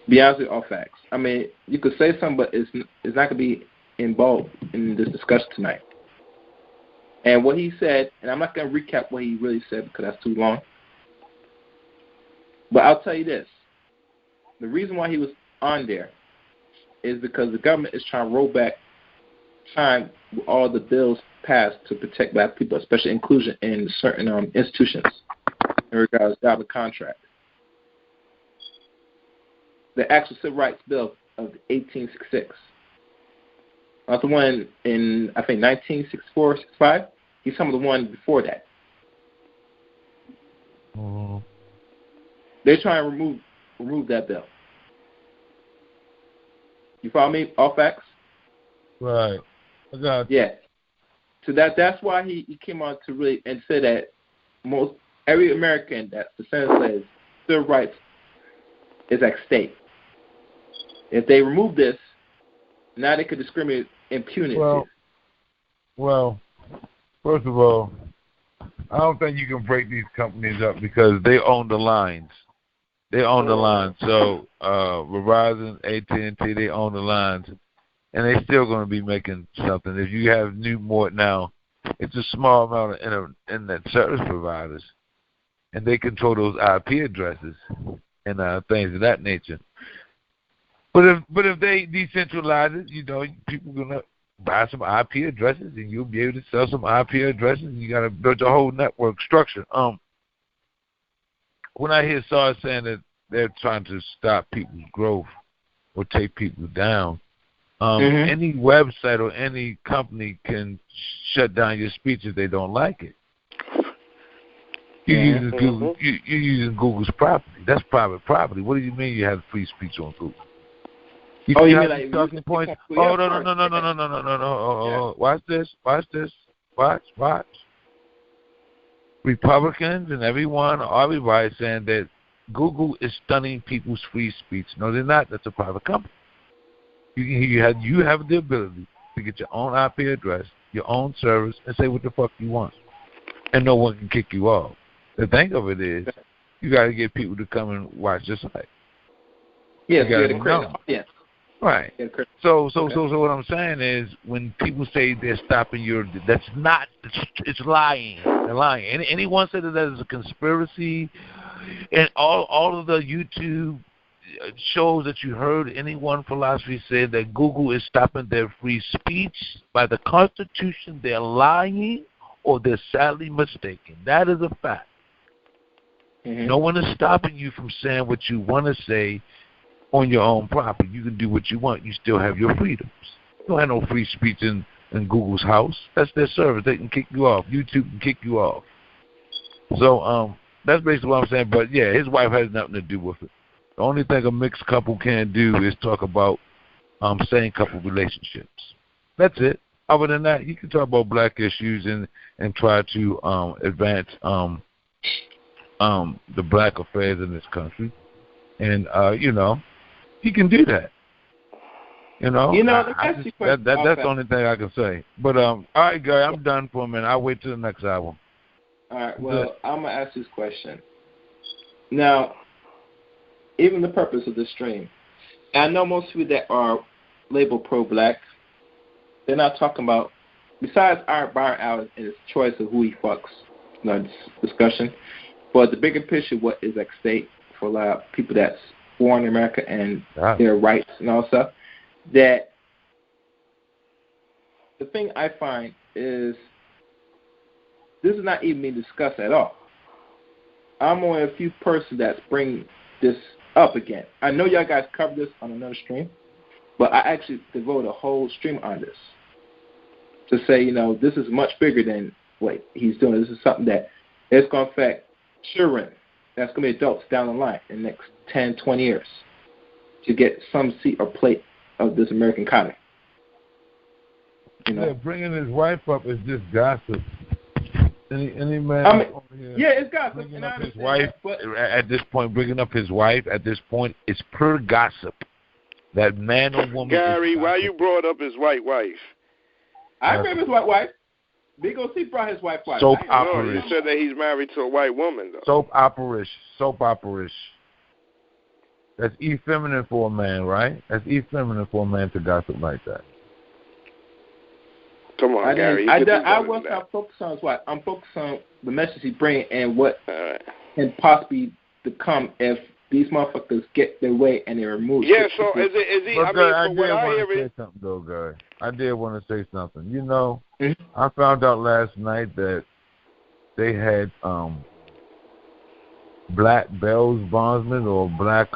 Be honest with all facts. I mean, you could say something, but it's not going to be involved in this discussion tonight. And what he said, and I'm not going to recap what he really said because that's too long. But I'll tell you this. The reason why he was on there is because the government is trying to roll back time with all the bills passed to protect black people, especially inclusion in certain institutions in regards to government contract. The actual Civil Rights Bill of 1866. Not the one in, I think, 1964, 65. He's some of the one before that. Mm-hmm. They're trying to remove that bill. You follow me? All facts? Right. I got you. Yeah. So that's why he came on to really and said that most every American that the Senate says civil rights is at stake. If they remove this, now they could discriminate impunity. Well, first of all, I don't think you can break these companies up because they own the lines. They own the lines. So Verizon, AT&T, they own the lines. And they're still going to be making something. If you have Newport now, it's a small amount of internet service providers. And they control those IP addresses and things of that nature. But if they decentralize it, people are going to buy some IP addresses and you'll be able to sell some IP addresses and you got to build a whole network structure. When I hear SARS saying that they're trying to stop people's growth or take people down, any website or any company can shut down your speech if they don't like it. You're using Google's property. That's private property. What do you mean you have free speech on Google? You mean like talking points? Oh, no. Watch this. Watch. Republicans and everybody saying that Google is stunning people's free speech. No, they're not. That's a private company. You have the ability to get your own IP address, your own service, and say what the fuck you want. And no one can kick you off. The thing of it is, you got to get people to come and watch your site. Yes, you got to create an audience. Right. So what I'm saying is, when people say they're stopping that's not. It's lying. They're lying. Anyone said that is a conspiracy, and all of the YouTube shows that you heard anyone philosophy said that Google is stopping their free speech by the Constitution, they're lying or they're sadly mistaken. That is a fact. Mm-hmm. No one is stopping you from saying what you want to say on your own property. You can do what you want. You still have your freedoms. You don't have no free speech in Google's house. That's their service. They can kick you off. YouTube can kick you off. So that's basically what I'm saying. But, yeah, his wife has nothing to do with it. The only thing a mixed couple can do is talk about same couple relationships. That's it. other than that, you can talk about black issues and try to advance the black affairs in this country, and he can do that. That's the only thing I can say. But all right, Gary, I'm done for a minute. I'll wait till the next album. All right. Well, I'm gonna ask this question. Now, even the purpose of this stream, I know most people that are labeled pro-black, they're not talking about, besides Byron Allen and his choice of who he fucks, discussion, but the bigger picture, what is at stake for a lot of people that's born in America and their rights and all stuff, that the thing I find is this is not even being discussed at all. I'm only a few persons that's bringing this up again. I know y'all guys covered this on another stream, but I actually devote a whole stream on this to say, this is much bigger than what he's doing. This is something that is going to affect children that's going to be adults down the line in the next 10, 20 years to get some seat or plate of this American economy. Yeah, bringing his wife up is just gossip. Any man it's gossip. Bringing up his wife at this point, bringing up his wife at this point is pure gossip. That man or woman. Gary, why you brought up his white wife? I remember his white wife. Big O.C. brought his white wife. Soap opera. You said that he's married to a white woman, though. Soap opera. That's effeminate for a man, right? That's effeminate for a man to gossip like that. Come on, Gary. I was not focused on his wife. I'm focused on the message he brings and what can possibly become if these motherfuckers get their way and they're removed. Yeah, so is he? But I did want to say something, though, Gary. I did want to say something. I found out last night that they had black bail bondsmen or black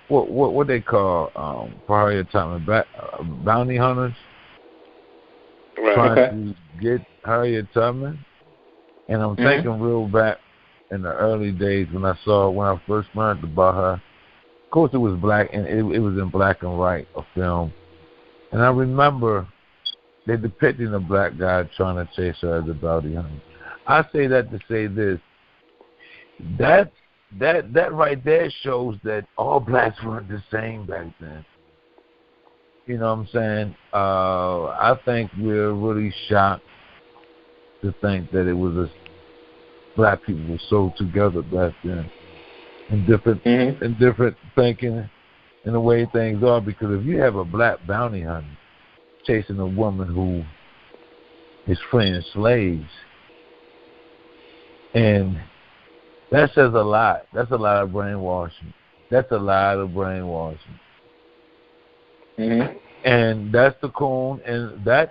what they call for Harriet Tubman, bounty hunters. Right. Trying to get Harriet Tubman, and I'm thinking real back in the early days when I first learned about her. Of course, it was black, and it was in black and white, a film. And I remember they depicting a black guy trying to chase her as a bounty hunter. I say that to say this: that right there shows that all blacks weren't the same back then. You know what I'm saying? I think we're really shocked to think that it was black people were so together back then, in different thinking and the way things are. Because if you have a black bounty hunter chasing a woman who is freeing slaves, and that says a lot. That's a lot of brainwashing. And that's the coon, and the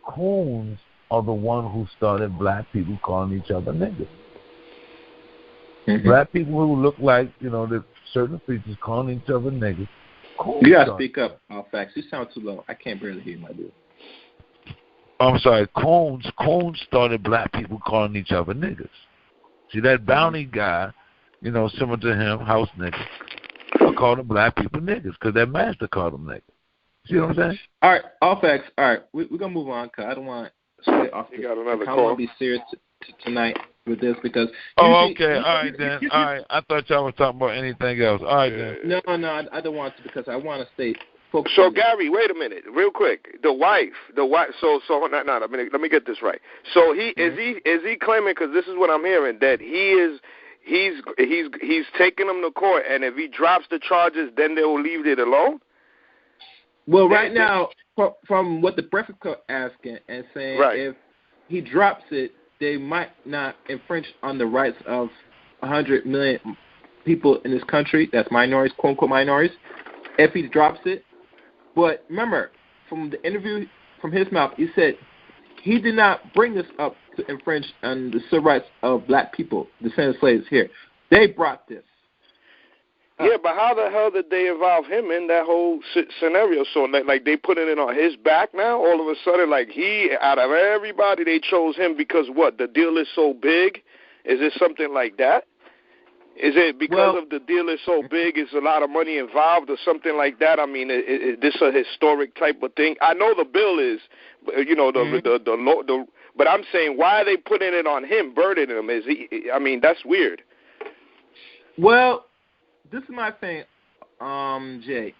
coons are the one who started black people calling each other niggas. Black people who look like, the certain features calling each other niggas. You gotta speak up, Facts. You sound too low. I can't barely hear you, my dude. I'm sorry, coons started black people calling each other niggas. See, that bounty guy, similar to him, house niggas, called them black people niggas because their master called them niggas. See what I'm saying? All right, all facts. All right, we're going to move on because I don't want to stay off this. Got another I call. want to be serious tonight with this because... okay. All right, then. All right. I thought y'all was talking about anything else. All right, then. No, I don't want to because I want to stay focused. So, Gary, wait a minute, real quick. The wife. So let me get this right. So is he claiming, because this is what I'm hearing, that he's taking them to court, and if he drops the charges, then they will leave it alone? Well, right now, from what the Breakfast Club asking and saying, if he drops it, they might not infringe on the rights of 100 million people in this country. That's minorities, quote unquote minorities. If he drops it, but remember, from the interview from his mouth, he said he did not bring this up to infringe on the civil rights of black people, descendant slaves here. They brought this. Yeah, but how the hell did they involve him in that whole scenario? So, like they putting it on his back now? All of a sudden, out of everybody, they chose him because what? The deal is so big? Is it something like that? Is it because of the deal is so big, is a lot of money involved or something like that? I mean, is this a historic type of thing? I know the bill is, you know, the but I'm saying, why are they putting it on him, burdening him? Is he? I mean, that's weird. Well, this is my thing, Jay,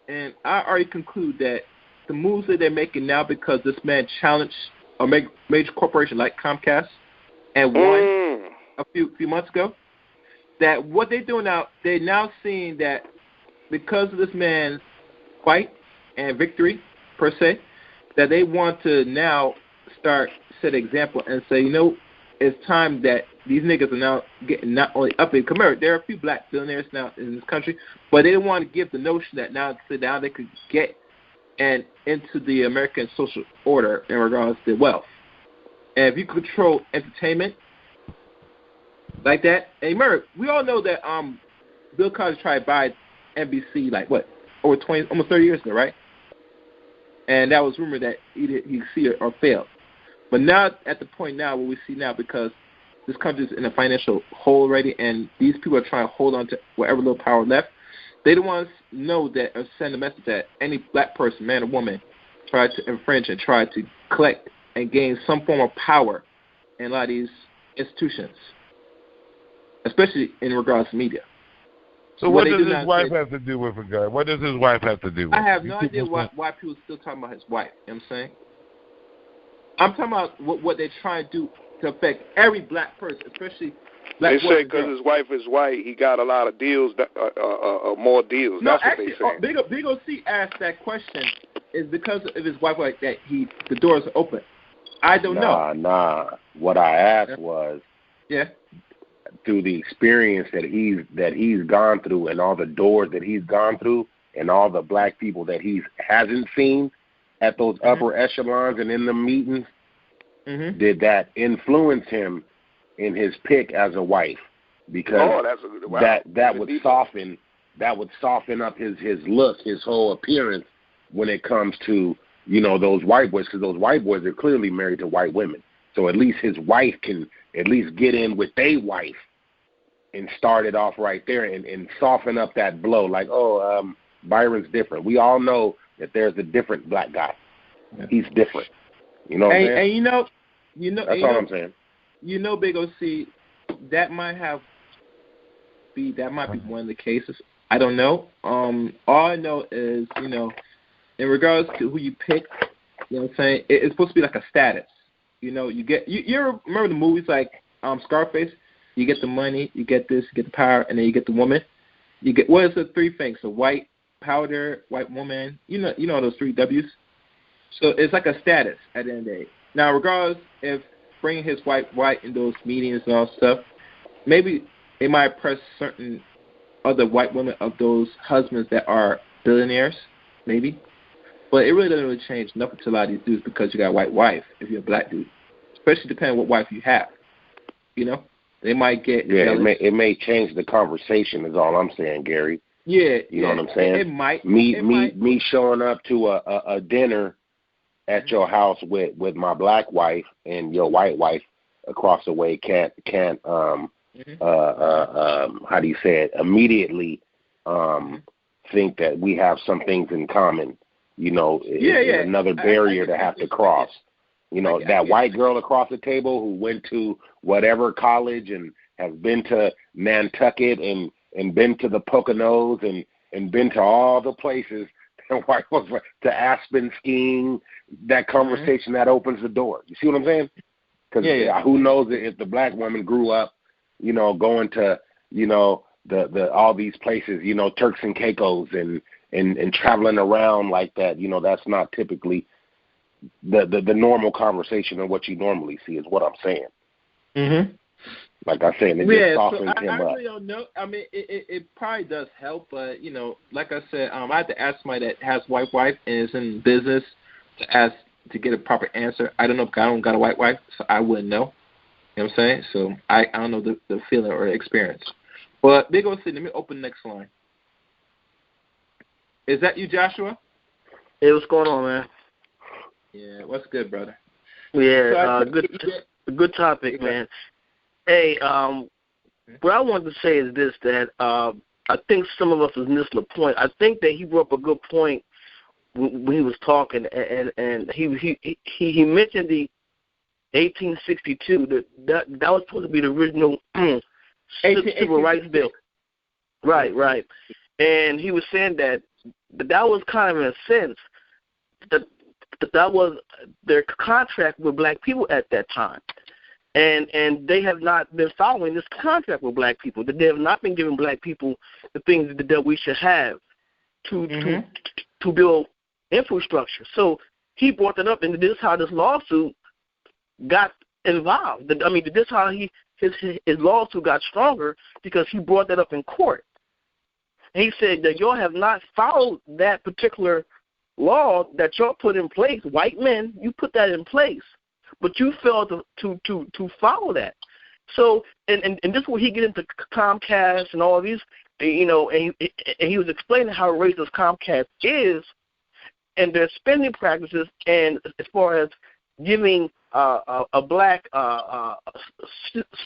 and I already conclude that the moves that they're making now, because this man challenged a major corporation like Comcast and won a few months ago, that what they're doing now, they're now seeing that because of this man's fight and victory, per se, that they want to now start set an example and say, you know, it's time that these niggas are now getting not only up in commerce. There are a few black billionaires now in this country, but they don't want to give the notion that now they could get and into the American social order in regards to wealth. And if you control entertainment like that, and remember, we all know that Bill Cosby tried to buy NBC over 20, almost 30 years ago, right? And that was rumored that he'd see it or fail. But now, at the point now, what we see now, because this country's in a financial hole already, and these people are trying to hold on to whatever little power left, they don't want to know that or send a message that any black person, man or woman, tried to infringe and try to collect and gain some form of power in a lot of these institutions, especially in regards to media. So what does his wife have to do with it, guy? What does his wife have to do with it? I have no idea why people are still talking about his wife. You know what I'm saying? I'm talking about what they're trying to do to affect every black person, especially black women. They say because his wife is white, he got a lot of deals, more deals. No, that's actually, what they say. Big O.C. asked that question is because of his wife like that. The doors are open. I don't know. Nah. What I asked was, through the experience that he's gone through, and all the doors that he's gone through, and all the black people that he hasn't seen at those upper echelons and in the meetings, did that influence him in his pick as a wife? Because that would soften up his look, his whole appearance when it comes to, you know, those white boys, because those white boys are clearly married to white women. So at least his wife can at least get in with their wife and start it off right there and soften up that blow. Like, Byron's different. We all know that there's a different black guy. He's different. You know what I'm saying? And you know, that's all I'm saying. You know, Big O.C., that might be one of the cases. I don't know. All I know is, you know, in regards to who you pick, you know what I'm saying, it's supposed to be like a status. You know, you remember the movies like Scarface? You get the money, you get this, you get the power, and then you get the woman. You get, what is the three things? So white powder, white woman, you know those three W's. So it's like a status at the end of the day. Now, regardless if bringing his wife white in those meetings and all stuff, maybe it might press certain other white women of those husbands that are billionaires, maybe. But it really doesn't really change nothing to a lot of these dudes because you got a white wife if you're a black dude, especially depending on what wife you have. You know, they might get jealous. It may change the conversation is all I'm saying, Gary. Yeah, you know what I'm saying. It might. Me showing up to a dinner at your house with my black wife and your white wife across the way can't how do you say it, immediately think that we have some things in common. You know, another barrier to have to cross. You know, that white girl across the table who went to whatever college and has been to Nantucket and been to the Poconos and been to all the places, and white folks to Aspen skiing, that conversation that opens the door. You see what I'm saying? Because who knows if the black woman grew up, you know, going to, you know, the all these places, you know, Turks and Caicos and traveling around like that. You know, that's not typically the normal conversation of what you normally see is what I'm saying. Mm-hmm. Like I said, it just softens him up. I really don't know. I mean, it probably does help, but, you know, like I said, I had to ask somebody that has white wife and is in business to get a proper answer. I don't know because I don't got a white wife, so I wouldn't know. You know what I'm saying? So I don't know the feeling or the experience. But Big O.C., let me open the next line. Is that you, Joshua? Hey, what's going on, man? Yeah, what's good, brother? Yeah, good topic, man. Hey, what I wanted to say is this, that I think some of us is missing the point. I think that he brought up a good point when he was talking, and he mentioned the 1862, that was supposed to be the original civil rights bill. Right. And he was saying that was kind of, in a sense, that was their contract with black people at that time. And they have not been following this contract with black people. That they have not been giving black people the things that we should have to build infrastructure. So he brought that up, and this is how this lawsuit got involved. I mean, this is how his lawsuit got stronger, because he brought that up in court. And he said that y'all have not followed that particular law that y'all put in place. White men, you put that in place, but you failed to follow that. So, and this is where he get into Comcast and all these, and he was explaining how racist Comcast is, and their spending practices, and as far as giving a black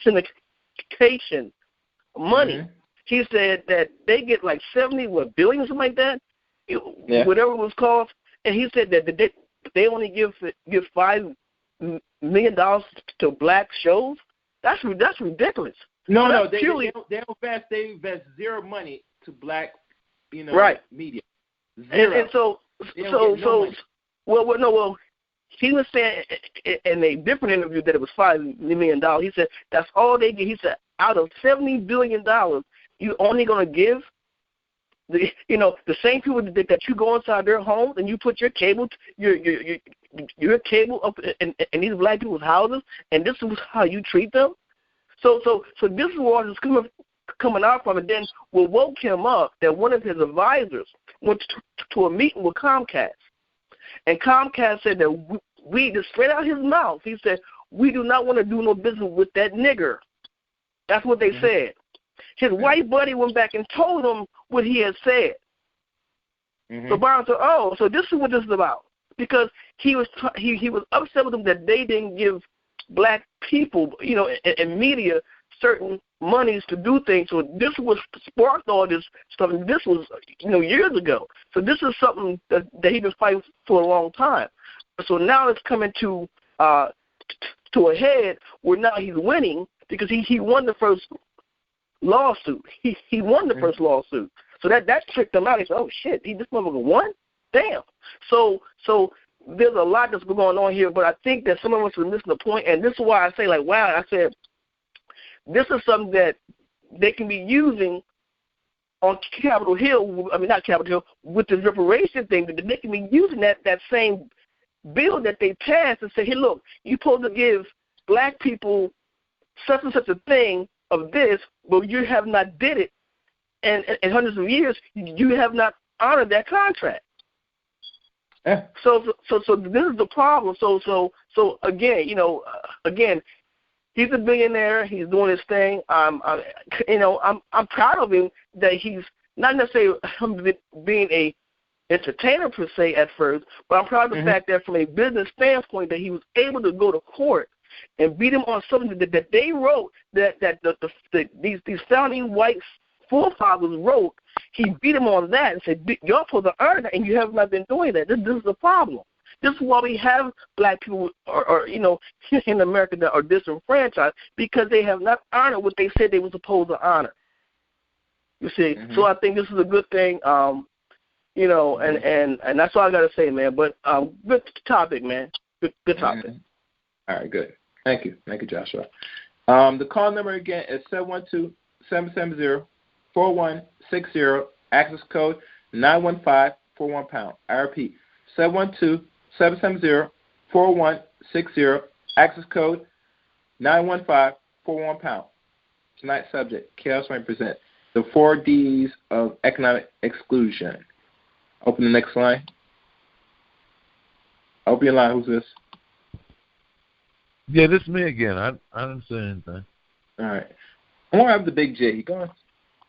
syndication money. He said that they get like 70 billion or something like that, whatever it was called. And he said that they only give $5 million to black shows. That's ridiculous. No, they invest zero money to black, media. Zero. And so, he was saying in a different interview that it was $5 million. He said that's all they get. He said out of $70 billion, you only going to give the same people that you go inside their homes and you put your cable up in these black people's houses, and this is how you treat them. So this is what is coming out from it. Then what woke him up that one of his advisors went to a meeting with Comcast, and Comcast said that we just straight out his mouth. He said, we do not want to do no business with that nigger. That's what they said. His white buddy went back and told him what he had said. So Byron said, so this is what this is about. Because he was upset with them that they didn't give black people, in media, certain monies to do things. So this was sparked all this stuff, and this was, years ago. So this is something that he's been fighting for a long time. So now it's coming to a head where now he's winning, because he won the first lawsuit. He won the first lawsuit. So that tricked him out. He said, oh shit, this motherfucker won? Damn. So there's a lot that's going on here, but I think that some of us are missing the point, and this is why I say, wow, I said, this is something that they can be using on Capitol Hill, not Capitol Hill, with the reparation thing, that they can be using that same bill that they passed and say, hey, look, you're supposed to give black people such and such a thing of this, but you have not did it, and in hundreds of years, you have not honored that contract. Yeah. So this is the problem. So again, again, he's a billionaire. He's doing his thing. I'm proud of him that he's not necessarily being a entertainer per se at first, but I'm proud of the fact that from a business standpoint that he was able to go to court and beat him on something that they wrote, that these founding white forefathers wrote. He beat him on that and said, you're supposed to earn that, and you have not been doing that. This is the problem. This is why we have black people or in America that are disenfranchised, because they have not honored what they said they were supposed to honor. You see? So I think this is a good thing, and that's all I got to say, man. But good topic, man. Good topic. All right, good. Thank you, Joshua. The call number again is 712-770-4160. Access code 91541#. I repeat, 712-770-4160. Access code 91541#. Tonight's subject, Chaos Might present the 4 Ds of economic exclusion. Open the next line. Open your line. Who's this? Yeah, this is me again. I didn't say anything. All right. I want to have the big J. He gone?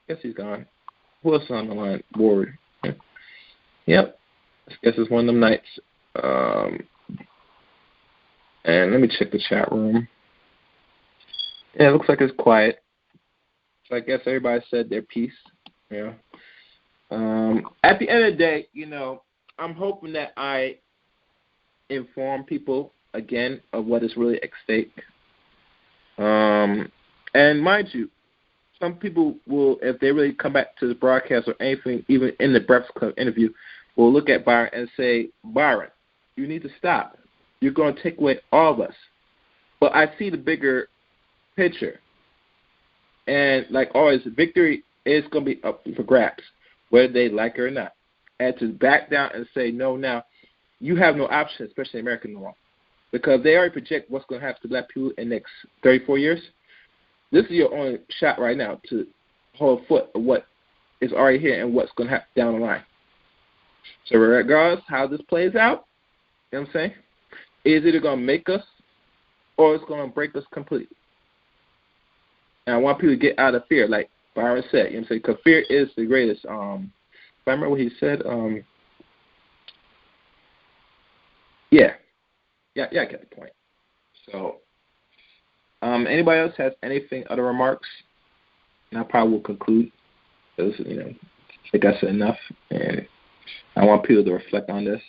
Guess he's gone. Who else on the line? Board. Yep. I guess it's one of them nights. And let me check the chat room. Yeah, it looks like it's quiet. I guess everybody said their piece. Yeah. At the end of the day, I'm hoping that I inform people again of what is really at stake. And mind you, some people will, if they really come back to the broadcast or anything, even in the Breakfast Club interview, will look at Byron and say, Byron, you need to stop. You're going to take away all of us. But I see the bigger picture. And like always, victory is going to be up for grabs, whether they like it or not. And to back down and say, no, now, you have no option, especially in America, no more. Because they already project what's going to happen to black people in the next 34 years. This is your only shot right now to hold foot of what is already here and what's going to happen down the line. So regardless how this plays out, you know what I'm saying, is either going to make us or it's going to break us completely. And I want people to get out of fear, like Byron said, you know what I'm saying, because fear is the greatest. If I remember what he said, yeah, I get the point. So, anybody else has anything, other remarks? And I probably will conclude. Because, I think I said enough, and I want people to reflect on this.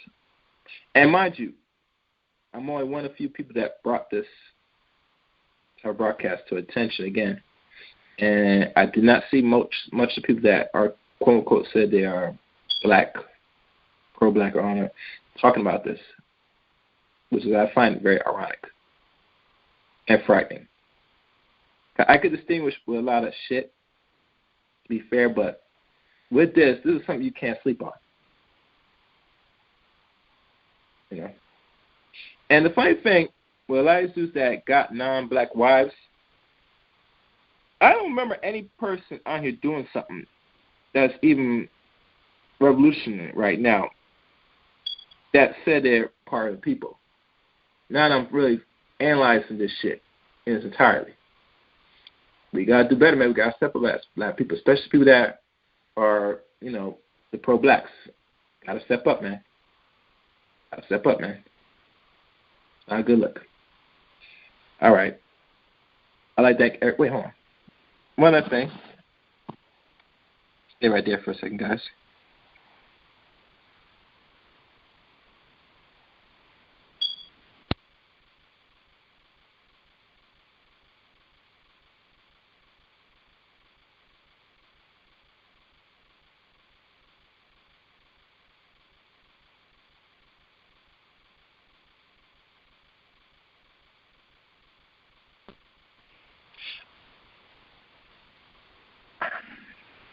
And mind you, I'm only one of the few people that brought this to our broadcast to attention again. And I did not see much of people that are, quote unquote, said they are black, pro-black or honor, talking about this, which is, I find very ironic and frightening. I could distinguish with a lot of shit, to be fair, but with this is something you can't sleep on. And the funny thing, with a lot of dudes that got non-black wives, I don't remember any person out here doing something that's even revolutionary right now that said they're part of the people. Now I'm really analyzing this shit in its entirety. We gotta do better, man. We gotta step up as black people, especially people that are, the pro-blacks. Gotta step up, man. Gotta step up, man. Not a good look. All right. I like that. Wait, hold on. One other thing. Stay right there for a second, guys.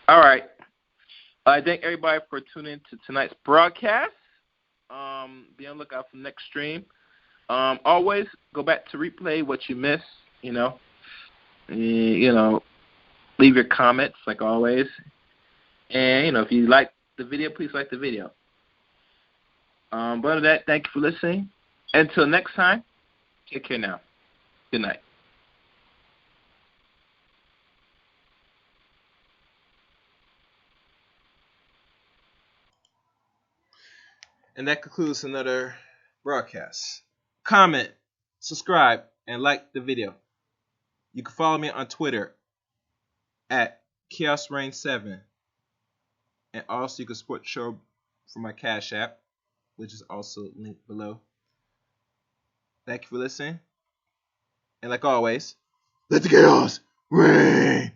All right. I thank everybody for tuning in to tonight's broadcast. Be on the lookout for the next stream. Always go back to replay what you missed, leave your comments like always. And, if you like the video, please like the video. But other than that, thank you for listening. Until next time, take care now. Good night. And that concludes another broadcast. Comment, subscribe, and like the video. You can follow me on Twitter at ChaosReign7. And also you can support the show from my Cash App, which is also linked below. Thank you for listening. And like always, let the chaos reign.